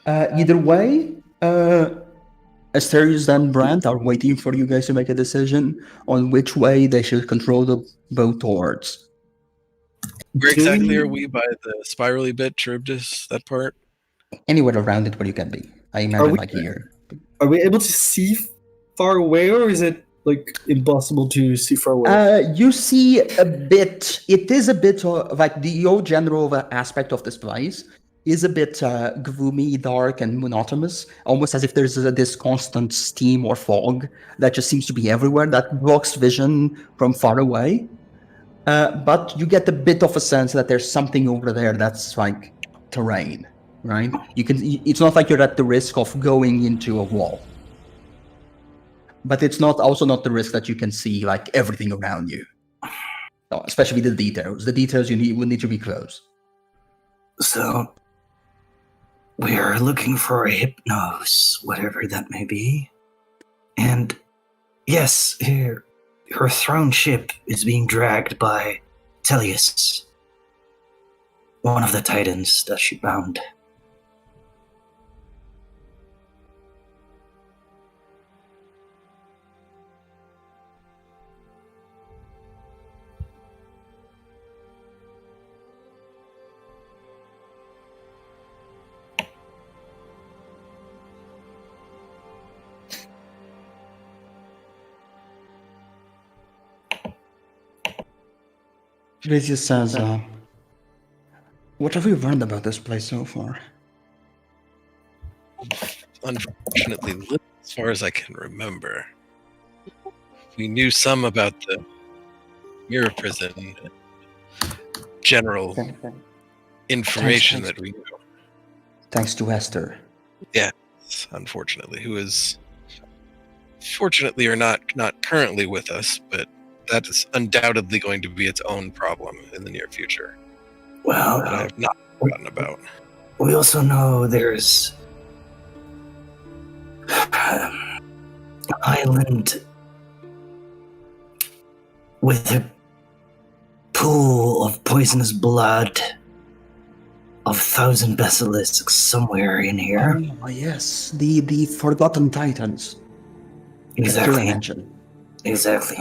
[SPEAKER 2] Either way, Asterius and Brandt are waiting for you guys to make a decision on which way they should control the boat towards.
[SPEAKER 3] Where
[SPEAKER 4] Do
[SPEAKER 3] exactly
[SPEAKER 4] we-
[SPEAKER 3] are we by the spirally bit, Charybdis, that part?
[SPEAKER 2] Anywhere around it where you can be. I imagine like here.
[SPEAKER 4] Are we able to see far away, or is it like impossible to see far away?
[SPEAKER 2] You see a bit. It is a bit like the old general aspect of this place is a bit gloomy, dark, and monotonous, almost as if there's this constant steam or fog that just seems to be everywhere that blocks vision from far away. But you get a bit of a sense that there's something over there that's like terrain, right? You can. It's not like you're at the risk of going into a wall, but it's not not the risk that you can see like everything around you. No, especially the details. The details will need to be close.
[SPEAKER 4] So, we are looking for a Hypnos, whatever that may be. And yes, her throne ship is being dragged by Teleus, one of the titans that she bound.
[SPEAKER 2] Gracious says, what have we learned about this place so far?
[SPEAKER 3] Unfortunately, little as far as I can remember. We knew some about the mirror prison, general information that we knew.
[SPEAKER 2] Thanks to Esther.
[SPEAKER 3] Unfortunately, who is fortunately or not currently with us, but that is undoubtedly going to be its own problem in the near future
[SPEAKER 4] Well,
[SPEAKER 3] that I have not forgotten about.
[SPEAKER 4] we also know there's an island with a pool of poisonous blood of 1,000 basilisks somewhere in here.
[SPEAKER 2] Oh, yes, the Forgotten Titans.
[SPEAKER 4] Exactly.
[SPEAKER 2] Mentioned.
[SPEAKER 4] Exactly.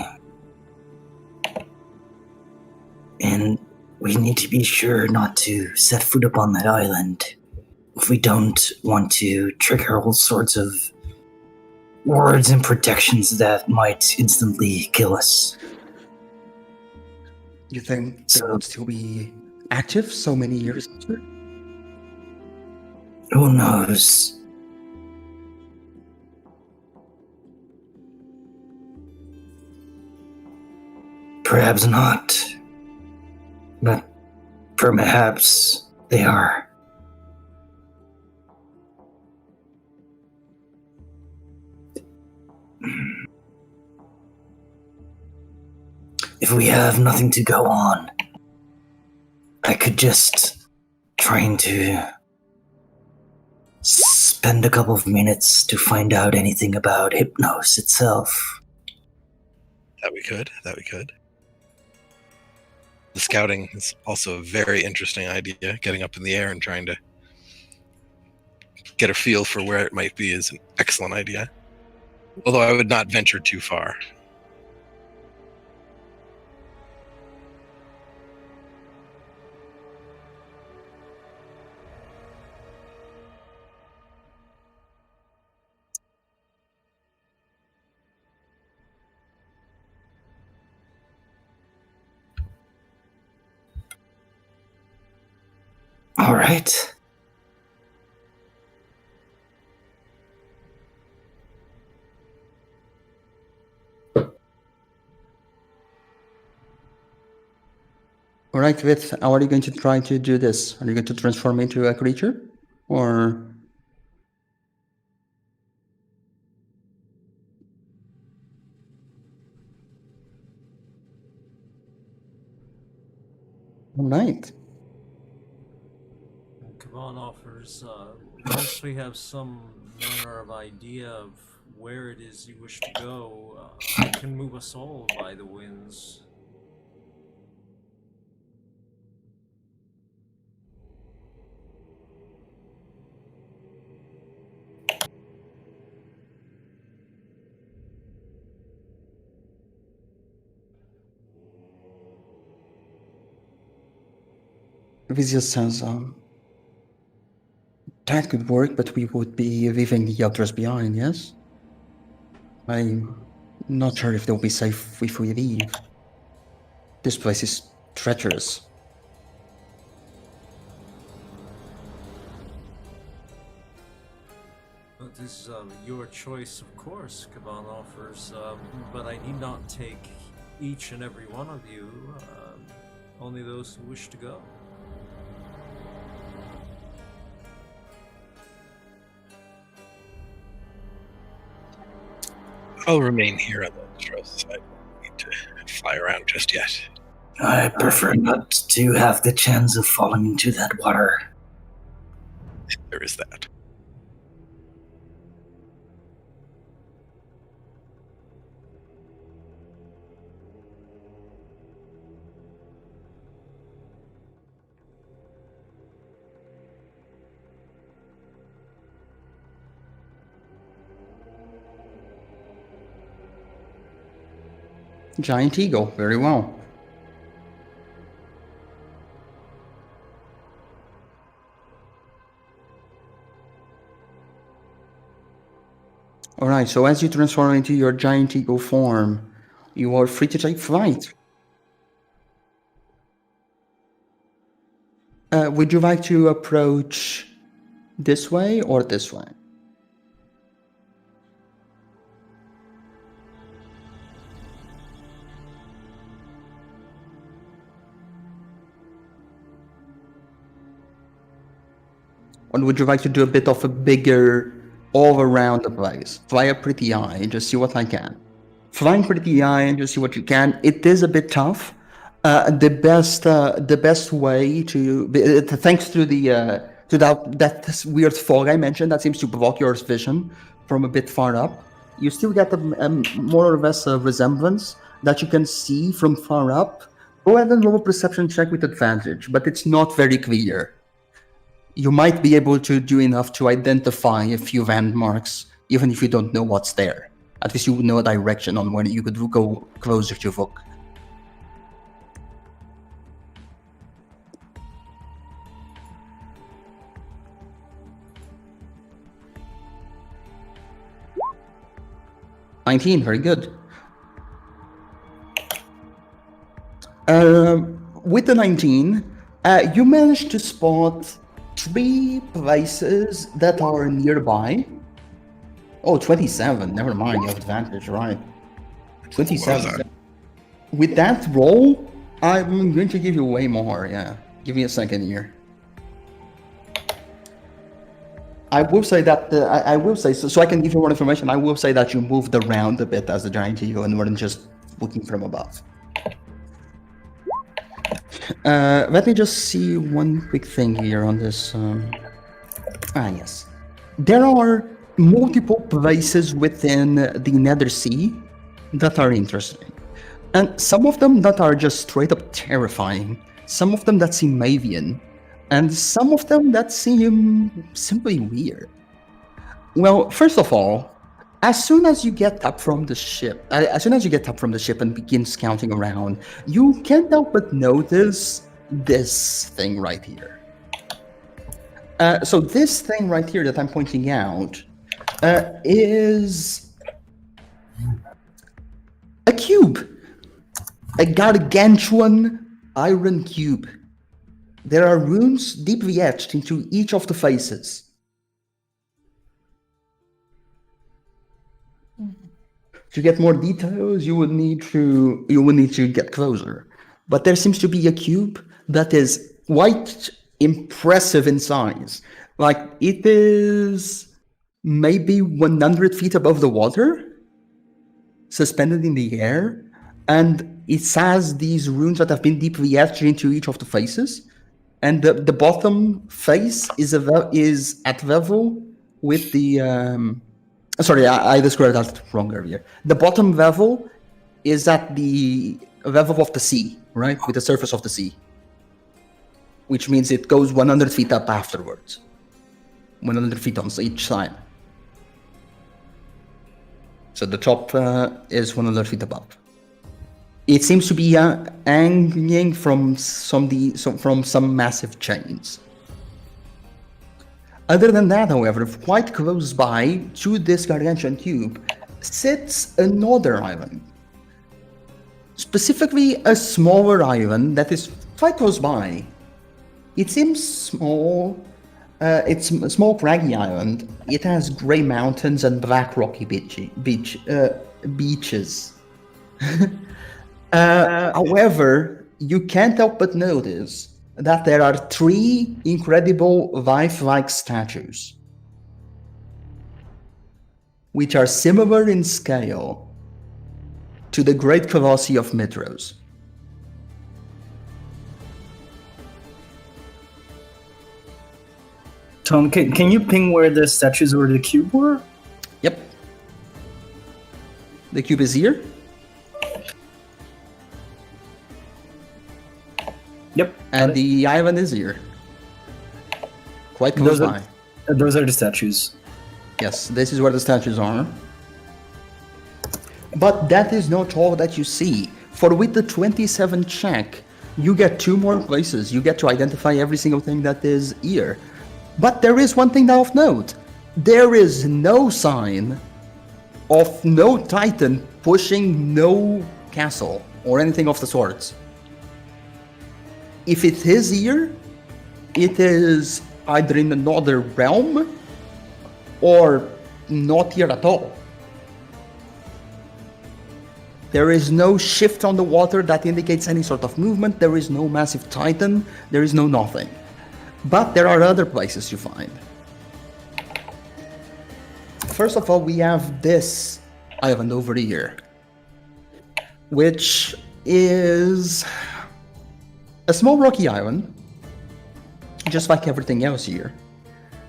[SPEAKER 4] And we need to be sure not to set foot upon that island if we don't want to trigger all sorts of wards and protections that might instantly kill us.
[SPEAKER 2] You think they
[SPEAKER 4] So-
[SPEAKER 2] would still be active so many years later?
[SPEAKER 4] Who knows? Perhaps not. But perhaps they are. If we have nothing to go on, I could just trying to spend a couple of minutes to find out anything about Hypnos itself.
[SPEAKER 3] That we could. The scouting is also a very interesting idea. Getting up in the air and trying to get a feel for where it might be is an excellent idea. Although I would not venture too far.
[SPEAKER 4] All right.
[SPEAKER 2] All right, Vith, how are you going to try to do this? Are you going to transform into a creature? Or All right.
[SPEAKER 1] Kavan offers, once we have some manner of idea of where it is you wish to go, I can move us all by the winds.
[SPEAKER 2] Vizia says, that could work, but we would be leaving the others behind, yes? I'm not sure if they'll be safe if we leave. This place is treacherous.
[SPEAKER 1] It is your choice, of course, Kavan offers, but I need not take each and every one of you, only those who wish to go.
[SPEAKER 3] I'll remain here on the truss. I don't need to fly around just yet.
[SPEAKER 4] I prefer not to have the chance of falling into that water.
[SPEAKER 3] There is that.
[SPEAKER 2] Giant eagle, very well. Alright, so as you transform into your giant eagle form, you are free to take flight. Would you like to approach this way or this way? Or would you like to do a bit of a bigger all around the place? Fly up pretty high and just see what I can. Flying pretty high and just see what you can. It is a bit tough. The best way to, thanks to that weird fog I mentioned that seems to block your vision from a bit far up, you still get a more or less a resemblance that you can see from far up. Go ahead and roll a perception check with advantage, but it's not very clear. You might be able to do enough to identify a few landmarks, even if you don't know what's there. At least you would know a direction on where you could go closer to Vuk. $19, very good. With the 19, you managed to spot 3 places that are nearby. Oh, 27. Never mind, you have advantage, right? 27. With that roll, I'm going to give you way more, yeah. Give me a second here. I will say that, I will say, so I can give you more information, I will say that you moved around a bit as the giant eagle and weren't just looking from above. Let me just see one quick thing here on this. Yes. There are multiple places within the Nether Sea that are interesting. And some of them that are just straight up terrifying. Some of them that seem Mavian. And some of them that seem simply weird. Well, first of all, as soon as you get up from the ship, and begin scouting around, you can't help but notice this thing right here. So this thing right here that I'm pointing out is a cube, a gargantuan iron cube. There are runes deeply etched into each of the faces. To get more details, you would need to get closer. But there seems to be a cube that is quite impressive in size. Like, it is maybe 100 feet above the water, suspended in the air, and it has these runes that have been deeply etched into each of the faces, and the bottom face is at level with the. Sorry, I described that wrong earlier. The bottom level is at the level of the sea, right, with the surface of the sea, which means it goes 100 feet up afterwards. 100 feet on each side. So the top is 100 feet above. It seems to be hanging from some massive chains. Other than that, however, quite close by to this gargantuan cube sits another island. Specifically, a smaller island that is quite close by. It seems small. It's a small craggy island. It has grey mountains and black rocky beaches. However, you can't help but notice that there are 3 incredible lifelike statues, which are similar in scale to the great colossi of Midros.
[SPEAKER 4] Tom, can you ping where the statues or the cube were?
[SPEAKER 2] Yep. The cube is here.
[SPEAKER 4] Yep.
[SPEAKER 2] And the island is here. Quite close by.
[SPEAKER 4] Those are the statues.
[SPEAKER 2] Yes, this is where the statues are. But that is not all that you see. For with the 27 check, you get 2 more places. You get to identify every single thing that is here. But there is one thing now of note. There is no sign of no titan pushing no castle or anything of the sorts. If it is here, it is either in another realm or not here at all. There is no shift on the water that indicates any sort of movement. There is no massive titan. There is no nothing. But there are other places you find. First of all, we have this island over here, which is a small rocky island, just like everything else here.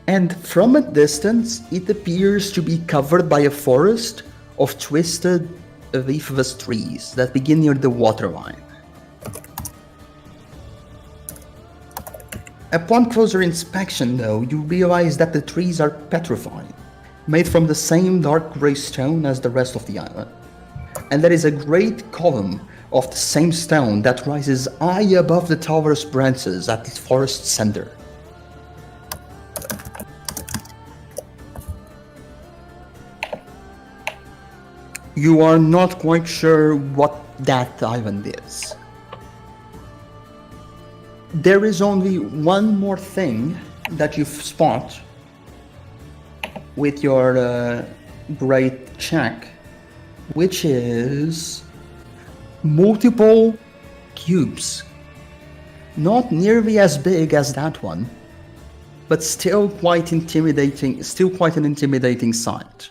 [SPEAKER 2] And from a distance, it appears to be covered by a forest of twisted, leafless trees that begin near the waterline. Upon closer inspection, though, you realize that the trees are petrified, made from the same dark grey stone as the rest of the island. And there is a great column of the same stone that rises high above the tower's branches at the forest center. You are not quite sure what that island is. There is only one more thing that you spot with your great check, which is multiple cubes. Not nearly as big as that one, but still quite intimidating, still quite an intimidating sight.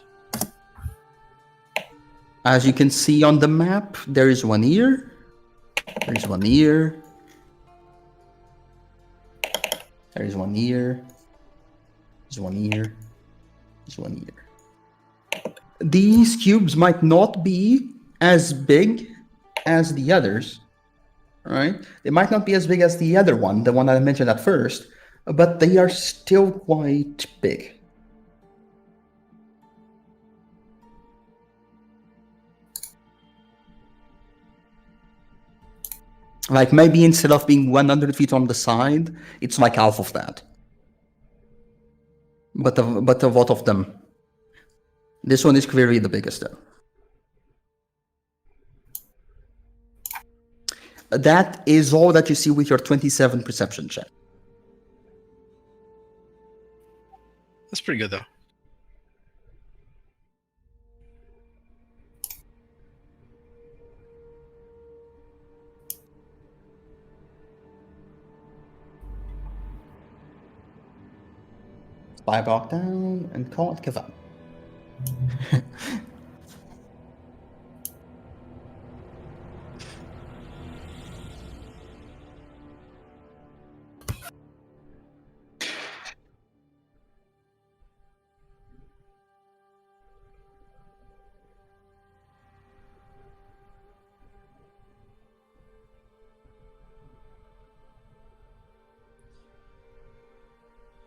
[SPEAKER 2] As you can see on the map, there is one here, there's one here, there's one here, there's one here, there's one here. These cubes might not be as big as the others, right? They might not be as big as the other one, the one I mentioned at first, but they are still quite big. Like maybe instead of being 100 feet on the side, it's like half of that. But a lot of them. This one is clearly the biggest though. That is all that you see with your 27 perception check.
[SPEAKER 3] That's pretty good, though.
[SPEAKER 2] Spy block down and call it give up.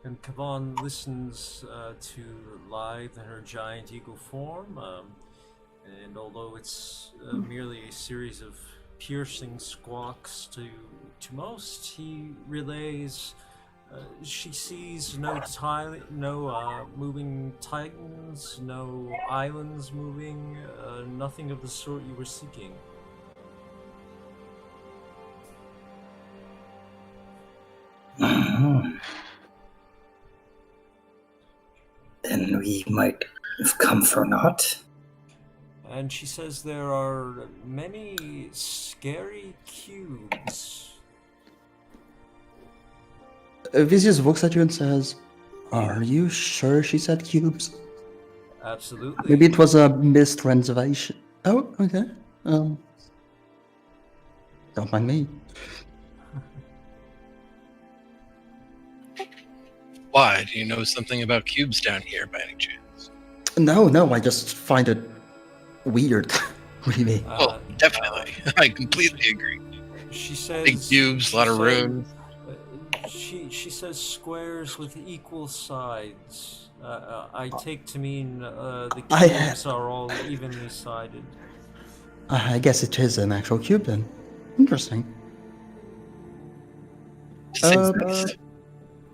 [SPEAKER 1] And Kavan listens to Lithe in her giant eagle form, and although it's merely a series of piercing squawks to most, he relays she sees no moving titans, no islands moving, nothing of the sort you were seeking.
[SPEAKER 4] Then we might have come for naught.
[SPEAKER 1] And she says there are many scary cubes.
[SPEAKER 2] Vicious looks at you and says, "Are you sure she said cubes?
[SPEAKER 1] Absolutely.
[SPEAKER 2] Maybe it was a mistranslation." Oh, okay. Don't mind me.
[SPEAKER 3] Why? Do you know something about cubes down here by any chance?
[SPEAKER 2] No, I just find it weird, really.
[SPEAKER 3] Well, definitely. I completely agree.
[SPEAKER 1] She says
[SPEAKER 3] Big cubes, a lot of room.
[SPEAKER 1] She says squares with equal sides. I take to mean the cubes are all evenly sided.
[SPEAKER 2] I guess it is an actual cube then. Interesting.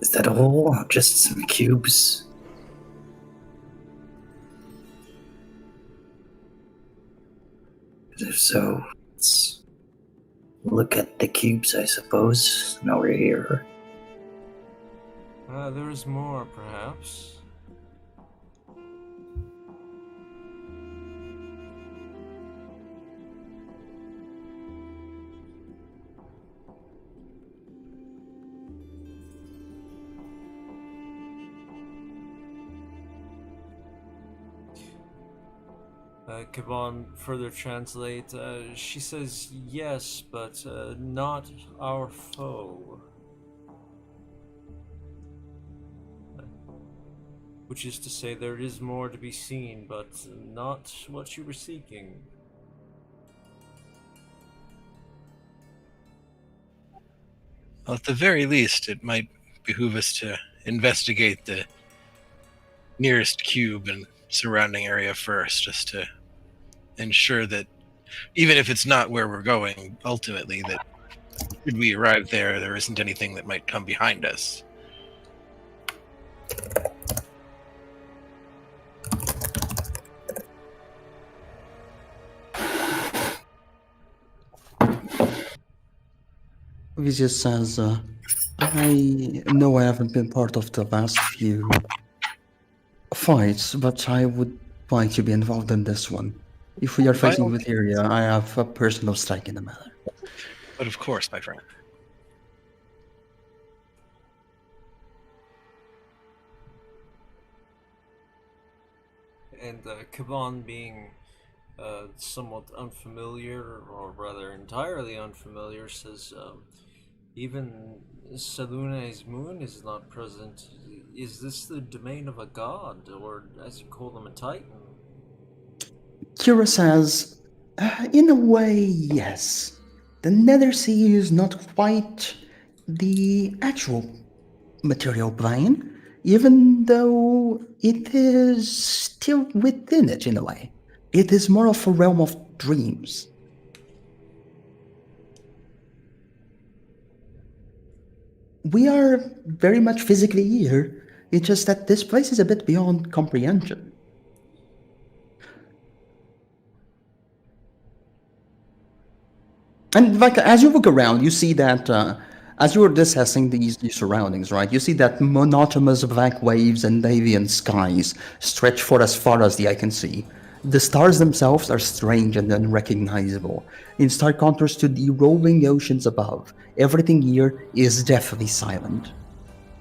[SPEAKER 4] Is that all? Just some cubes? If so, let's look at the cubes, I suppose. Now we're here.
[SPEAKER 1] There is more, perhaps. Kavan further translate. She says yes, but not our foe. Which is to say, there is more to be seen, but not what you were seeking.
[SPEAKER 3] Well, at the very least, it might behoove us to investigate the nearest cube and surrounding area first, just to ensure that, even if it's not where we're going, ultimately, that should we arrive there, there isn't anything that might come behind us.
[SPEAKER 2] Vicious says, I know I haven't been part of the last few fights, but I would like to be involved in this one. If we are facing with area, I have a personal stake in the matter.
[SPEAKER 3] But of course, my friend.
[SPEAKER 1] And Kavan, being somewhat unfamiliar, or rather entirely unfamiliar, says even Salune's moon is not present. Is this the domain of a god, or as you call them, a titan?
[SPEAKER 2] Kira says, in a way, yes. The Nether Sea is not quite the actual material plane, even though it is still within it in a way. It is more of a realm of dreams. We are very much physically here. It's just that this place is a bit beyond comprehension. And like as you look around, you see that as you're assessing these surroundings, right? You see that monotonous black waves and avian skies stretch for as far as the eye can see. The stars themselves are strange and unrecognizable. In stark contrast to the rolling oceans above, everything here is deathly silent.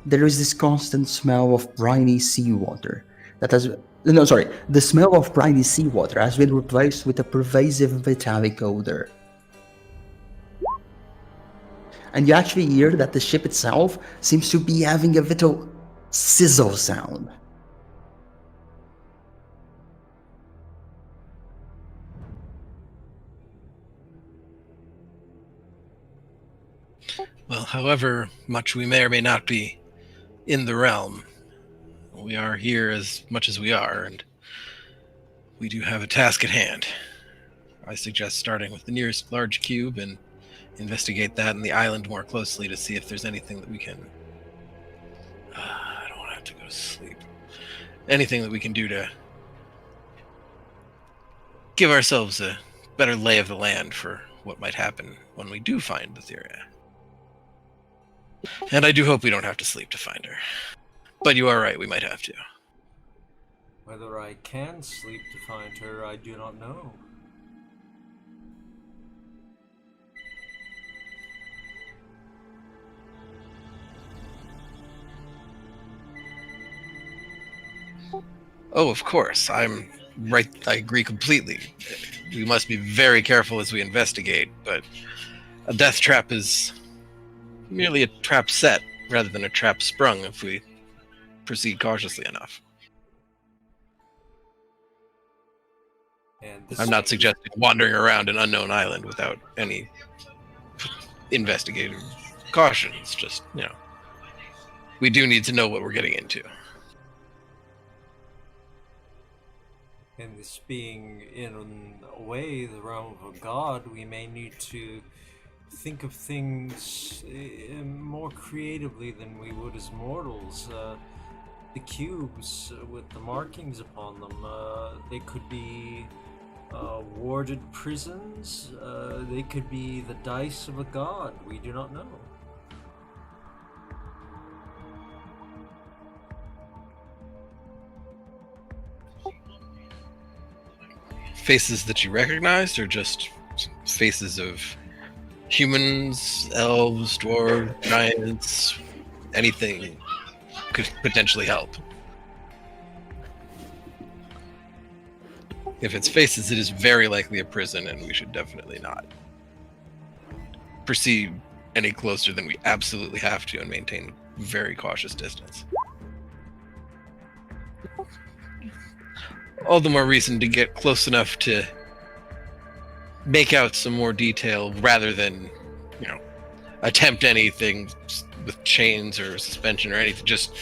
[SPEAKER 2] There is this constant smell of briny seawater the smell of briny seawater has been replaced with a pervasive metallic odor. And you actually hear that the ship itself seems to be having a little sizzle sound.
[SPEAKER 3] Well, however much we may or may not be in the realm. We are here as much as we are, and we do have a task at hand. I suggest starting with the nearest large cube and investigate that and the island more closely to see if there's anything that we can... I don't want to have to go to sleep. Anything that we can do to give ourselves a better lay of the land for what might happen when we do find the Theria. And I do hope we don't have to sleep to find her. But you are right, we might have to.
[SPEAKER 1] Whether I can sleep to find her, I do not know.
[SPEAKER 3] Oh, of course. I'm right. I agree completely. We must be very careful as we investigate, but a death trap is merely a trap set rather than a trap sprung if we proceed cautiously enough.
[SPEAKER 1] And this
[SPEAKER 3] I'm not suggesting wandering around an unknown island without any investigative cautions. Just, we do need to know what we're getting into.
[SPEAKER 1] And this being, in a way, the realm of a god, we may need to think of things more creatively than we would as mortals. The cubes with the markings upon them, they could be warded prisons, they could be the dice of a god, we do not know.
[SPEAKER 3] Faces that you recognized, or just faces of humans, elves, dwarves, giants, anything could potentially help. If it's faces, it is very likely a prison, and we should definitely not proceed any closer than we absolutely have to and maintain very cautious distance. All the more reason to get close enough to make out some more detail rather than, attempt anything with chains or suspension or anything. Just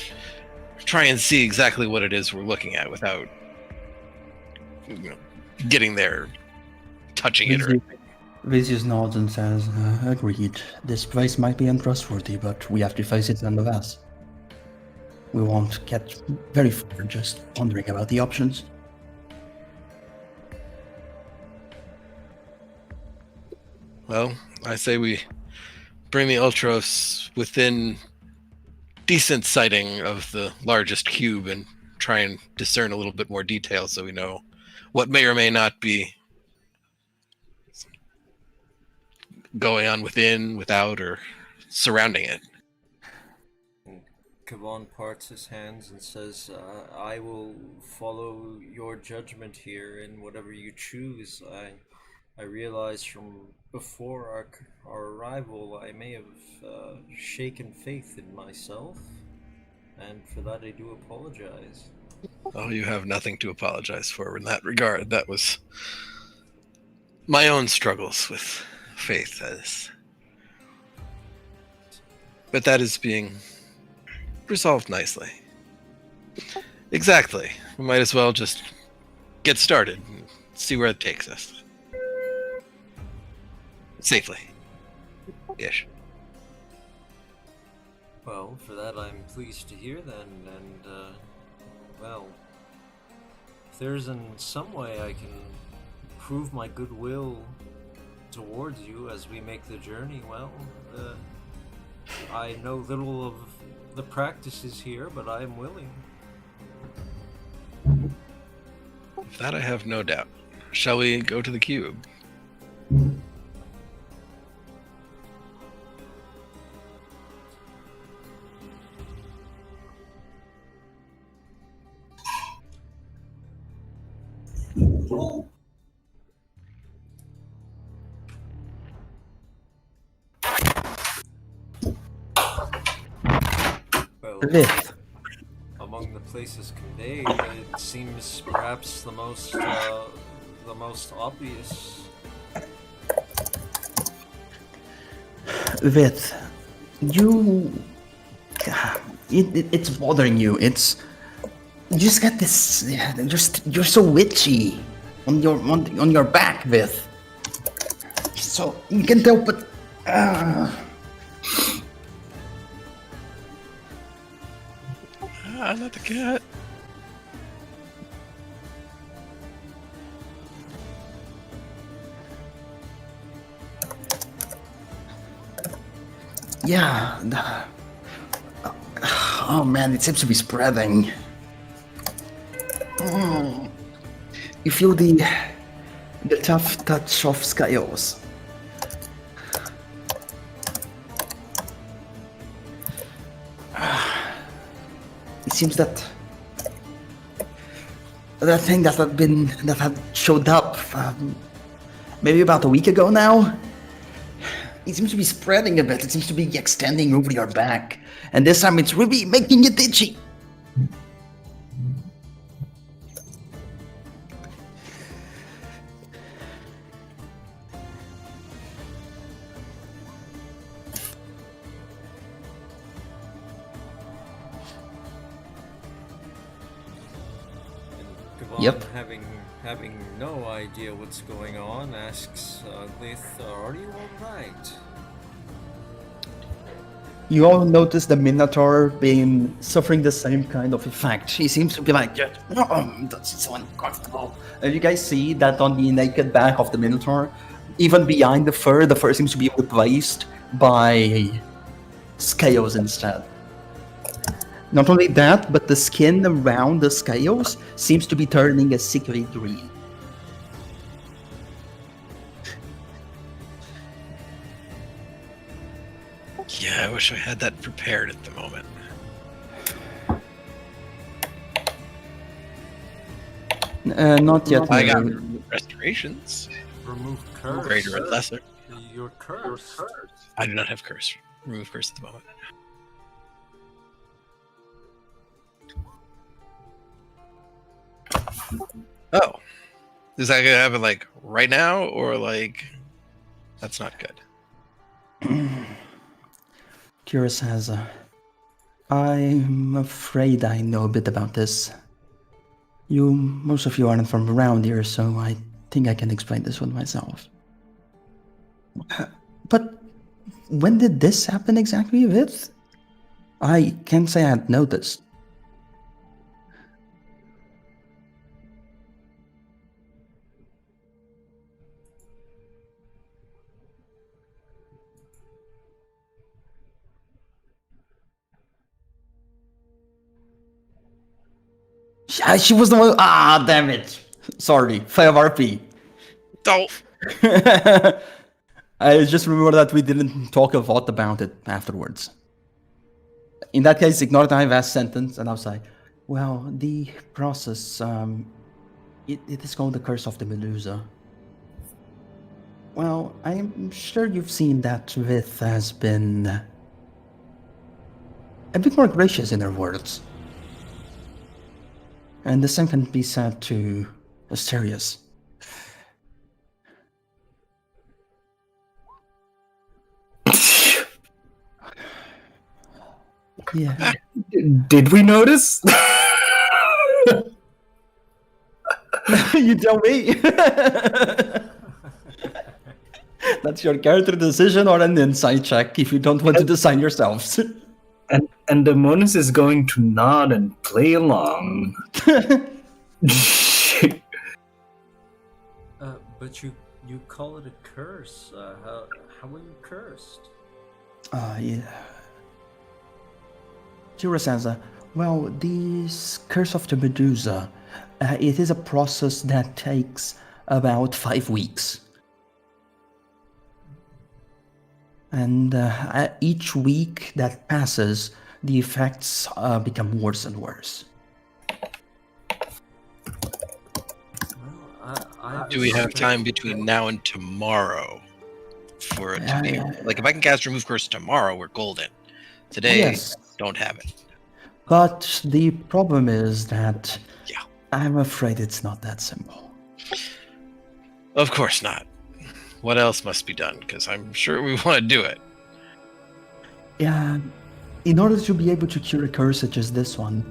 [SPEAKER 3] try and see exactly what it is we're looking at without, getting there, touching it or anything.
[SPEAKER 2] Vicious nods and says, agreed. This place might be untrustworthy, but we have to face it nonetheless. We won't get very far just wondering about the options.
[SPEAKER 3] Well, I say we bring the Ultros within decent sighting of the largest cube and try and discern a little bit more detail so we know what may or may not be going on within, without, or surrounding it.
[SPEAKER 1] Kavan parts his hands and says, I will follow your judgment here in whatever you choose. I realize from before our arrival I may have shaken faith in myself, and for that I do apologize.
[SPEAKER 3] Oh, you have nothing to apologize for in that regard. That was my own struggles with faith, but that is being resolved nicely. Exactly. We might as well just get started and see where it takes us. Safely. Ish.
[SPEAKER 1] Well, for that I'm pleased to hear then, and, well, if there's in some way I can prove my goodwill towards you as we make the journey, well, I know little of the practices here, but I am willing.
[SPEAKER 3] Of that I have no doubt. Shall we go to the cube?
[SPEAKER 1] Well,
[SPEAKER 2] Lith.
[SPEAKER 1] among the places conveyed, it seems perhaps the most obvious.
[SPEAKER 2] Vith, you it's bothering you. You just got this. Yeah, you're so witchy on your back, Vith. So you can't help but.
[SPEAKER 3] Not the cat.
[SPEAKER 2] Yeah. Oh man, it seems to be spreading. You feel the tough touch of scales. It seems that thing that had showed up maybe about a week ago now. It seems to be spreading a bit. It seems to be extending over your back, and this time it's really making it itchy.
[SPEAKER 1] Gavon,
[SPEAKER 2] Yep.
[SPEAKER 1] having no idea what's going on, asks Lith, "Are you all right?"
[SPEAKER 2] You all notice the Minotaur suffering the same kind of effect. He seems to be like, that's so uncomfortable. And you guys see that on the naked back of the Minotaur, even behind the fur seems to be replaced by scales instead. Not only that, but the skin around the scales seems to be turning a sickly green.
[SPEAKER 3] Yeah, I wish I had that prepared at the moment.
[SPEAKER 2] Not yet.
[SPEAKER 3] I got restorations.
[SPEAKER 1] Remove curse.
[SPEAKER 3] Greater and lesser.
[SPEAKER 1] Your curse.
[SPEAKER 3] I do not have curse. Remove curse at the moment. Oh. Is that gonna happen like right now or like that's not good?
[SPEAKER 2] Kira says, I'm afraid I know a bit about this. Most of you aren't from around here, so I think I can explain this one myself. But when did this happen exactly, Vith? I can't say I had noticed. She was the one. Ah, damn it. Sorry. 5 RP.
[SPEAKER 3] Oh.
[SPEAKER 2] I just remember that we didn't talk a lot about it afterwards. In that case, ignore the last sentence, and I was like, well, the process, it is called the Curse of the Medusa. Well, I'm sure you've seen that Vith has been a bit more gracious in her words. And the same can be said to Asterius. Yeah.
[SPEAKER 4] Did we notice?
[SPEAKER 2] You tell me. That's your character decision or an insight check if you don't want to decide yourselves.
[SPEAKER 4] And the Monus is going to nod and play along.
[SPEAKER 1] But you call it a curse. How were you cursed?
[SPEAKER 2] Yeah. Jirasanza, well, this Curse of the Medusa, it is a process that takes about 5 weeks. And each week that passes, the effects become worse and worse.
[SPEAKER 1] Well,
[SPEAKER 3] Do we have time between now and tomorrow for it to be like if I can cast remove curse tomorrow, we're golden. Today,
[SPEAKER 2] Yes.
[SPEAKER 3] don't have it.
[SPEAKER 2] But the problem is that
[SPEAKER 3] Yeah.
[SPEAKER 2] I'm afraid it's not that simple.
[SPEAKER 3] Of course not. What else must be done? Because I'm sure we want to do it.
[SPEAKER 2] Yeah, In order to be able to cure a curse such as this one,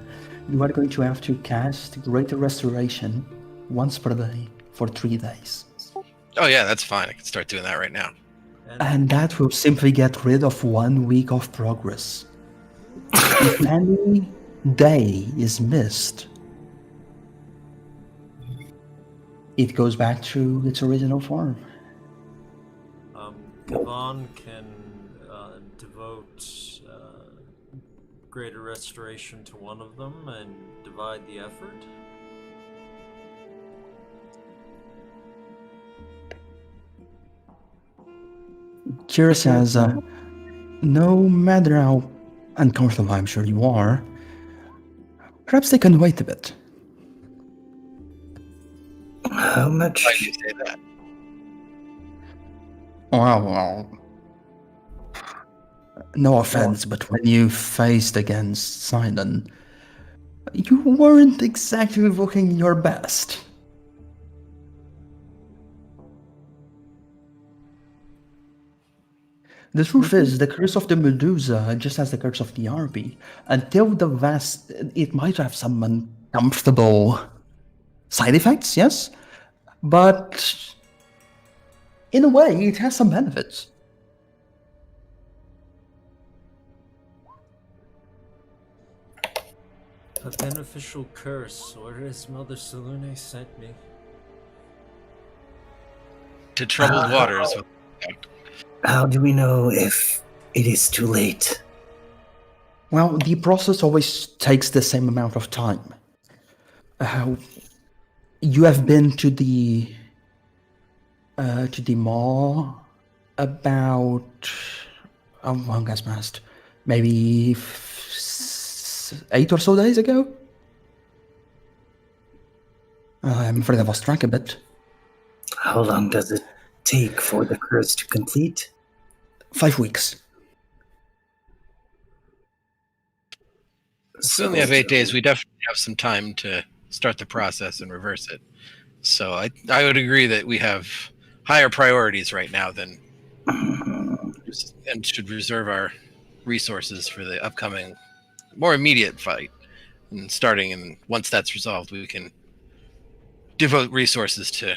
[SPEAKER 2] you are going to have to cast Greater Restoration once per day for 3 days.
[SPEAKER 3] Oh yeah, that's fine. I can start doing that right now.
[SPEAKER 2] And that will simply get rid of 1 week of progress. If any day is missed, it goes back to its original form.
[SPEAKER 1] Gavon can devote greater restoration to one of them and divide the effort.
[SPEAKER 2] Kira says, no matter how uncomfortable I'm sure you are, perhaps they can wait a bit.
[SPEAKER 4] How much?
[SPEAKER 3] Why do you say that?
[SPEAKER 2] Well, no offense, but when you faced against Sidon, you weren't exactly looking your best. The truth is, the curse of the Medusa, just as the curse of the Harpy, until the last, it might have some uncomfortable side effects, yes, but in a way, it has some benefits.
[SPEAKER 1] A beneficial curse. Where is Mother Selune sent me?
[SPEAKER 3] To troubled waters.
[SPEAKER 4] How do we know if it is too late?
[SPEAKER 2] Well, the process always takes the same amount of time. You have been to the mall about how long has passed? Maybe 8 or so days ago. I'm afraid I lost track a bit.
[SPEAKER 4] How long does it take for the curse to complete?
[SPEAKER 2] 5 weeks.
[SPEAKER 3] So we only have 8 days. We definitely have some time to start the process and reverse it. So I would agree that we have higher priorities right now than and should reserve our resources for the upcoming, more immediate fight. And starting, and once that's resolved, we can devote resources to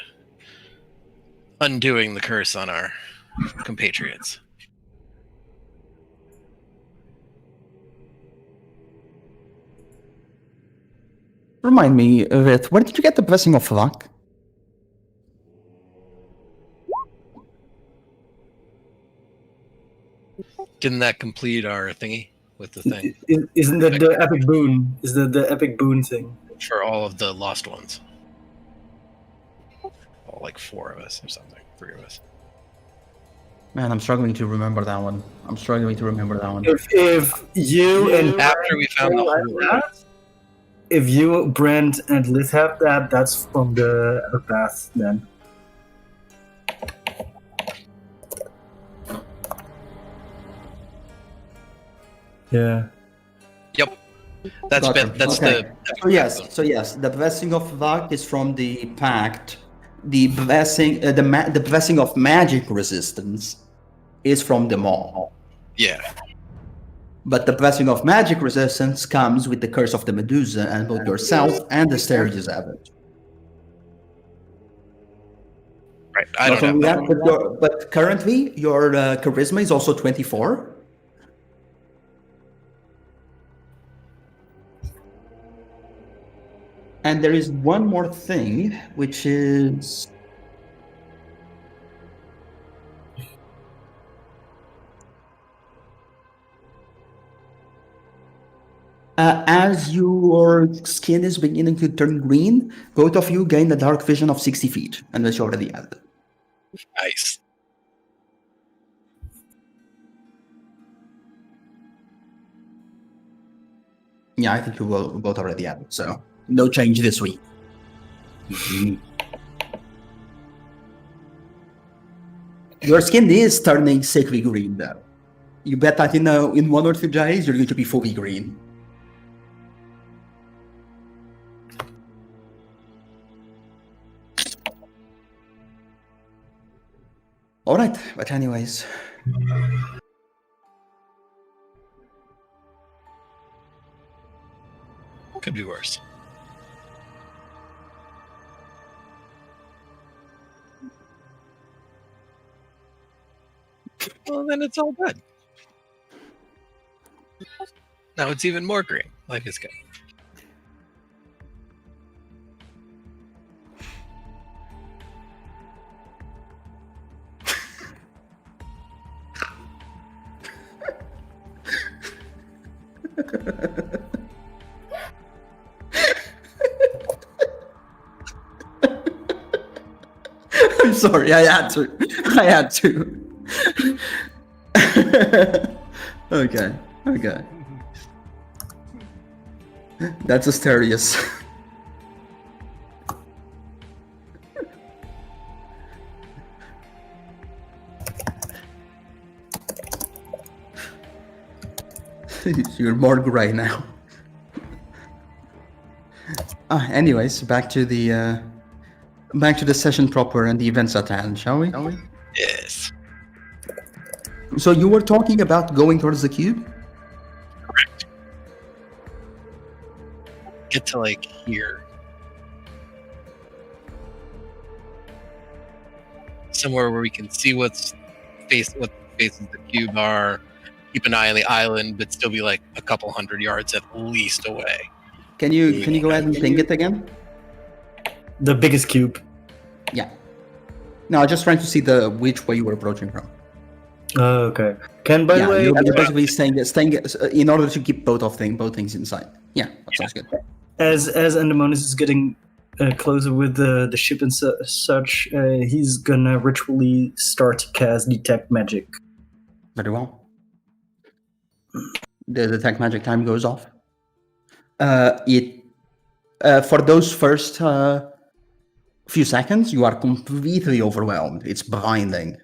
[SPEAKER 3] undoing the curse on our compatriots.
[SPEAKER 2] Remind me, Rith, where did you get the blessing of luck?
[SPEAKER 3] Didn't that complete our thingy with the thing
[SPEAKER 4] Isn't that the epic boon? Is that the epic boon thing?
[SPEAKER 3] for all of the lost ones? All like 4 of us or something, 3 of us.
[SPEAKER 2] Man, I'm struggling to remember that one.
[SPEAKER 4] If you and
[SPEAKER 3] After we found the
[SPEAKER 4] Brent
[SPEAKER 3] hole,
[SPEAKER 4] have that, if you, Brent, and Liz have that, that's from the path then. Yeah.
[SPEAKER 3] Yep, that's
[SPEAKER 2] Gotcha.
[SPEAKER 3] that's
[SPEAKER 2] Okay.
[SPEAKER 3] the
[SPEAKER 2] So yes, the blessing of luck is from the pact. The blessing, the blessing of magic resistance, is from the mall.
[SPEAKER 3] yeah.
[SPEAKER 2] But the blessing of magic resistance comes with the curse of the Medusa, and both yourself and the Asterius have it.
[SPEAKER 3] Right, I
[SPEAKER 2] Not
[SPEAKER 3] don't
[SPEAKER 2] only
[SPEAKER 3] have
[SPEAKER 2] that, but currently your charisma is also 24. And there is one more thing, which is as your skin is beginning to turn green, both of you gain a dark vision of 60 feet, unless you already had it.
[SPEAKER 3] Nice.
[SPEAKER 2] Yeah, I think you will both already have it, so no change this week. Your skin is turning sickly green, though. You bet that in 1 or 2 days you're going to be fully green. All right, but anyways,
[SPEAKER 3] Could be worse. Well, then it's all good. Now it's even more green. Life is good.
[SPEAKER 2] I'm sorry, I had to. Okay. That's Asterius. You're more gray now. Anyways, back to the session proper and the events at hand, shall we?
[SPEAKER 3] Yes.
[SPEAKER 2] So you were talking about going towards the cube?
[SPEAKER 3] Correct. Get to like here. Somewhere where we can see what faces the cube are. Keep an eye on the island, but still be like a couple hundred yards at least away.
[SPEAKER 2] Can you go ahead and ping it again?
[SPEAKER 4] The biggest cube.
[SPEAKER 2] Yeah. No, I'm just trying to see which way you were approaching from.
[SPEAKER 4] Okay. By the way,
[SPEAKER 2] you're basically staying in order to keep both things inside. Yeah, that sounds good.
[SPEAKER 4] as Endemonis is getting closer with the ship and such, he's gonna ritually start to cast detect magic.
[SPEAKER 2] Very well. The detect magic time goes off. For those first few seconds, you are completely overwhelmed. It's blinding.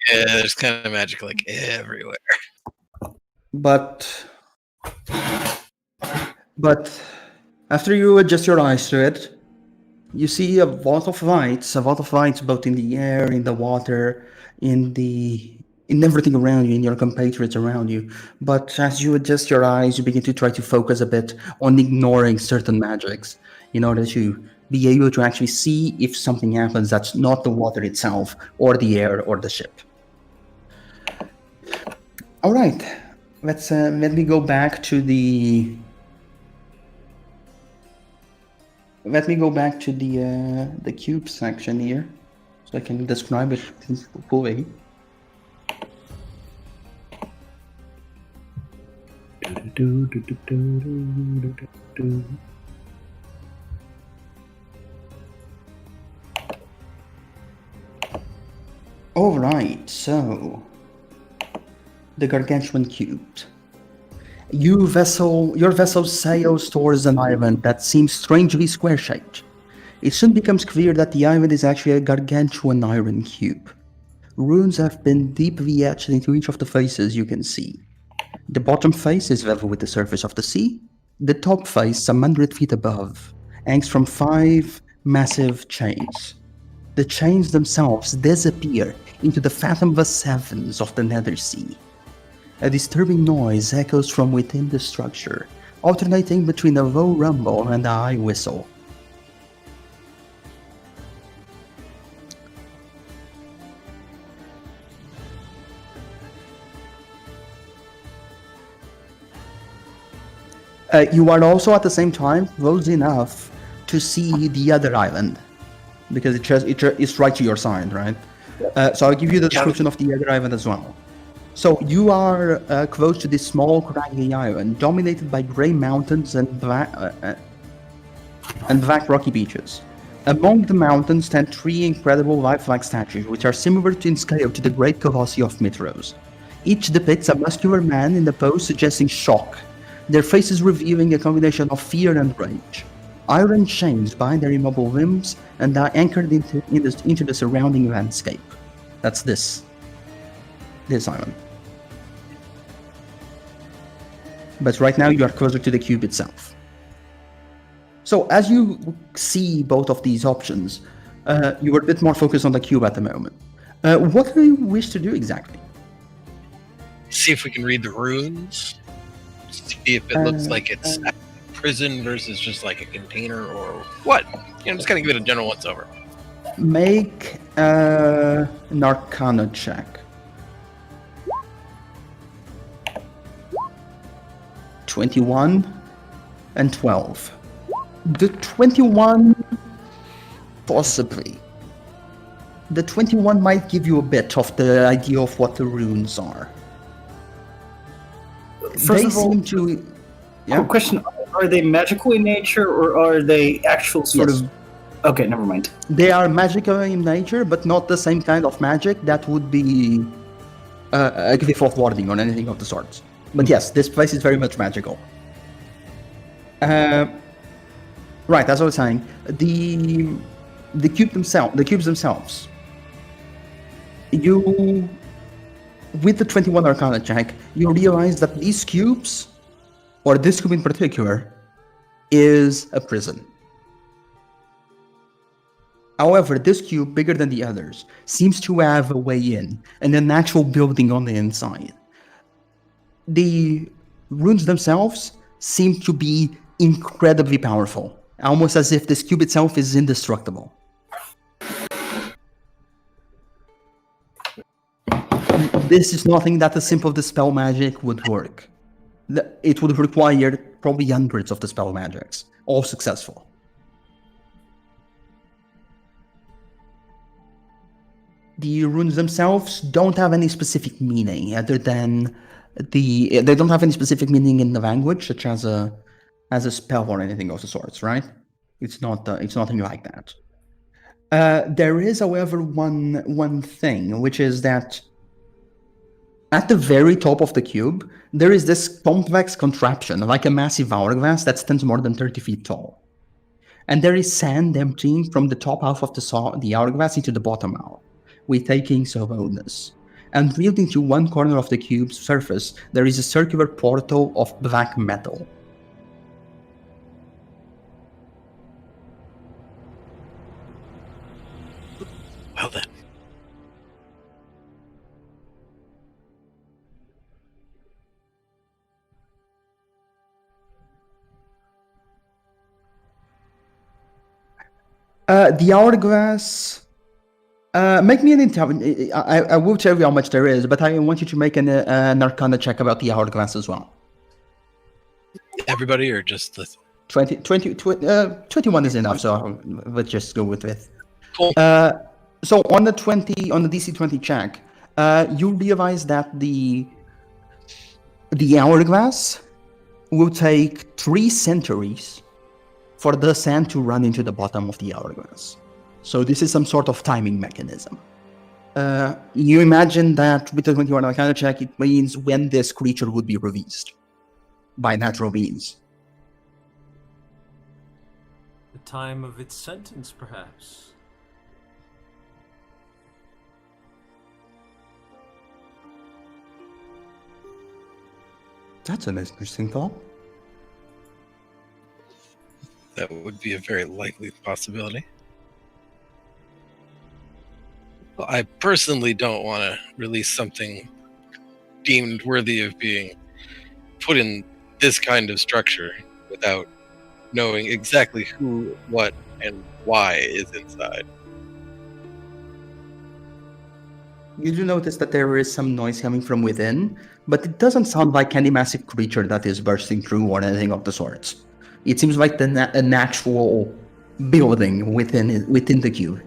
[SPEAKER 3] Yeah, there's kind of magic like everywhere.
[SPEAKER 2] But after you adjust your eyes to it, you see a lot of lights both in the air, in the water, in everything around you, in your compatriots around you. But as you adjust your eyes, you begin to try to focus a bit on ignoring certain magics in order to be able to actually see if something happens that's not the water itself, or the air, or the ship. All right, let me go back to the cube section here, so I can describe it fully. All right, so the gargantuan cube. Your vessel sails towards an island that seems strangely square-shaped. It soon becomes clear that the island is actually a gargantuan iron cube. Runes have been deeply etched into each of the faces you can see. The bottom face is level with the surface of the sea. The top face, some 100 feet above, hangs from 5 massive chains. The chains themselves disappear into the fathomless heavens of the nether sea. A disturbing noise echoes from within the structure, alternating between a low rumble and a high whistle. You are also at the same time close enough to see the other island, because it's right to your side, right? So I'll give you the description of the other island as well. So you are close to this small, craggy island, dominated by grey mountains and black rocky beaches. Among the mountains stand 3 incredible lifelike statues, which are similar in scale to the great colossi of Mithros. Each depicts a muscular man in a pose suggesting shock, their faces revealing a combination of fear and rage. Iron chains bind their immobile limbs and are anchored into the surrounding landscape. That's this island. But right now you are closer to the cube itself. So as you see both of these options, you are a bit more focused on the cube at the moment. What do you wish to do exactly?
[SPEAKER 3] See if we can read the runes. See if it looks like it's prison versus just like a container, or what? Just kind of give it a general once over.
[SPEAKER 2] Make an Arcana check. 21 and 12. The 21, possibly. The 21 might give you a bit of the idea of what the runes are.
[SPEAKER 4] First of all,
[SPEAKER 2] seem to... Yeah?
[SPEAKER 4] question: are they magical in nature, or are they actual sort of? Okay, never mind.
[SPEAKER 2] They are magical in nature, but not the same kind of magic that would be a gift of warding or anything of the sorts. But yes, this place is very much magical. Right, as I was saying, the cubes themselves. You, with the 21 Arcana check, you realize that these cubes, or this cube in particular, is a prison. However, this cube, bigger than the others, seems to have a way in, and an actual building on the inside. The runes themselves seem to be incredibly powerful, almost as if this cube itself is indestructible. This is nothing that a simple dispel magic would work. It would require probably hundreds of dispel magics, all successful. The runes themselves don't have any specific meaning, other than they don't have any specific meaning in the language, such as a spell or anything of the sorts, right? It's nothing like that. There is, however, one thing, which is that at the very top of the cube, there is this complex contraption, like a massive hourglass that stands more than 30 feet tall. And there is sand emptying from the top half of the hourglass into the bottom half, with takings of oldness. And drilled into one corner of the cube's surface, there is a circular portal of black metal.
[SPEAKER 3] Well then.
[SPEAKER 2] The hourglass... make me an intelligence. I will tell you how much there is, but I want you to make an Arcana check about the hourglass as well.
[SPEAKER 3] Everybody, or just the
[SPEAKER 2] 21 is enough, so let's just go with it.
[SPEAKER 3] Cool.
[SPEAKER 2] So on the DC 20 check, you realize that the hourglass will take 3 centuries for the sand to run into the bottom of the hourglass. So this is some sort of timing mechanism. You imagine that with the 21 Arcana check, it means when this creature would be released by natural means.
[SPEAKER 1] The time of its sentence, perhaps.
[SPEAKER 2] That's an interesting thought.
[SPEAKER 3] That would be a very likely possibility. Well, I personally don't want to release something deemed worthy of being put in this kind of structure without knowing exactly who, what, and why is inside.
[SPEAKER 2] You do notice that there is some noise coming from within, but it doesn't sound like any massive creature that is bursting through or anything of the sorts. It seems like an actual building within the cube.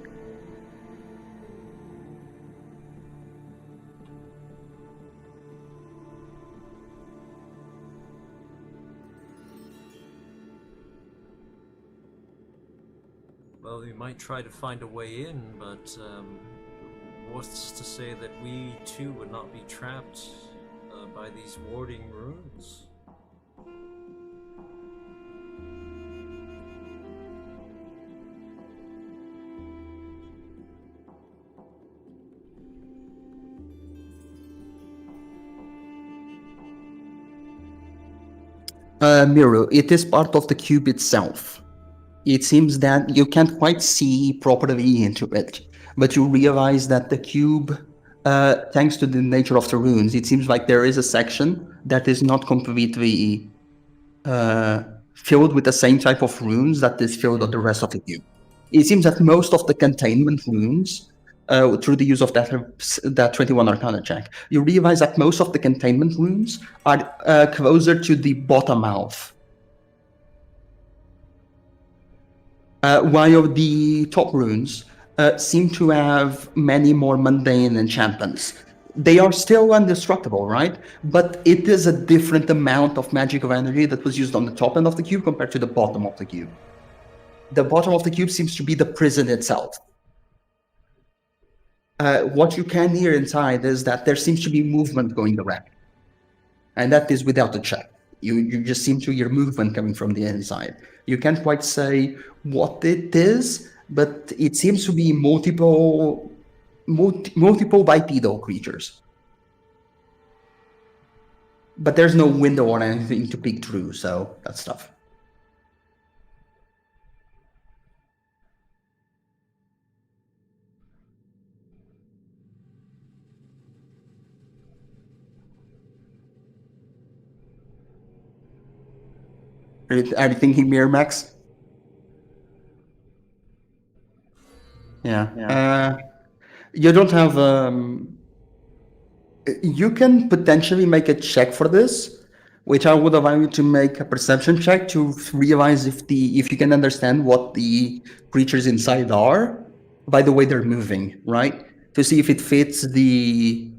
[SPEAKER 1] Well, we might try to find a way in, but what's to say that we too would not be trapped by these warding runes?
[SPEAKER 2] Miru, it is part of the cube itself. It seems that you can't quite see properly into it, but you realize that the cube, thanks to the nature of the runes, it seems like there is a section that is not completely filled with the same type of runes that is filled on the rest of the cube. It seems that most of the containment runes, through the use of that 21 Arcana check, you realize that most of the containment runes are closer to the bottom half. While the top runes seem to have many more mundane enchantments. They are still indestructible, right? But it is a different amount of magical energy that was used on the top end of the cube compared to the bottom of the cube. The bottom of the cube seems to be the prison itself. What you can hear inside is that there seems to be movement going around. And that is without a check. You just seem to hear movement coming from the inside. You can't quite say what it is, but it seems to be multiple bipedal creatures. But there's no window or anything to peek through, so that's tough. Are you thinking Miramax? Yeah. You don't have. You can potentially make a check for this, which I would allow you to make a perception check to realize if you can understand what the creatures inside are by the way they're moving, right? To see if it fits the.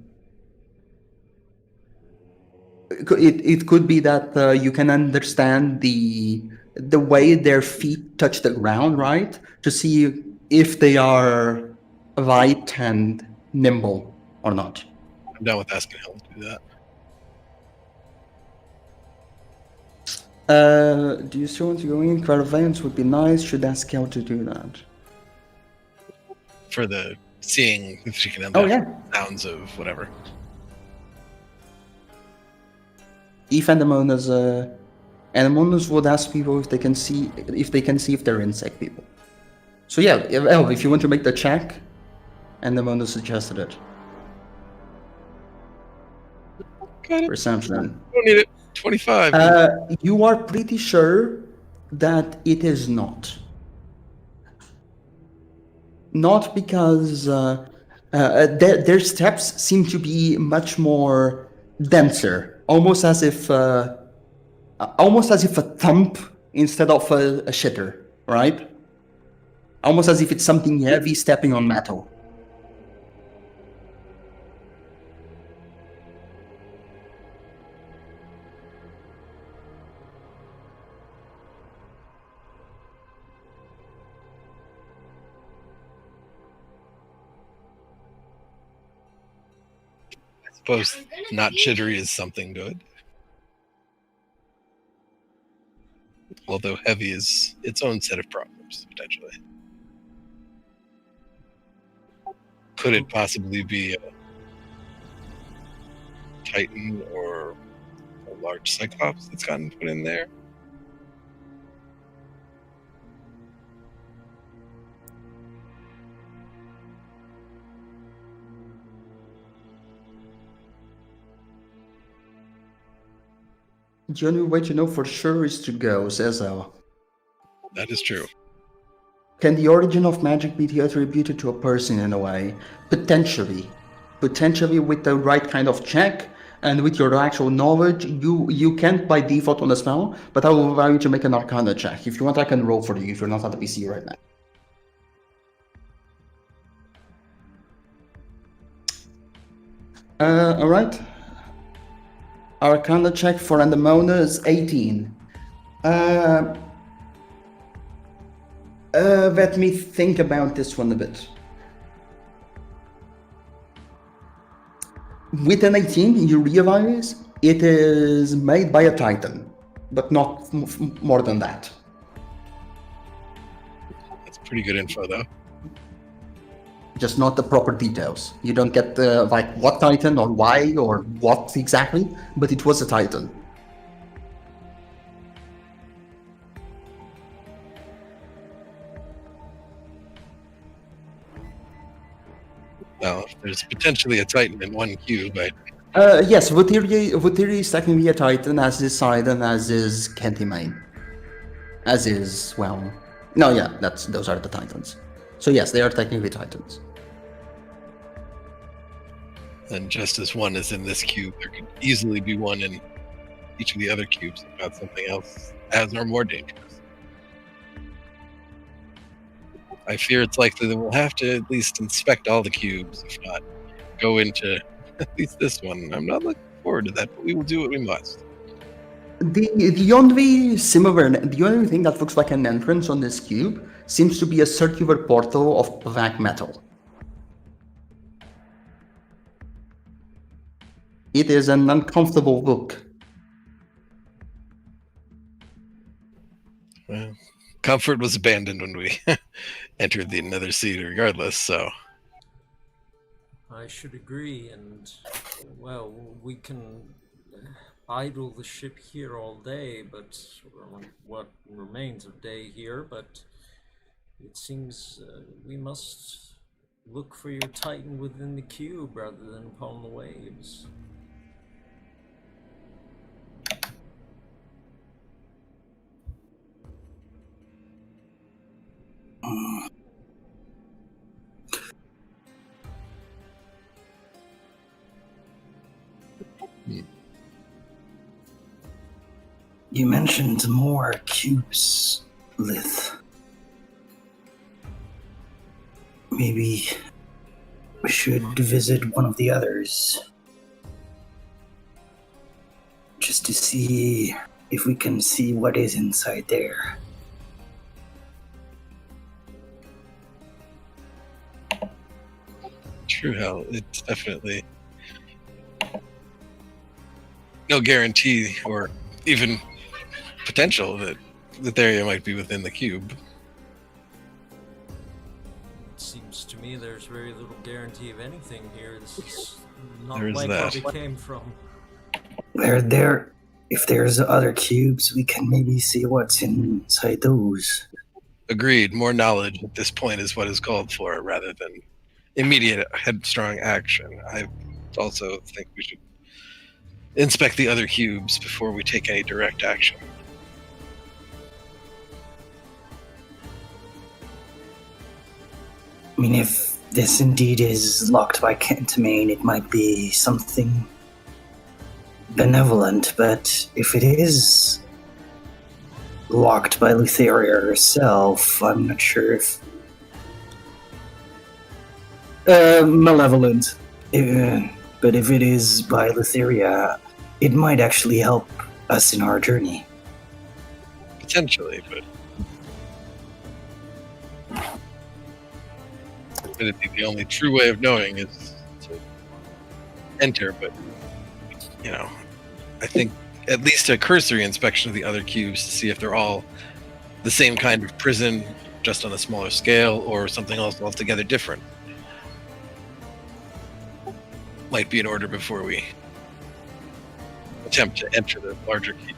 [SPEAKER 2] It could be that you can understand the way their feet touch the ground, right? To see if they are light and nimble or not.
[SPEAKER 3] I'm done with asking Helen to do
[SPEAKER 2] that. Do you still want to go in? Clairvoyance would be nice. Should ask how to do that.
[SPEAKER 3] For the seeing if she can sounds of whatever.
[SPEAKER 2] If Anemonas would ask people if they can see if they're insect people. So yeah, if you want to make the check, Anemonas suggested it.
[SPEAKER 3] Got it.
[SPEAKER 2] Perception.
[SPEAKER 3] Don't need it. 25.
[SPEAKER 2] You are pretty sure that it is not. Not because their steps seem to be much more denser, almost as if a thump instead of a shitter, right? Almost as if it's something heavy stepping on metal.
[SPEAKER 3] I suppose not jittery is something good. Although heavy is its own set of problems, potentially. Could it possibly be a Titan or a large Cyclops that's gotten put in there?
[SPEAKER 2] The only way to know for sure is to go, says Ella.
[SPEAKER 3] That is true.
[SPEAKER 2] Can the origin of magic be attributed to a person in a way? Potentially. Potentially with the right kind of check and with your actual knowledge, you can't by default on a spell, but I will allow you to make an Arcana check. If you want, I can roll for you if you're not on the PC right now. Alright. Arcana check for Anemona is 18. Let me think about this one a bit. With an 18, you realize it is made by a Titan, but not more than that.
[SPEAKER 3] That's pretty good info, though.
[SPEAKER 2] Just not the proper details. You don't get like what Titan or why or what exactly, but it was a Titan.
[SPEAKER 3] Well, there's potentially a Titan in one cube, but...
[SPEAKER 2] Yes, Vutiri is technically a Titan, as is Sidon, as is Kentimane. As is, well... No, yeah, those are the Titans. So yes, they are technically Titans.
[SPEAKER 3] And just as one is in this cube, there could easily be one in each of the other cubes, if not something else as or more dangerous. I fear it's likely that we'll have to at least inspect all the cubes, if not go into at least this one. I'm not looking forward to that, but we will do what we must.
[SPEAKER 2] The only thing that looks like an entrance on this cube seems to be a circular portal of black metal. It is an uncomfortable look.
[SPEAKER 3] Well, comfort was abandoned when we entered the Nether Sea regardless, so...
[SPEAKER 1] I should agree, and, well, we can idle the ship here all day, but what remains of day here, but it seems we must look for your Titan within the cube rather than upon the waves.
[SPEAKER 4] You mentioned more cubes, Lith. Maybe we should visit one of the others. Just to see if we can see what is inside there.
[SPEAKER 3] True hell, it's definitely no guarantee or even potential that the area might be within the cube.
[SPEAKER 1] It seems to me there's very little guarantee of anything here. This is not
[SPEAKER 3] There's
[SPEAKER 1] like
[SPEAKER 3] that.
[SPEAKER 1] where we came from.
[SPEAKER 4] If there's other cubes, we can maybe see what's inside those.
[SPEAKER 3] Agreed, more knowledge at this point is what is called for rather than immediate headstrong action. I also think we should inspect the other cubes before we take any direct action.
[SPEAKER 4] I mean, if this indeed is locked by Kentamane, it might be something benevolent, but if it is locked by Lutheria herself, I'm not sure if... malevolent. But if it is by Lutheria, it might actually help us in our journey.
[SPEAKER 3] Potentially, but it'd be the only true way of knowing is to enter, but I think at least a cursory inspection of the other cubes to see if they're all the same kind of prison, just on a smaller scale, or something else altogether different, might be in order before we attempt to enter the larger cube.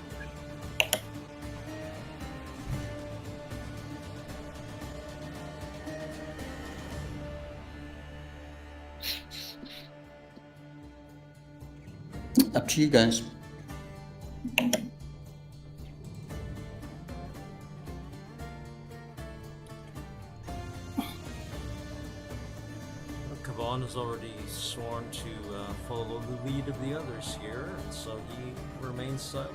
[SPEAKER 2] Up to you guys.
[SPEAKER 1] Kavan has already sworn to follow the lead of the others here, and so he remains silent.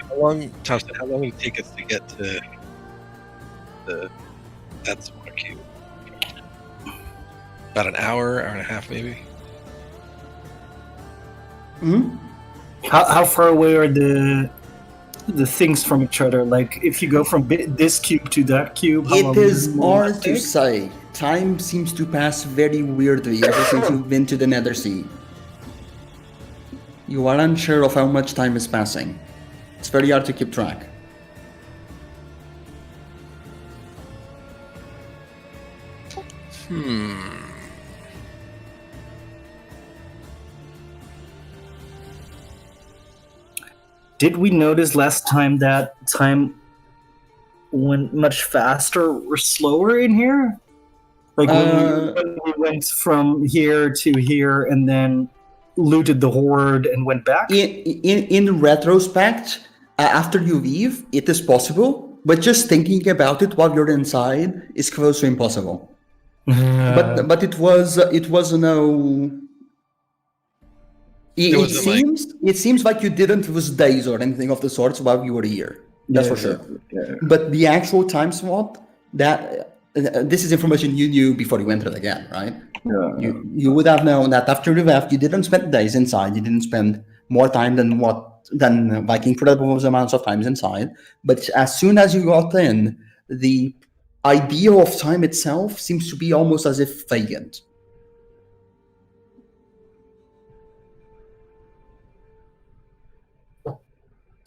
[SPEAKER 3] How long, Thompson, how long would it take us to get to that smaller cube? About an hour and a half, maybe?
[SPEAKER 2] Hmm?
[SPEAKER 4] How far away are the things from each other? Like, if you go from this cube to that cube, how long
[SPEAKER 2] It is
[SPEAKER 4] will
[SPEAKER 2] hard
[SPEAKER 4] that
[SPEAKER 2] to
[SPEAKER 4] take?
[SPEAKER 2] say. Time seems to pass very weirdly ever since you've been to the Nether Sea. You are unsure of how much time is passing. It's very hard to keep track.
[SPEAKER 4] Did we notice last time that time went much faster or slower in here? Like when we went from here to here and then looted the horde and went back?
[SPEAKER 2] In retrospect, after you leave, it is possible, but just thinking about it while you're inside is close to impossible. But it was no. It seems like you didn't lose days or anything of the sorts while you were here. That's for sure.
[SPEAKER 4] Yeah.
[SPEAKER 2] But the actual time slot, that this is information you knew before you entered again, right?
[SPEAKER 4] Yeah.
[SPEAKER 2] You would have known that after you left, you didn't spend days inside. You didn't spend more time than like incredible amounts of times inside. But as soon as you got in, the idea of time itself seems to be almost as if vacant.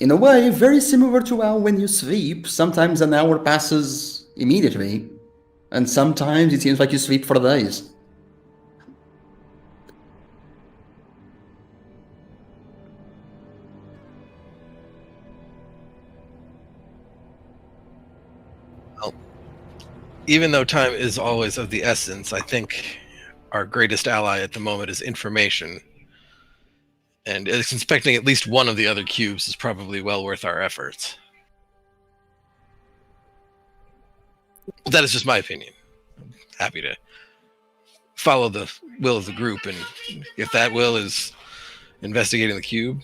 [SPEAKER 2] In a way, very similar to how when you sleep, sometimes an hour passes immediately, and sometimes it seems like you sleep for days.
[SPEAKER 3] Well, even though time is always of the essence, I think our greatest ally at the moment is information. And inspecting at least one of the other cubes is probably well worth our efforts. That is just my opinion. I'm happy to follow the will of the group, and if that will is investigating the cube,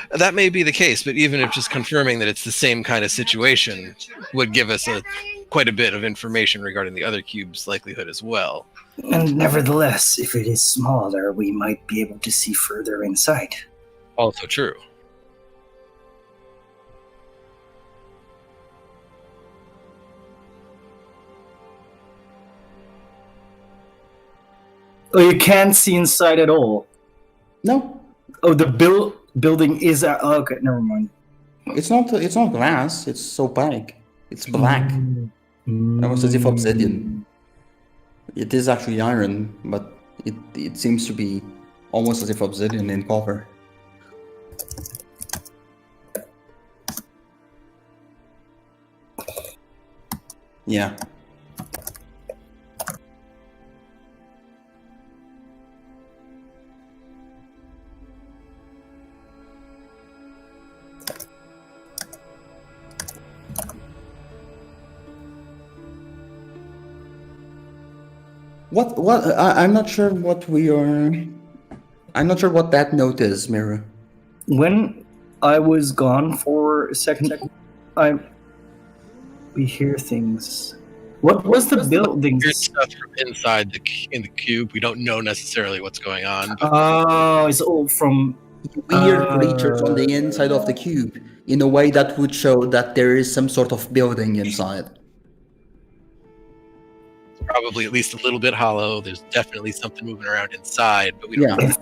[SPEAKER 3] that may be the case, but even if just confirming that it's the same kind of situation would give us quite a bit of information regarding the other cube's likelihood as well.
[SPEAKER 4] And nevertheless, if it is smaller, we might be able to see further inside.
[SPEAKER 3] Also true.
[SPEAKER 4] Oh, you can't see inside at all?
[SPEAKER 2] No,
[SPEAKER 4] Oh, the building is... okay, never mind.
[SPEAKER 2] it's not glass. It's opaque. It's black, almost as if obsidian. It is actually iron, but it seems to be almost as if obsidian in color. Yeah. What? I'm not sure what we are. I'm not sure what that note is, Mira.
[SPEAKER 4] When I was gone for a second, we hear things. What was the building?
[SPEAKER 3] Here's stuff from inside in the cube. We don't know necessarily what's going on. But
[SPEAKER 4] Oh, it's all from
[SPEAKER 2] Weird creatures on the inside of the cube, in a way that would show that there is some sort of building inside.
[SPEAKER 3] it's probably at least a little bit hollow. There's definitely something moving around inside, but we don't know.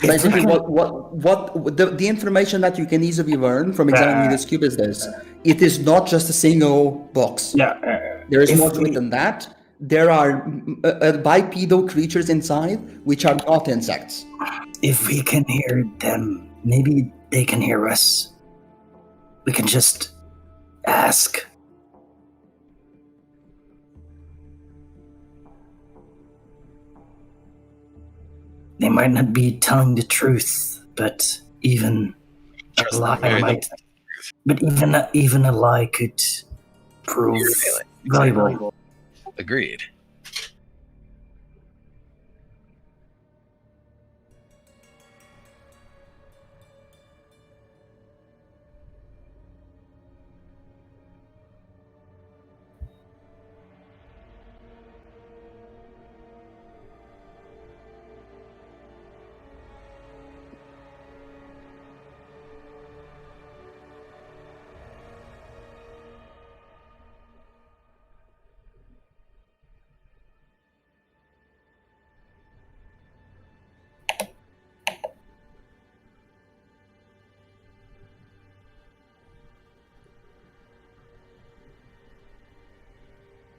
[SPEAKER 2] Basically, the information that you can easily learn from examining this cube is this: it is not just a single box.
[SPEAKER 4] Yeah.
[SPEAKER 2] There is more to it than that. There are bipedal creatures inside, which are not insects.
[SPEAKER 4] If we can hear them, maybe they can hear us. We can just ask. They might not be telling the truth, but even a lie might. But even a lie could prove valuable.
[SPEAKER 3] Agreed.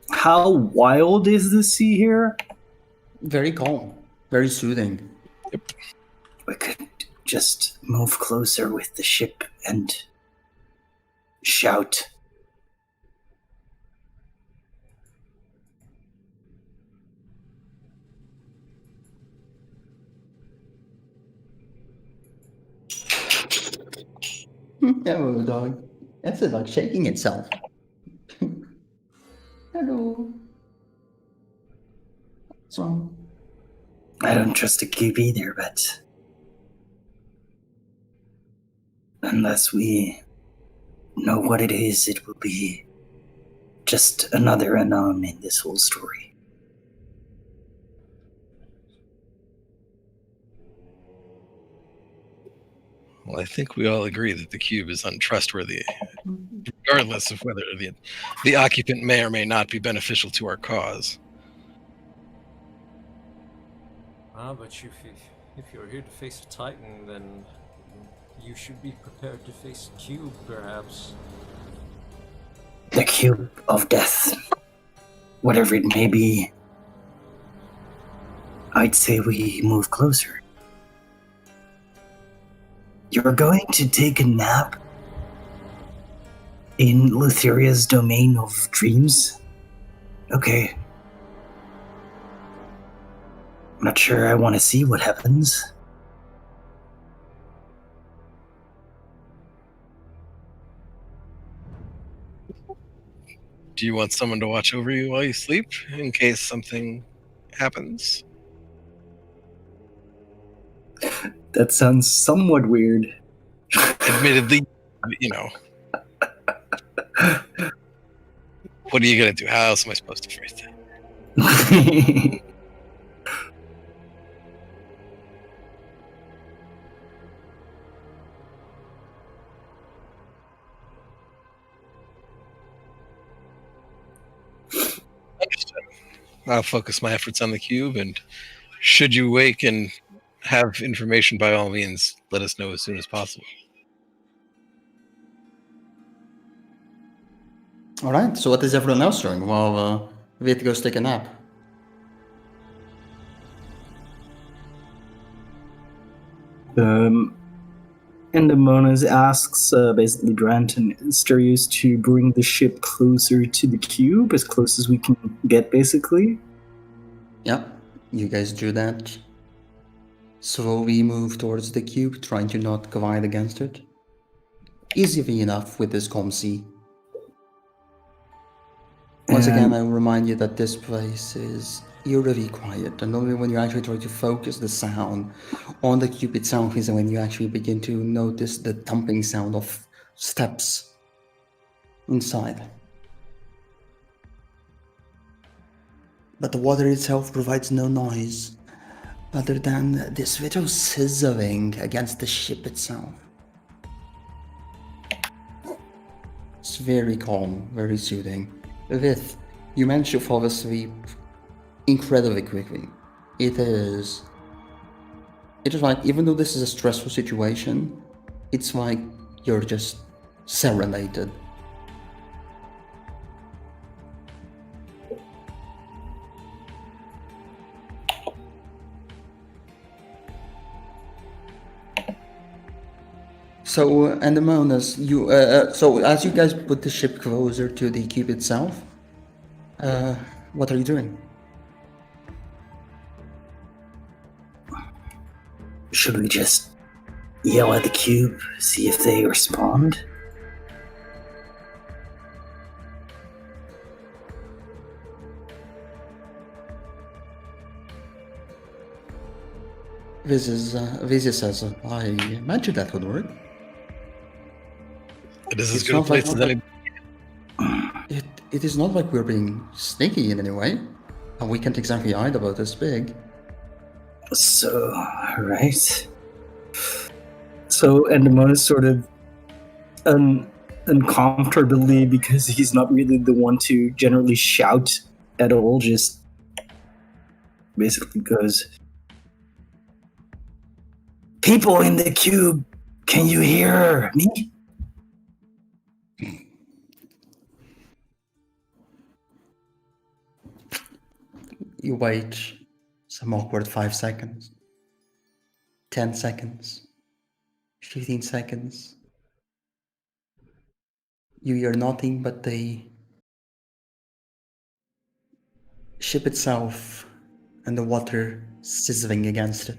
[SPEAKER 4] How wild is the sea here?
[SPEAKER 2] Very calm, very soothing.
[SPEAKER 4] We could just move closer with the ship and shout.
[SPEAKER 2] Hello, dog. That's a dog shaking itself. Hello. What's wrong?
[SPEAKER 4] I don't trust the cube either, but unless we know what it is, it will be just another unknown in this whole story.
[SPEAKER 3] Well, I think we all agree that the cube is untrustworthy, regardless of whether the occupant may or may not be beneficial to our cause.
[SPEAKER 1] But if you're here to face a Titan, then you should be prepared to face a cube, perhaps.
[SPEAKER 4] The cube of death, whatever it may be, I'd say we move closer. You're going to take a nap in Lutheria's domain of dreams? Okay. I'm not sure I want to see what happens.
[SPEAKER 3] Do you want someone to watch over you while you sleep, in case something happens?
[SPEAKER 4] That sounds somewhat weird.
[SPEAKER 3] Admittedly, what are you going to do? How else am I supposed to phrase that? Understood. I'll focus my efforts on the cube, and should you wake and have information, by all means, let us know as soon as possible.
[SPEAKER 2] Alright, so what is everyone else doing while Vit goes take a nap?
[SPEAKER 4] Endomonas asks basically Grant and Asterius to bring the ship closer to the cube, as close as we can get, basically.
[SPEAKER 2] Yeah, you guys do that. Slowly move towards the cube, trying to not collide against it. Easily enough with this ComC. Once again, I will remind you that this place is eerily quiet, and only when you actually try to focus the sound on the cube itself is when you actually begin to notice the thumping sound of steps inside. But the water itself provides no noise other than this little sizzling against the ship itself. It's very calm, very soothing. Vith, you managed to fall asleep incredibly quickly. It is like, even though this is a stressful situation, it's like you're just serenaded. So, Endomonas, you so as you guys put the ship closer to the cube itself, what are you doing?
[SPEAKER 4] Should we just yell at the cube, see if they respond?
[SPEAKER 2] Vizia says, I imagine that would work.
[SPEAKER 3] It is as
[SPEAKER 2] It's
[SPEAKER 3] good a
[SPEAKER 2] not
[SPEAKER 3] place
[SPEAKER 2] like-
[SPEAKER 3] as any.
[SPEAKER 2] It is not like we're being sneaky in any way, and we can't exactly hide about this big.
[SPEAKER 4] So, right. So, Endomonas sort of uncomfortably, because he's not really the one to generally shout at all, just basically goes, "People in the cube, can you hear me?"
[SPEAKER 2] You wait some awkward 5 seconds, 10 seconds, 15 seconds. You hear nothing but the ship itself and the water sizzling against it.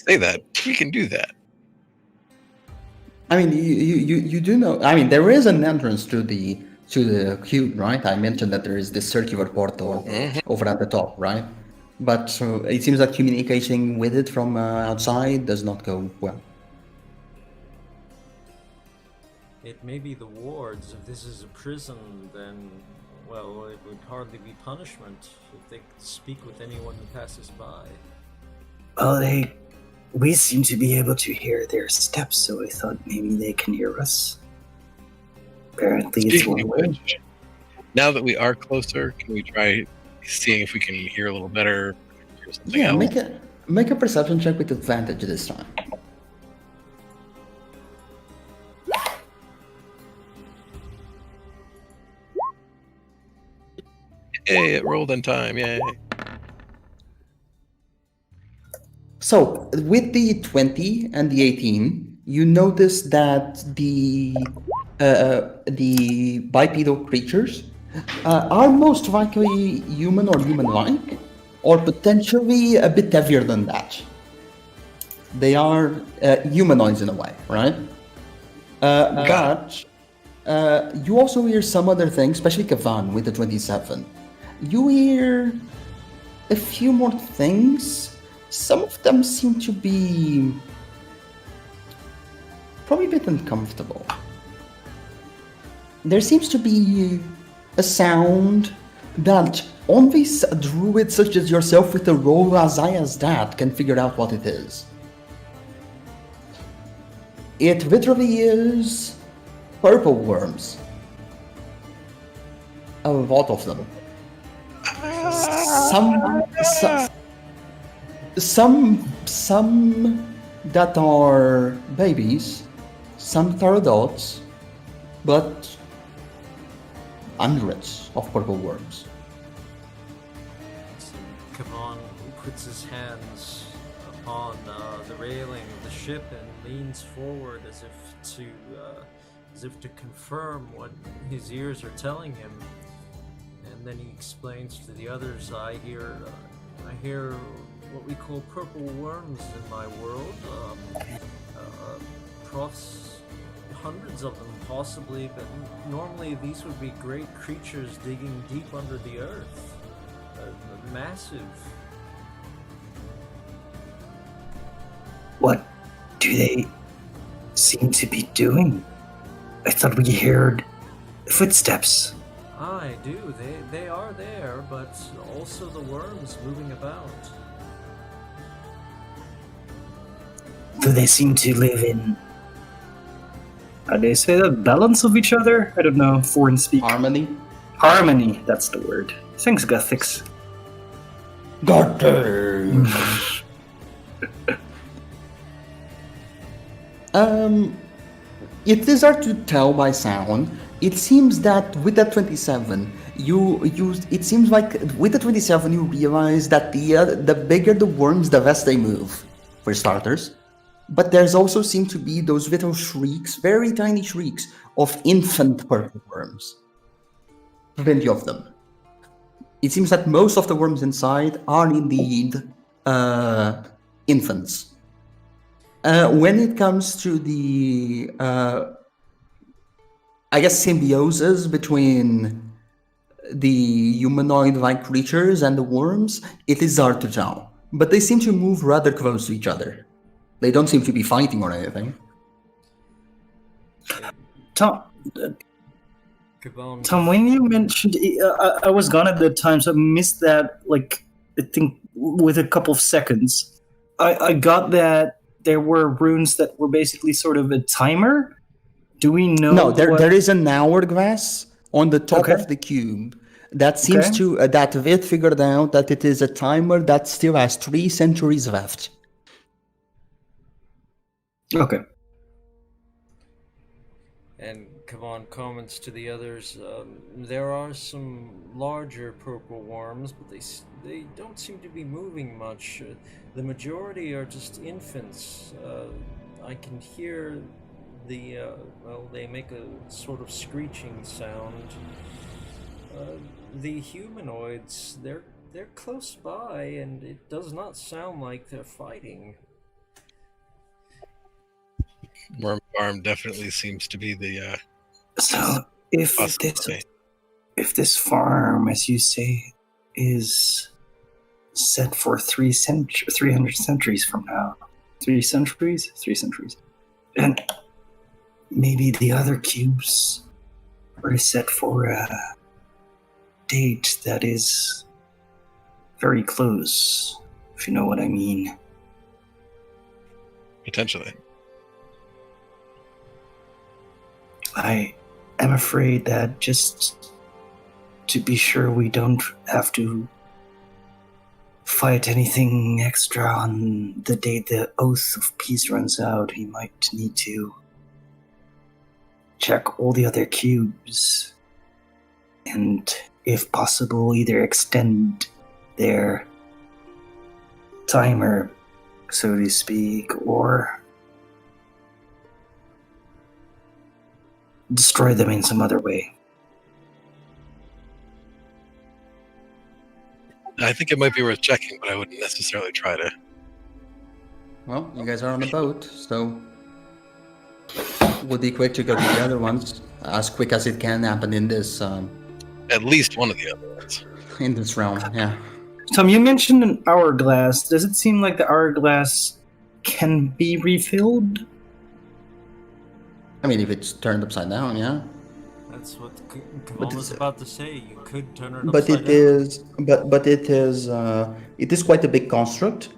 [SPEAKER 3] say that. We can do that.
[SPEAKER 2] I mean, you do know. I mean, there is an entrance to the cube, right? I mentioned that there is this circular portal over at the top, right? But it seems that communicating with it from outside does not go well.
[SPEAKER 1] It may be the wards. If this is a prison, then, well, it would hardly be punishment if they could speak with anyone who passes by.
[SPEAKER 4] Well, we seem to be able to hear their steps, so I thought maybe they can hear us. Apparently, it's
[SPEAKER 3] Speaking
[SPEAKER 4] one
[SPEAKER 3] of
[SPEAKER 4] way.
[SPEAKER 3] which, now that we are closer, can we try seeing if we can hear a little better? Or something
[SPEAKER 2] Yeah,
[SPEAKER 3] else?
[SPEAKER 2] make a perception check with advantage this time.
[SPEAKER 3] Hey, it rolled in time. Yay.
[SPEAKER 2] So, with the 20 and the 18, you notice that the bipedal creatures are most likely human or human-like, or potentially a bit heavier than that. They are humanoids in a way, right? But you also hear some other things, especially Kavan with the 27. You hear a few more things. Some of them seem to be probably a bit uncomfortable. There seems to be a sound that only a druid such as yourself with a roll as high as that can figure out what it is. It literally is purple worms. A lot of them. Some that are babies, some that are adults, but hundreds of purple worms.
[SPEAKER 1] Kavan puts his hands upon the railing of the ship and leans forward as if to confirm what his ears are telling him. And then he explains to the others, I hear what we call purple worms in my world. Hundreds of them possibly, but normally these would be great creatures digging deep under the earth. Massive.
[SPEAKER 4] What do they seem to be doing? I thought we heard footsteps.
[SPEAKER 1] I do. They are there, but also the worms moving about.
[SPEAKER 4] Do they seem to live in... How do they say that? Balance of each other? I don't know, foreign speak.
[SPEAKER 2] Harmony?
[SPEAKER 4] Harmony, that's the word. Thanks, Guthix.
[SPEAKER 2] It is hard to tell by sound. It seems that with that 27, it seems like with the 27 you realize that the bigger the worms, the less they move, for starters. But there's also seem to be those little shrieks, very tiny shrieks, of infant purple worms. Plenty of them. It seems that most of the worms inside are indeed infants. When it comes to the, I guess, symbiosis between the humanoid-like creatures and the worms, it is hard to tell. But they seem to move rather close to each other. They don't seem to be fighting or anything.
[SPEAKER 4] Tom,
[SPEAKER 1] Kavan.
[SPEAKER 4] when you mentioned... I was gone at the time, so I missed that, I think, with a couple of seconds. I got that there were runes that were basically sort of a timer. Do we know?
[SPEAKER 2] No, there is an hourglass on the top of the cube that seems to that Vid figured out that it is a timer that still has 3 centuries left.
[SPEAKER 4] Okay.
[SPEAKER 1] And Kavan comments to the others, there are some larger purple worms, but they don't seem to be moving much. The majority are just infants. I can hear they make a sort of screeching sound. The humanoids, they're close by, and it does not sound like they're fighting.
[SPEAKER 3] Worm Farm definitely seems to be the
[SPEAKER 4] So if
[SPEAKER 3] possibility.
[SPEAKER 4] this farm, as you say, is set for 300 centuries from now, 3 centuries, and maybe the other cubes are set for a date that is very close, if you know what I mean.
[SPEAKER 3] Potentially.
[SPEAKER 4] I am afraid that just to be sure we don't have to fight anything extra on the day the Oath of Peace runs out, we might need to check all the other cubes and, if possible, either extend their timer, so to speak, or destroy them in some other way.
[SPEAKER 3] I think it might be worth checking, but I wouldn't necessarily try to.
[SPEAKER 2] Well, you guys are on the boat, so we'll be quick to go to the other ones as quick as it can happen in this
[SPEAKER 3] At least one of the other ones.
[SPEAKER 2] in this realm. Yeah.
[SPEAKER 4] Tom, you mentioned an hourglass. Does it seem like the hourglass can be refilled?
[SPEAKER 2] I mean, if it's turned upside down, yeah.
[SPEAKER 1] That's what
[SPEAKER 2] But
[SPEAKER 1] Kamal was
[SPEAKER 2] it's-
[SPEAKER 1] about to say. You could turn it
[SPEAKER 2] But
[SPEAKER 1] upside
[SPEAKER 2] it
[SPEAKER 1] down.
[SPEAKER 2] is, but it is quite a big construct,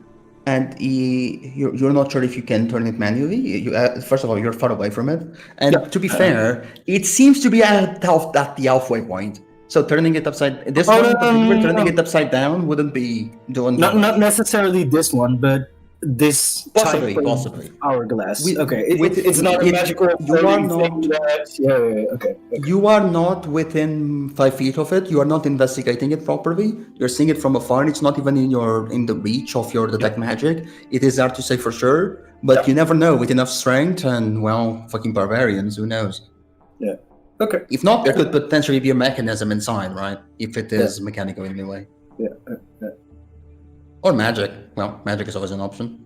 [SPEAKER 2] and you're not sure if you can turn it manually. First of all, you're far away from it, and
[SPEAKER 4] Yeah.
[SPEAKER 2] to be fair, it seems to be at the halfway point. So turning it upside this one, particularly turning it upside down, wouldn't be doing
[SPEAKER 4] Not necessarily this one, but this
[SPEAKER 2] Possibly,
[SPEAKER 4] type of
[SPEAKER 2] possibly.
[SPEAKER 4] hourglass.
[SPEAKER 2] With-
[SPEAKER 4] Okay,
[SPEAKER 2] with-
[SPEAKER 4] it's not a
[SPEAKER 2] it-
[SPEAKER 4] magical.
[SPEAKER 2] you are
[SPEAKER 4] thing
[SPEAKER 2] not-
[SPEAKER 4] that- yeah, okay.
[SPEAKER 2] You are not within 5 feet of it. You are not investigating it properly. You're seeing it from afar. It's not even in the reach of your detect magic. It is hard to say for sure, but you never know. With enough strength and, well, fucking barbarians, who knows?
[SPEAKER 4] Yeah. Okay.
[SPEAKER 2] If not, there could potentially be a mechanism inside, right? If it is mechanical in any way.
[SPEAKER 4] Yeah.
[SPEAKER 2] Or magic. Well, magic is always an option.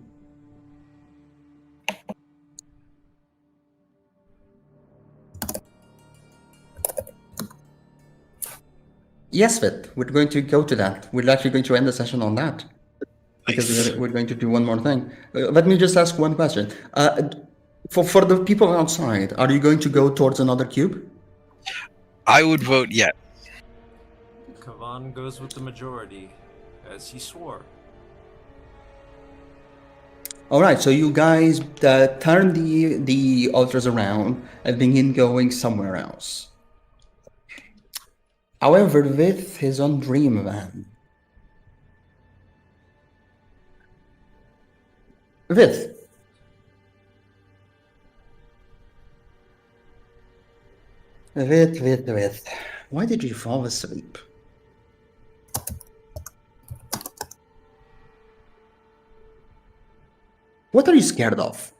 [SPEAKER 2] Yes, Fit. We're going to go to that. We're actually going to end the session on that. Because
[SPEAKER 3] Nice.
[SPEAKER 2] we're going to do one more thing. Let me just ask one question. For the people outside, are you going to go towards another cube?
[SPEAKER 3] I would vote yes.
[SPEAKER 1] Kavan goes with the majority, as he swore.
[SPEAKER 2] All right, so you guys turn the altars around and begin going somewhere else. However, with his own dream van. With. Why did you fall asleep? What are you scared of?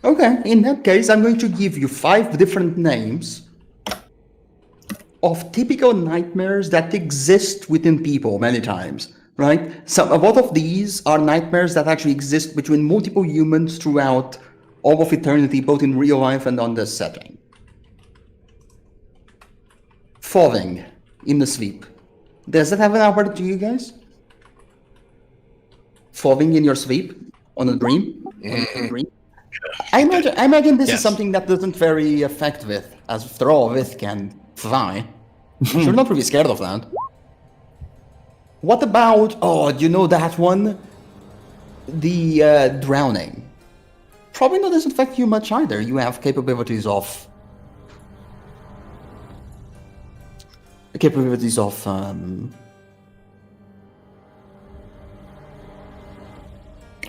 [SPEAKER 2] Okay, in that case, I'm going to give you 5 different names of typical nightmares that exist within people many times, right? A lot of these are nightmares that actually exist between multiple humans throughout all of eternity, both in real life and on this setting. Falling in the sleep. Does that have an outward to you guys? Falling in your sleep on a dream? On a dream? I imagine this is
[SPEAKER 3] Yes.
[SPEAKER 2] something that doesn't very affect Vith, as after all, Vith can fly. So you're not really scared of that. What about, do you know that one? The drowning. Probably not doesn't affect you much either. You have capabilities of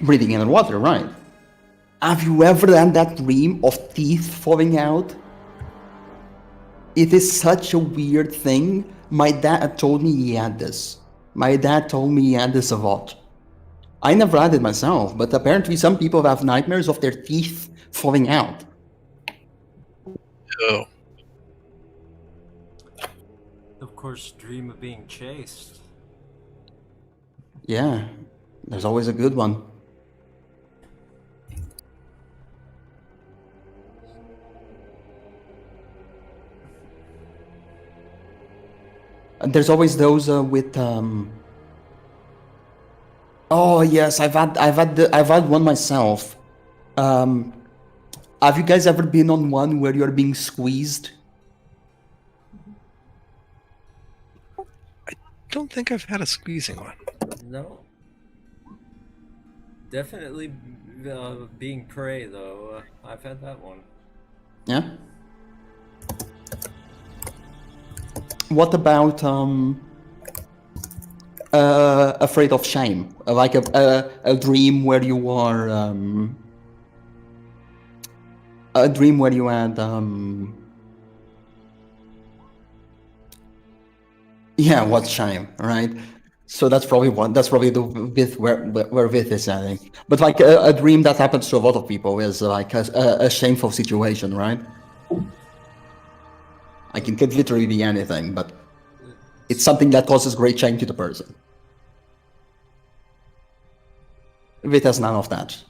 [SPEAKER 2] breathing underwater, right? Have you ever had that dream of teeth falling out? It is such a weird thing. My dad told me he had this. My dad told me he had this a lot. I never had it myself, but apparently some people have nightmares of their teeth falling out.
[SPEAKER 3] Oh,
[SPEAKER 1] Of course, dream of being chased.
[SPEAKER 2] Yeah, there's always a good one. And there's always those with Oh yes, I've had one myself. Have you guys ever been on one where you're being squeezed?
[SPEAKER 3] don't think I've had a squeezing one.
[SPEAKER 1] No. Definitely being prey, though. I've had that one.
[SPEAKER 2] Yeah. What about afraid of shame, like a dream where you are a dream where you had yeah, what's shame, right? So that's probably one. That's probably the Vith where Vith is at. But like a dream that happens to a lot of people is like a shameful situation, right? Like it could literally be anything, but it's something that causes great shame to the person. Vith has none of that.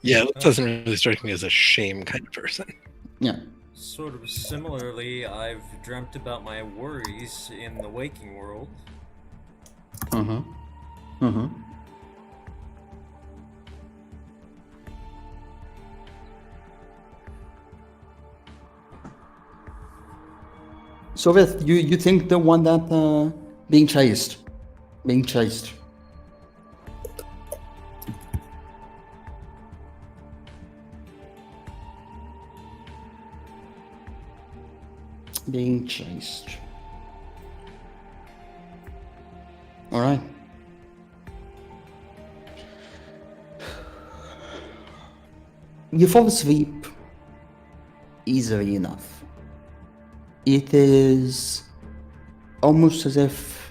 [SPEAKER 3] Yeah, that doesn't really strike me as a shame kind of person.
[SPEAKER 2] Yeah.
[SPEAKER 1] Sort of similarly, I've dreamt about my worries in the waking world.
[SPEAKER 2] So Vith, you think the one that being chased. Being chased. All right. You fall asleep easily enough. It is almost as if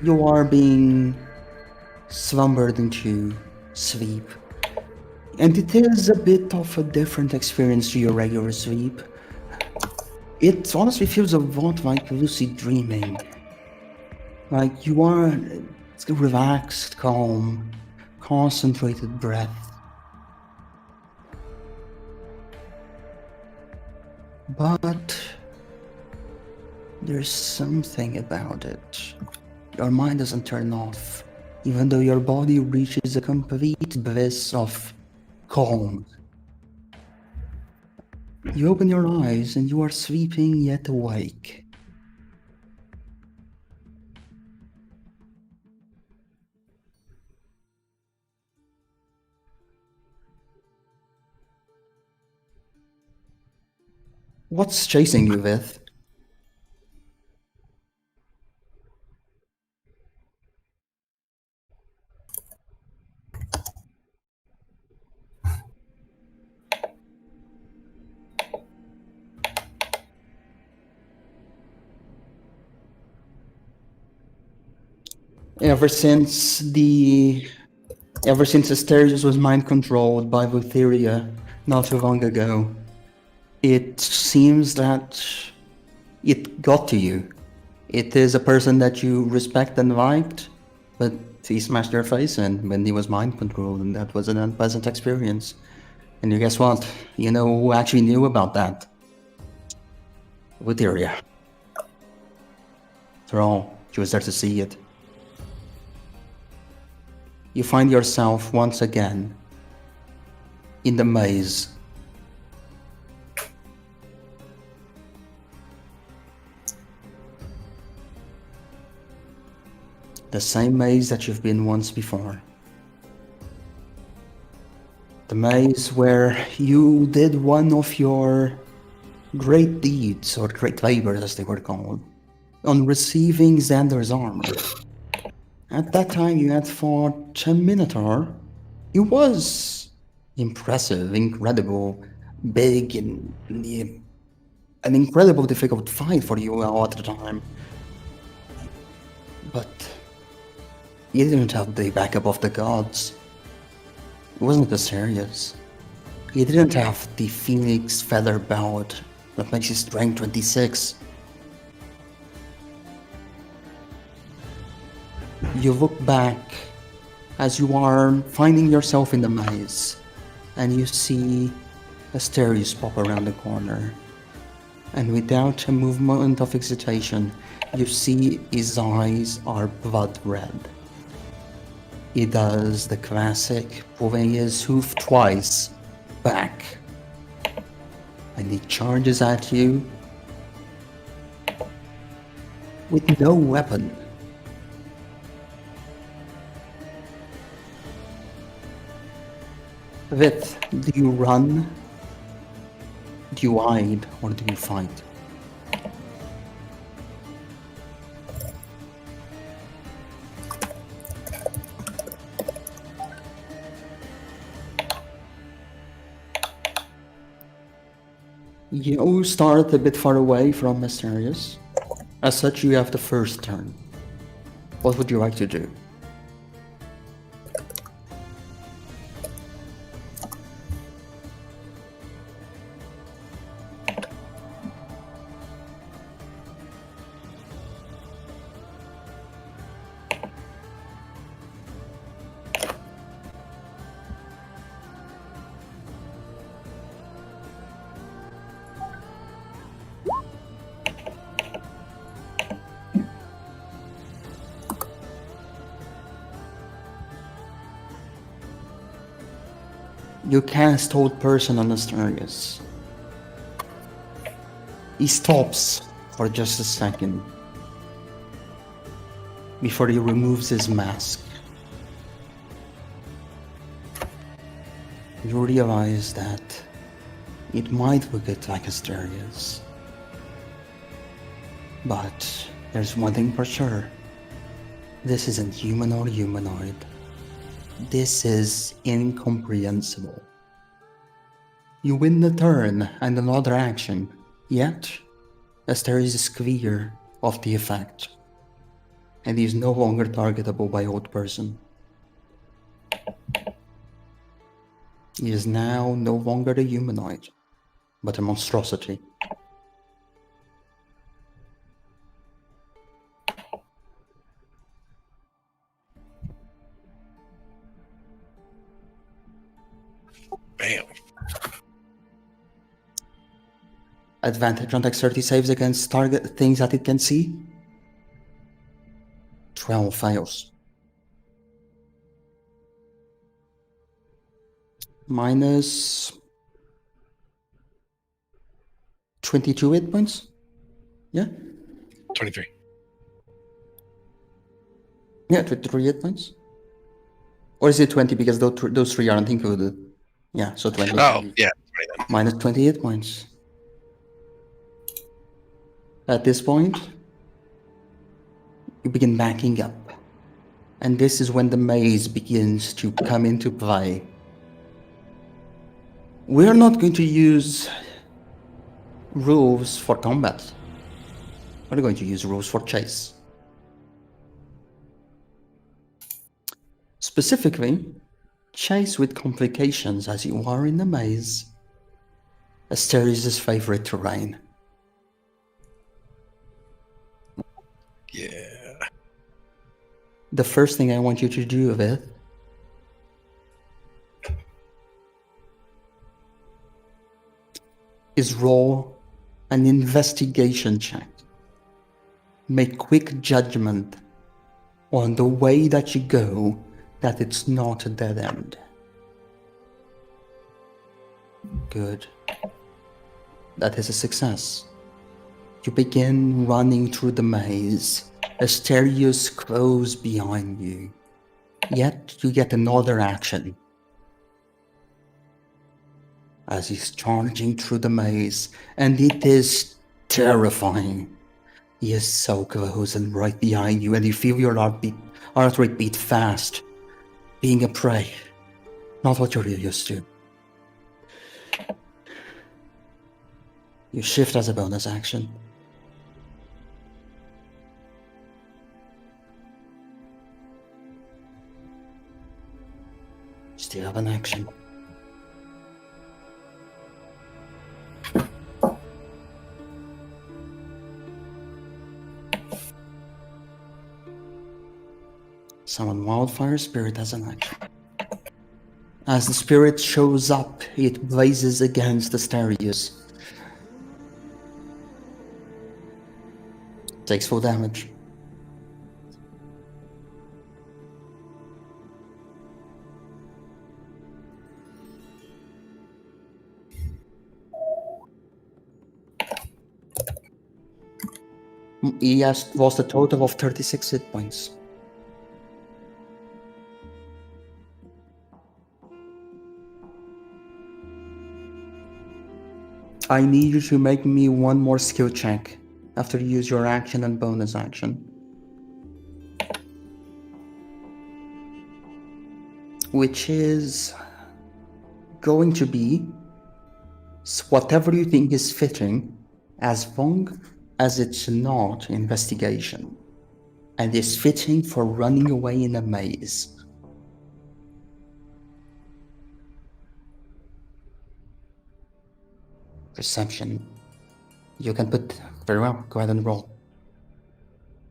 [SPEAKER 2] you are being slumbered into sleep. And it is a bit of a different experience to your regular sleep. It honestly feels a lot like lucid dreaming. Like you are relaxed, calm, concentrated breath. But there's something about it. Your mind doesn't turn off, even though your body reaches a complete bliss of calm. You open your eyes and you are sleeping yet awake. What's chasing you, Vith? Ever since Asterius was mind controlled by Lutheria not too long ago, it seems that it got to you. It is a person that you respect and liked, but he smashed your face in when he was mind controlled, and that was an unpleasant experience. And you guess what? You know who actually knew about that? Lutheria. After all, she was there to see it. You find yourself once again in the maze. The same maze that you've been once before. The maze where you did one of your great deeds, or great labors as they were called, on receiving Xander's armor. At that time you had fought a Minotaur. It was impressive, incredible, big, and an incredible difficult fight for you all at the time. But You didn't have the backup of the gods. It wasn't as serious. You didn't have the Phoenix Feather Belt that makes you strength 26. You look back as you are finding yourself in the maze, and you see Asterius pop around the corner. And without a movement of hesitation, you see his eyes are blood red. He does the classic, pulling his hoof twice back, and he charges at you with no weapon. Vith, do you run? Do you hide, or do you fight? You start a bit far away from Mysterious. As such, you have the first turn. What would you like to do? You cast Hold Person on Asterius. He stops for just a second before he removes his mask. You realize that it might look like Asterius, but there's one thing for sure. This isn't human or humanoid. This is incomprehensible. You win the turn and another action, yet Asterius is clear of the effect, and he is no longer targetable by Old Person. He is now no longer a humanoid, but a monstrosity.
[SPEAKER 3] Bam.
[SPEAKER 2] Advantage on dexterity saves against target things that it can see. 12 fails. Minus 22 hit points? Yeah?
[SPEAKER 3] 23.
[SPEAKER 2] Yeah, 23 hit points. Or is it 20 because those three aren't included? Yeah, so 20.
[SPEAKER 3] Oh, yeah.
[SPEAKER 2] Minus 20 hit points. At this point, you begin backing up. And this is when the maze begins to come into play. We're not going to use rules for combat. We're going to use rules for chase. Specifically, chase with complications as you are in the maze. Asterius' favorite terrain.
[SPEAKER 3] Yeah.
[SPEAKER 2] The first thing I want you to do with it is roll an investigation check. Make quick judgment on the way that you go that it's not a dead end. Good. That is a success. You begin running through the maze. Asterius close behind you. Yet you get another action. As he's charging through the maze, and it is terrifying. He is so close and right behind you, and you feel your heart rate beat fast. Being a prey, not what you're used to. You shift as a bonus action. Still have an action. Summon Wildfire Spirit as an action. As the spirit shows up, it blazes against Asterius. Takes full damage. He has lost a total of 36 hit points. I need you to make me one more skill check after you use your action and bonus action. Which is going to be whatever you think is fitting, as long as it's not investigation and is fitting for running away in a maze. Perception. You can put... Very well, go ahead and roll.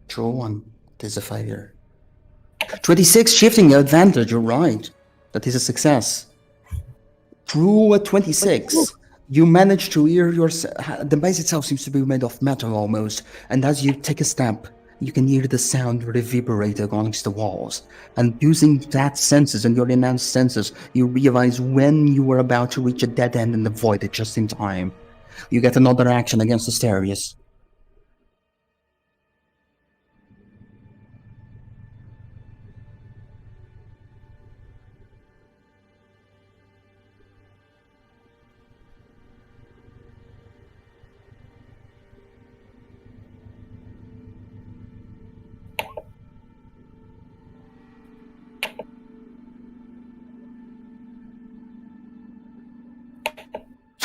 [SPEAKER 2] Draw one. It is a failure. 26, shifting advantage, you're right. That is a success. Through a 26, you manage to hear your... The maze itself seems to be made of metal almost, and as you take a step, you can hear the sound reverberate against the walls. And using that senses and your enhanced senses, you realize when you are about to reach a dead end and avoid it just in time. You get another action against Asterius.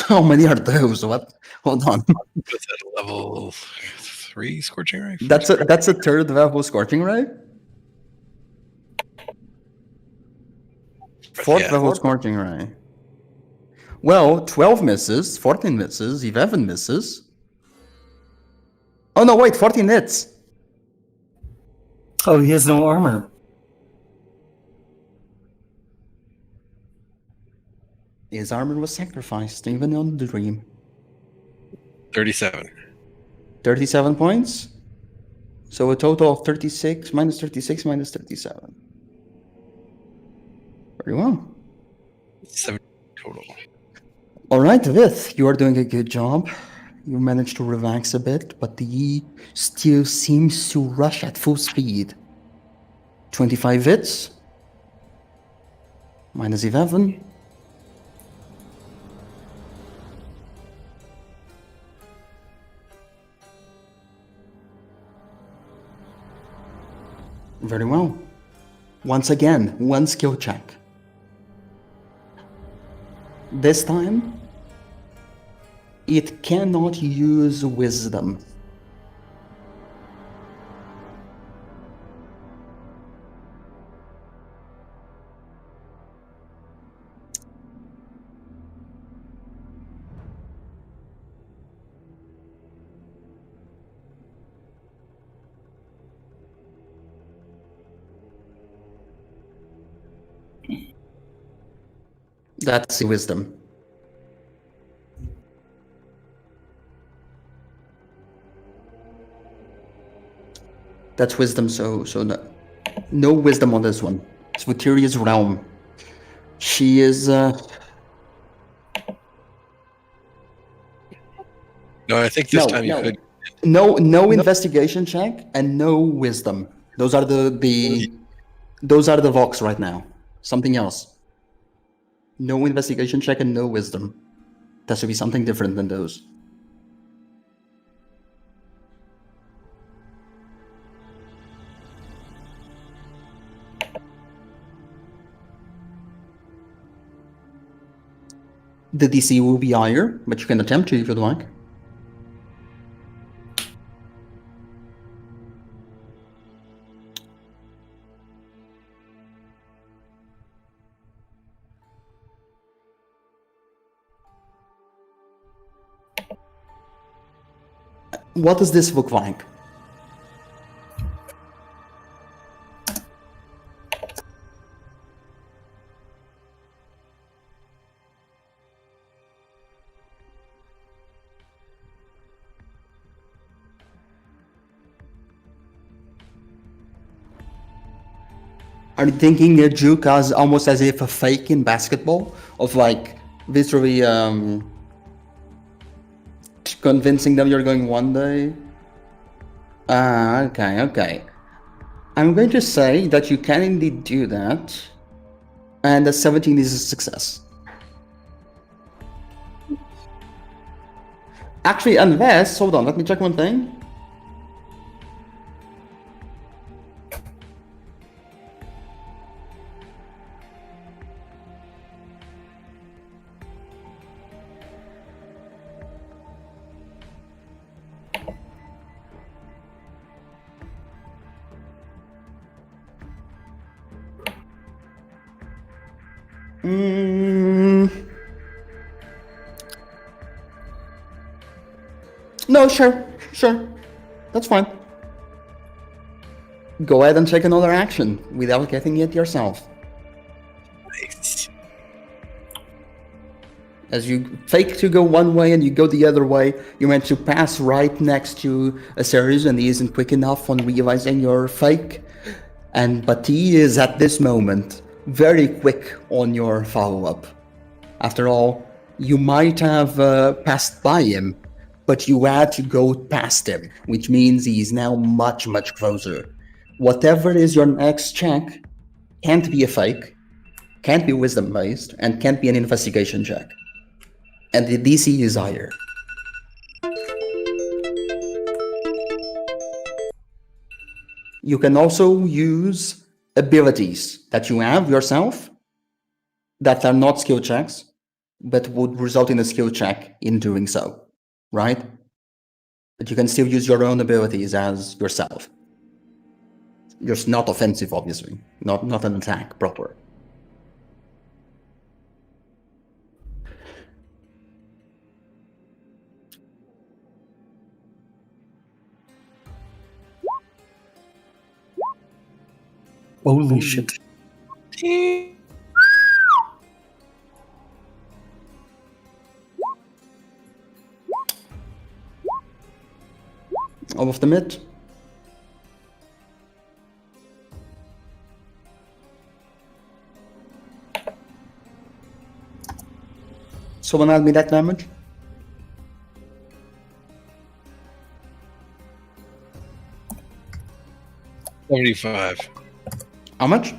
[SPEAKER 2] How many are those? What? Hold on.
[SPEAKER 3] What's that, level 3 Scorching Ray?
[SPEAKER 2] That's a third level Scorching Ray? Fourth level Scorching Ray. Well, 12 misses, 14 misses, 11 misses. Oh no, wait, 14 hits.
[SPEAKER 4] Oh, he has no armor.
[SPEAKER 2] His armor was sacrificed, even on the dream.
[SPEAKER 3] 37.
[SPEAKER 2] 37 points. So a total of 36 minus 36 minus 37. Very well.
[SPEAKER 3] 7 total.
[SPEAKER 2] All right, Vith, you are doing a good job. You managed to relax a bit, but he still seems to rush at full speed. 25 hits. Minus 11. Very well. Once again, one skill check. This time, it cannot use wisdom. That's wisdom. That's wisdom, so no wisdom on this one. It's Vuteria's realm. She is
[SPEAKER 3] No, I think this time you could.
[SPEAKER 2] no investigation check and no wisdom. Those are those are the Vox right now. Something else. No investigation check and no wisdom. That should be something different than those. The DC will be higher, but you can attempt to if you'd like. What does this look like? Are you thinking a juke as almost as if a fake in basketball? Of like literally convincing them you're going one day? Okay. I'm going to say that you can indeed do that. And a 17 is a success. Actually, unless, hold on, let me check one thing. No, sure. That's fine. Go ahead and take another action without getting it yourself.
[SPEAKER 3] Nice.
[SPEAKER 2] As you fake to go one way and you go the other way, you meant to pass right next to Aserius, and he isn't quick enough on realizing your fake. But he is at this moment very quick on your follow-up. After all, you might have passed by him, but you had to go past him, which means he's now much, much closer. Whatever is your next check can't be a fake, can't be wisdom-based, and can't be an investigation check. And the DC is higher. You can also use abilities that you have yourself that are not skill checks, but would result in a skill check in doing so, right? But you can still use your own abilities as yourself. You're not offensive, obviously. Not an attack proper.
[SPEAKER 4] Holy shit.
[SPEAKER 2] All of the mid. Someone add me that damage?
[SPEAKER 3] $75.
[SPEAKER 2] How much?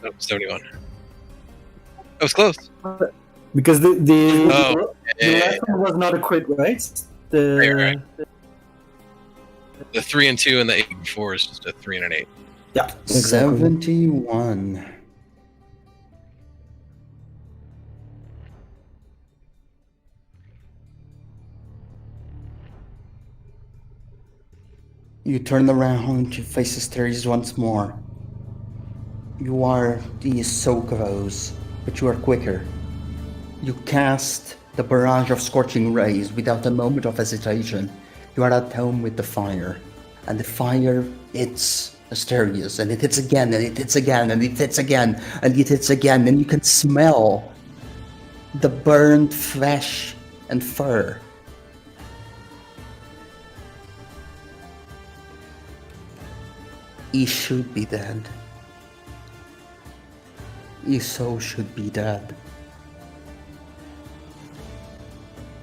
[SPEAKER 3] No, 71. That was close.
[SPEAKER 4] Because the
[SPEAKER 3] yeah.
[SPEAKER 4] last one was not a crit, right? The
[SPEAKER 3] Right. The 3 and 2 and the 8 before is just a 3 and an 8.
[SPEAKER 4] yeah, exactly.
[SPEAKER 2] 71. You turn around, you face Asterius once more. He is so close, but you are quicker. You cast the barrage of scorching rays without a moment of hesitation. You are at home with the fire, and the fire hits Asterius, and it hits again, and it hits again, and it hits again, and it hits again, and you can smell the burned flesh and fur. He should be dead. He so should be dead.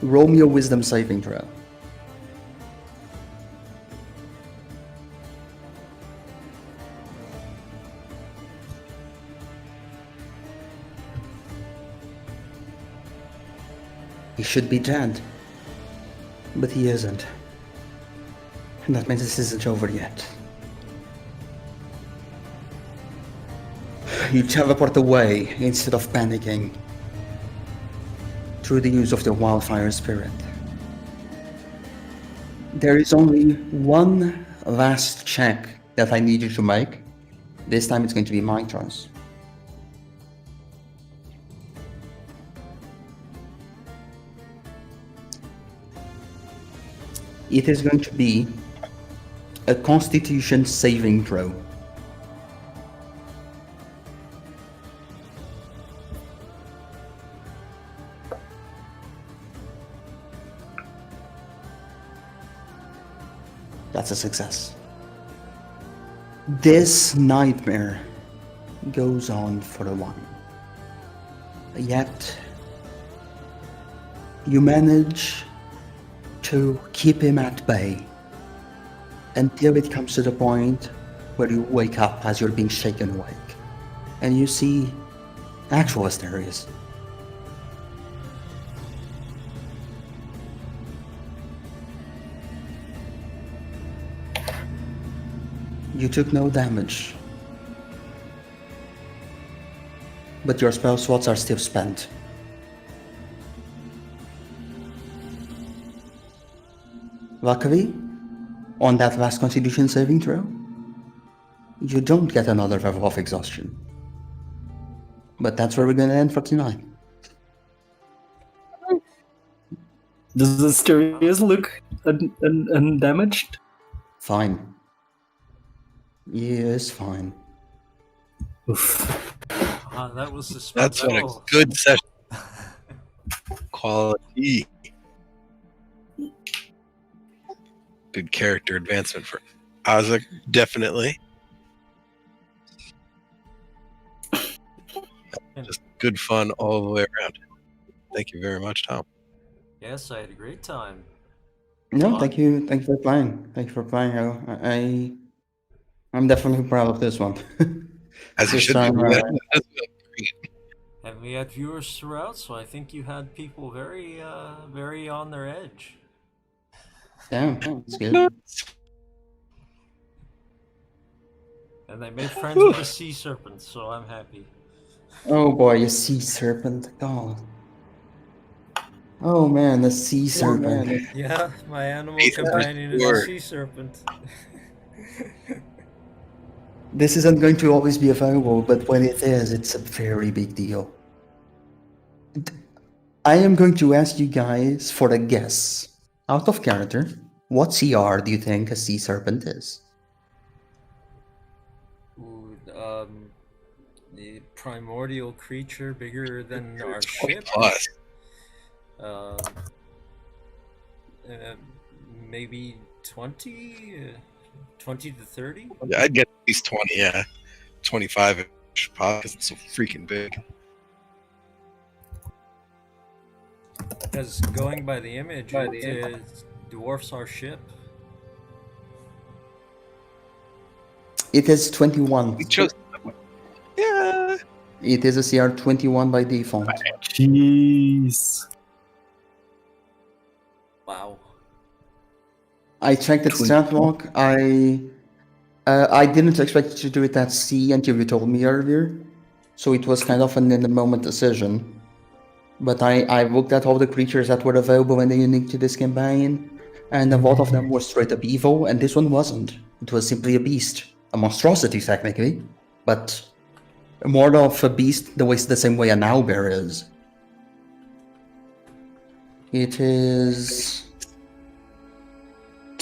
[SPEAKER 2] Roll me a wisdom saving throw. He should be dead. But he isn't. And that means this isn't over yet. You teleport away instead of panicking through the use of the wildfire spirit. There is only one last check that I need you to make. This time it's going to be my choice. It is going to be a Constitution saving throw. That's a success. This nightmare goes on for a while. Yet, you manage to keep him at bay until it comes to the point where you wake up as you're being shaken awake. And you see actual Asterius. You took no damage, but your spell slots are still spent. Luckily, on that last Constitution saving throw, you don't get another level of exhaustion. But that's where we're gonna end for tonight.
[SPEAKER 4] Does Asterius look undamaged?
[SPEAKER 2] Fine. Yes, fine.
[SPEAKER 4] Oof.
[SPEAKER 1] That was the
[SPEAKER 3] That's what a
[SPEAKER 1] spell.
[SPEAKER 3] good session. Quality. Good character advancement for Isaac, definitely. Just good fun all the way around. Thank you very much, Tom.
[SPEAKER 1] Yes, I had a great time.
[SPEAKER 2] No, thank you for playing. Thank you for playing. I'm definitely proud of this one.
[SPEAKER 3] As you
[SPEAKER 2] First
[SPEAKER 3] should
[SPEAKER 2] time,
[SPEAKER 3] be. That's great.
[SPEAKER 1] And we had viewers throughout, so I think you had people very on their edge.
[SPEAKER 2] Damn, it's good.
[SPEAKER 1] And they made friends with the sea serpent, so I'm happy.
[SPEAKER 2] Oh boy, a sea serpent. God. Oh man, the sea serpent.
[SPEAKER 1] Yeah, my animal
[SPEAKER 3] Ethan,
[SPEAKER 1] companion is a
[SPEAKER 3] word.
[SPEAKER 1] sea serpent.
[SPEAKER 2] This isn't going to always be available, but when it is, it's a very big deal. I am going to ask you guys for a guess. Out of character, what CR do you think a sea serpent is?
[SPEAKER 1] Ooh, the primordial creature bigger than our
[SPEAKER 3] 20
[SPEAKER 1] ship.
[SPEAKER 3] plus.
[SPEAKER 1] Maybe 20? 20 to 30?
[SPEAKER 3] I'd get at least 20, yeah. 25 because it's so freaking big.
[SPEAKER 1] Because going by the image, it dwarfs our ship.
[SPEAKER 2] It is 21.
[SPEAKER 3] We chose. Yeah.
[SPEAKER 2] It is a CR 21 by default.
[SPEAKER 4] Jeez.
[SPEAKER 1] Wow.
[SPEAKER 2] I checked its stat log. I didn't expect to do it at C until you told me earlier, so it was kind of an in-the-moment decision. But I looked at all the creatures that were available and unique to this campaign, and a lot of them were straight up evil, and this one wasn't. It was simply a beast. A monstrosity, technically, but more of a beast the same way an owlbear is. It is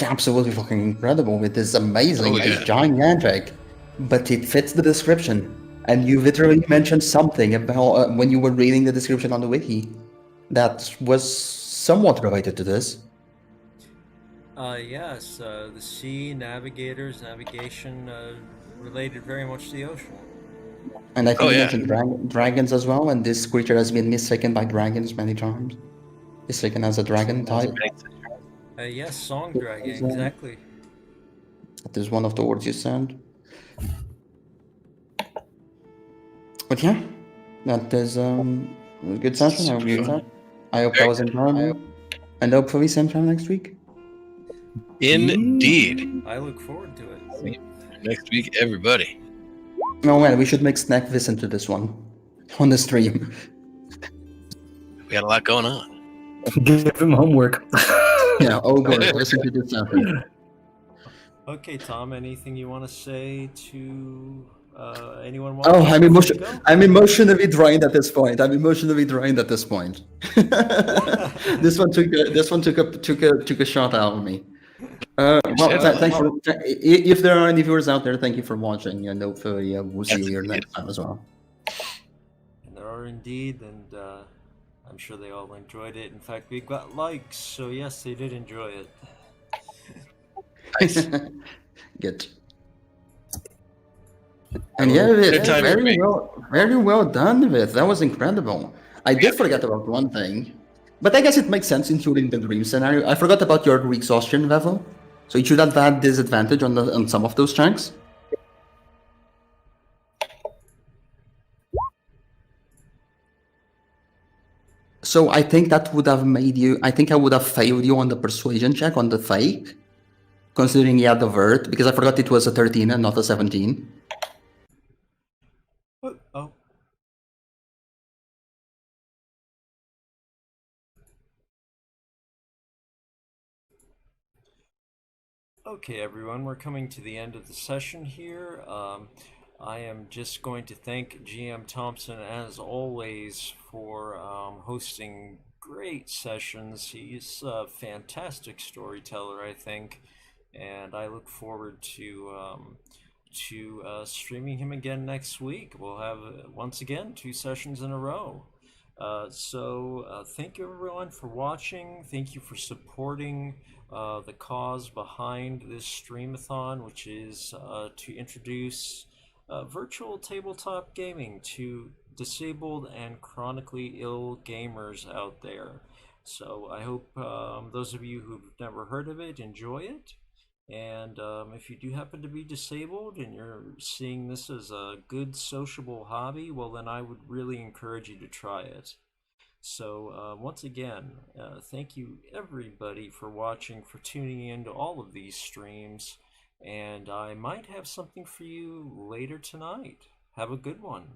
[SPEAKER 2] absolutely fucking incredible. It is amazing.
[SPEAKER 3] Oh, yeah.
[SPEAKER 2] It's gigantic, but it fits the description. And you literally mentioned something about when you were reading the description on the wiki that was somewhat related to this.
[SPEAKER 1] Yes, the sea, navigators, navigation, related very much to the ocean.
[SPEAKER 2] And I think
[SPEAKER 3] Oh,
[SPEAKER 2] you
[SPEAKER 3] yeah.
[SPEAKER 2] mentioned dragons as well, and this creature has been mistaken by dragons many times. Mistaken as a dragon type.
[SPEAKER 1] Yes, song dragon,
[SPEAKER 2] Is that-
[SPEAKER 1] exactly.
[SPEAKER 2] That is one of the words you said. But yeah, that is a good session. I hope you
[SPEAKER 3] Super
[SPEAKER 2] I hope that was enjoyable. And hopefully same time next week.
[SPEAKER 3] Indeed.
[SPEAKER 1] I look forward to it.
[SPEAKER 3] Next week, everybody.
[SPEAKER 2] Oh man, we should make Snack listen to this one on the stream.
[SPEAKER 3] We got a lot going on.
[SPEAKER 4] Give him homework.
[SPEAKER 2] Yeah, oh good, listen to this session.
[SPEAKER 1] Okay, Tom, anything you want to say to anyone?
[SPEAKER 2] Oh,
[SPEAKER 1] watching before you go?
[SPEAKER 2] I'm emotionally drained at this point. This one took a shot out of me. Thanks for, if there are any viewers out there, thank you for watching, and hopefully we'll see you here next time as well.
[SPEAKER 1] And there are indeed, and I'm sure they all enjoyed it. In fact, we got likes, so yes, they did enjoy it.
[SPEAKER 3] Nice.
[SPEAKER 2] Good. And yeah, very well done, Vith. That was incredible. I did forget about one thing, but I guess it makes sense including the dream scenario. I forgot about your exhaustion level, so you should have had disadvantage on some of those checks. So I think that would have made you. I think I would have failed you on the persuasion check on the fake, considering you had the vert, because I forgot it was a 13 and not a 17.
[SPEAKER 1] Oh. Okay, everyone, we're coming to the end of the session here. I am just going to thank GM Tompson, as always, for hosting great sessions. He's a fantastic storyteller, I think, and I look forward to streaming him again next week. We'll have, once again, 2 sessions in a row. So thank you, everyone, for watching. Thank you for supporting the cause behind this streamathon, which is to introduce virtual tabletop gaming to disabled and chronically ill gamers out there. So I hope those of you who've never heard of it enjoy it. And if you do happen to be disabled and you're seeing this as a good sociable hobby, well, then I would really encourage you to try it. So once again, thank you everybody for watching, for tuning in to all of these streams, and I might have something for you later tonight. Have a good one.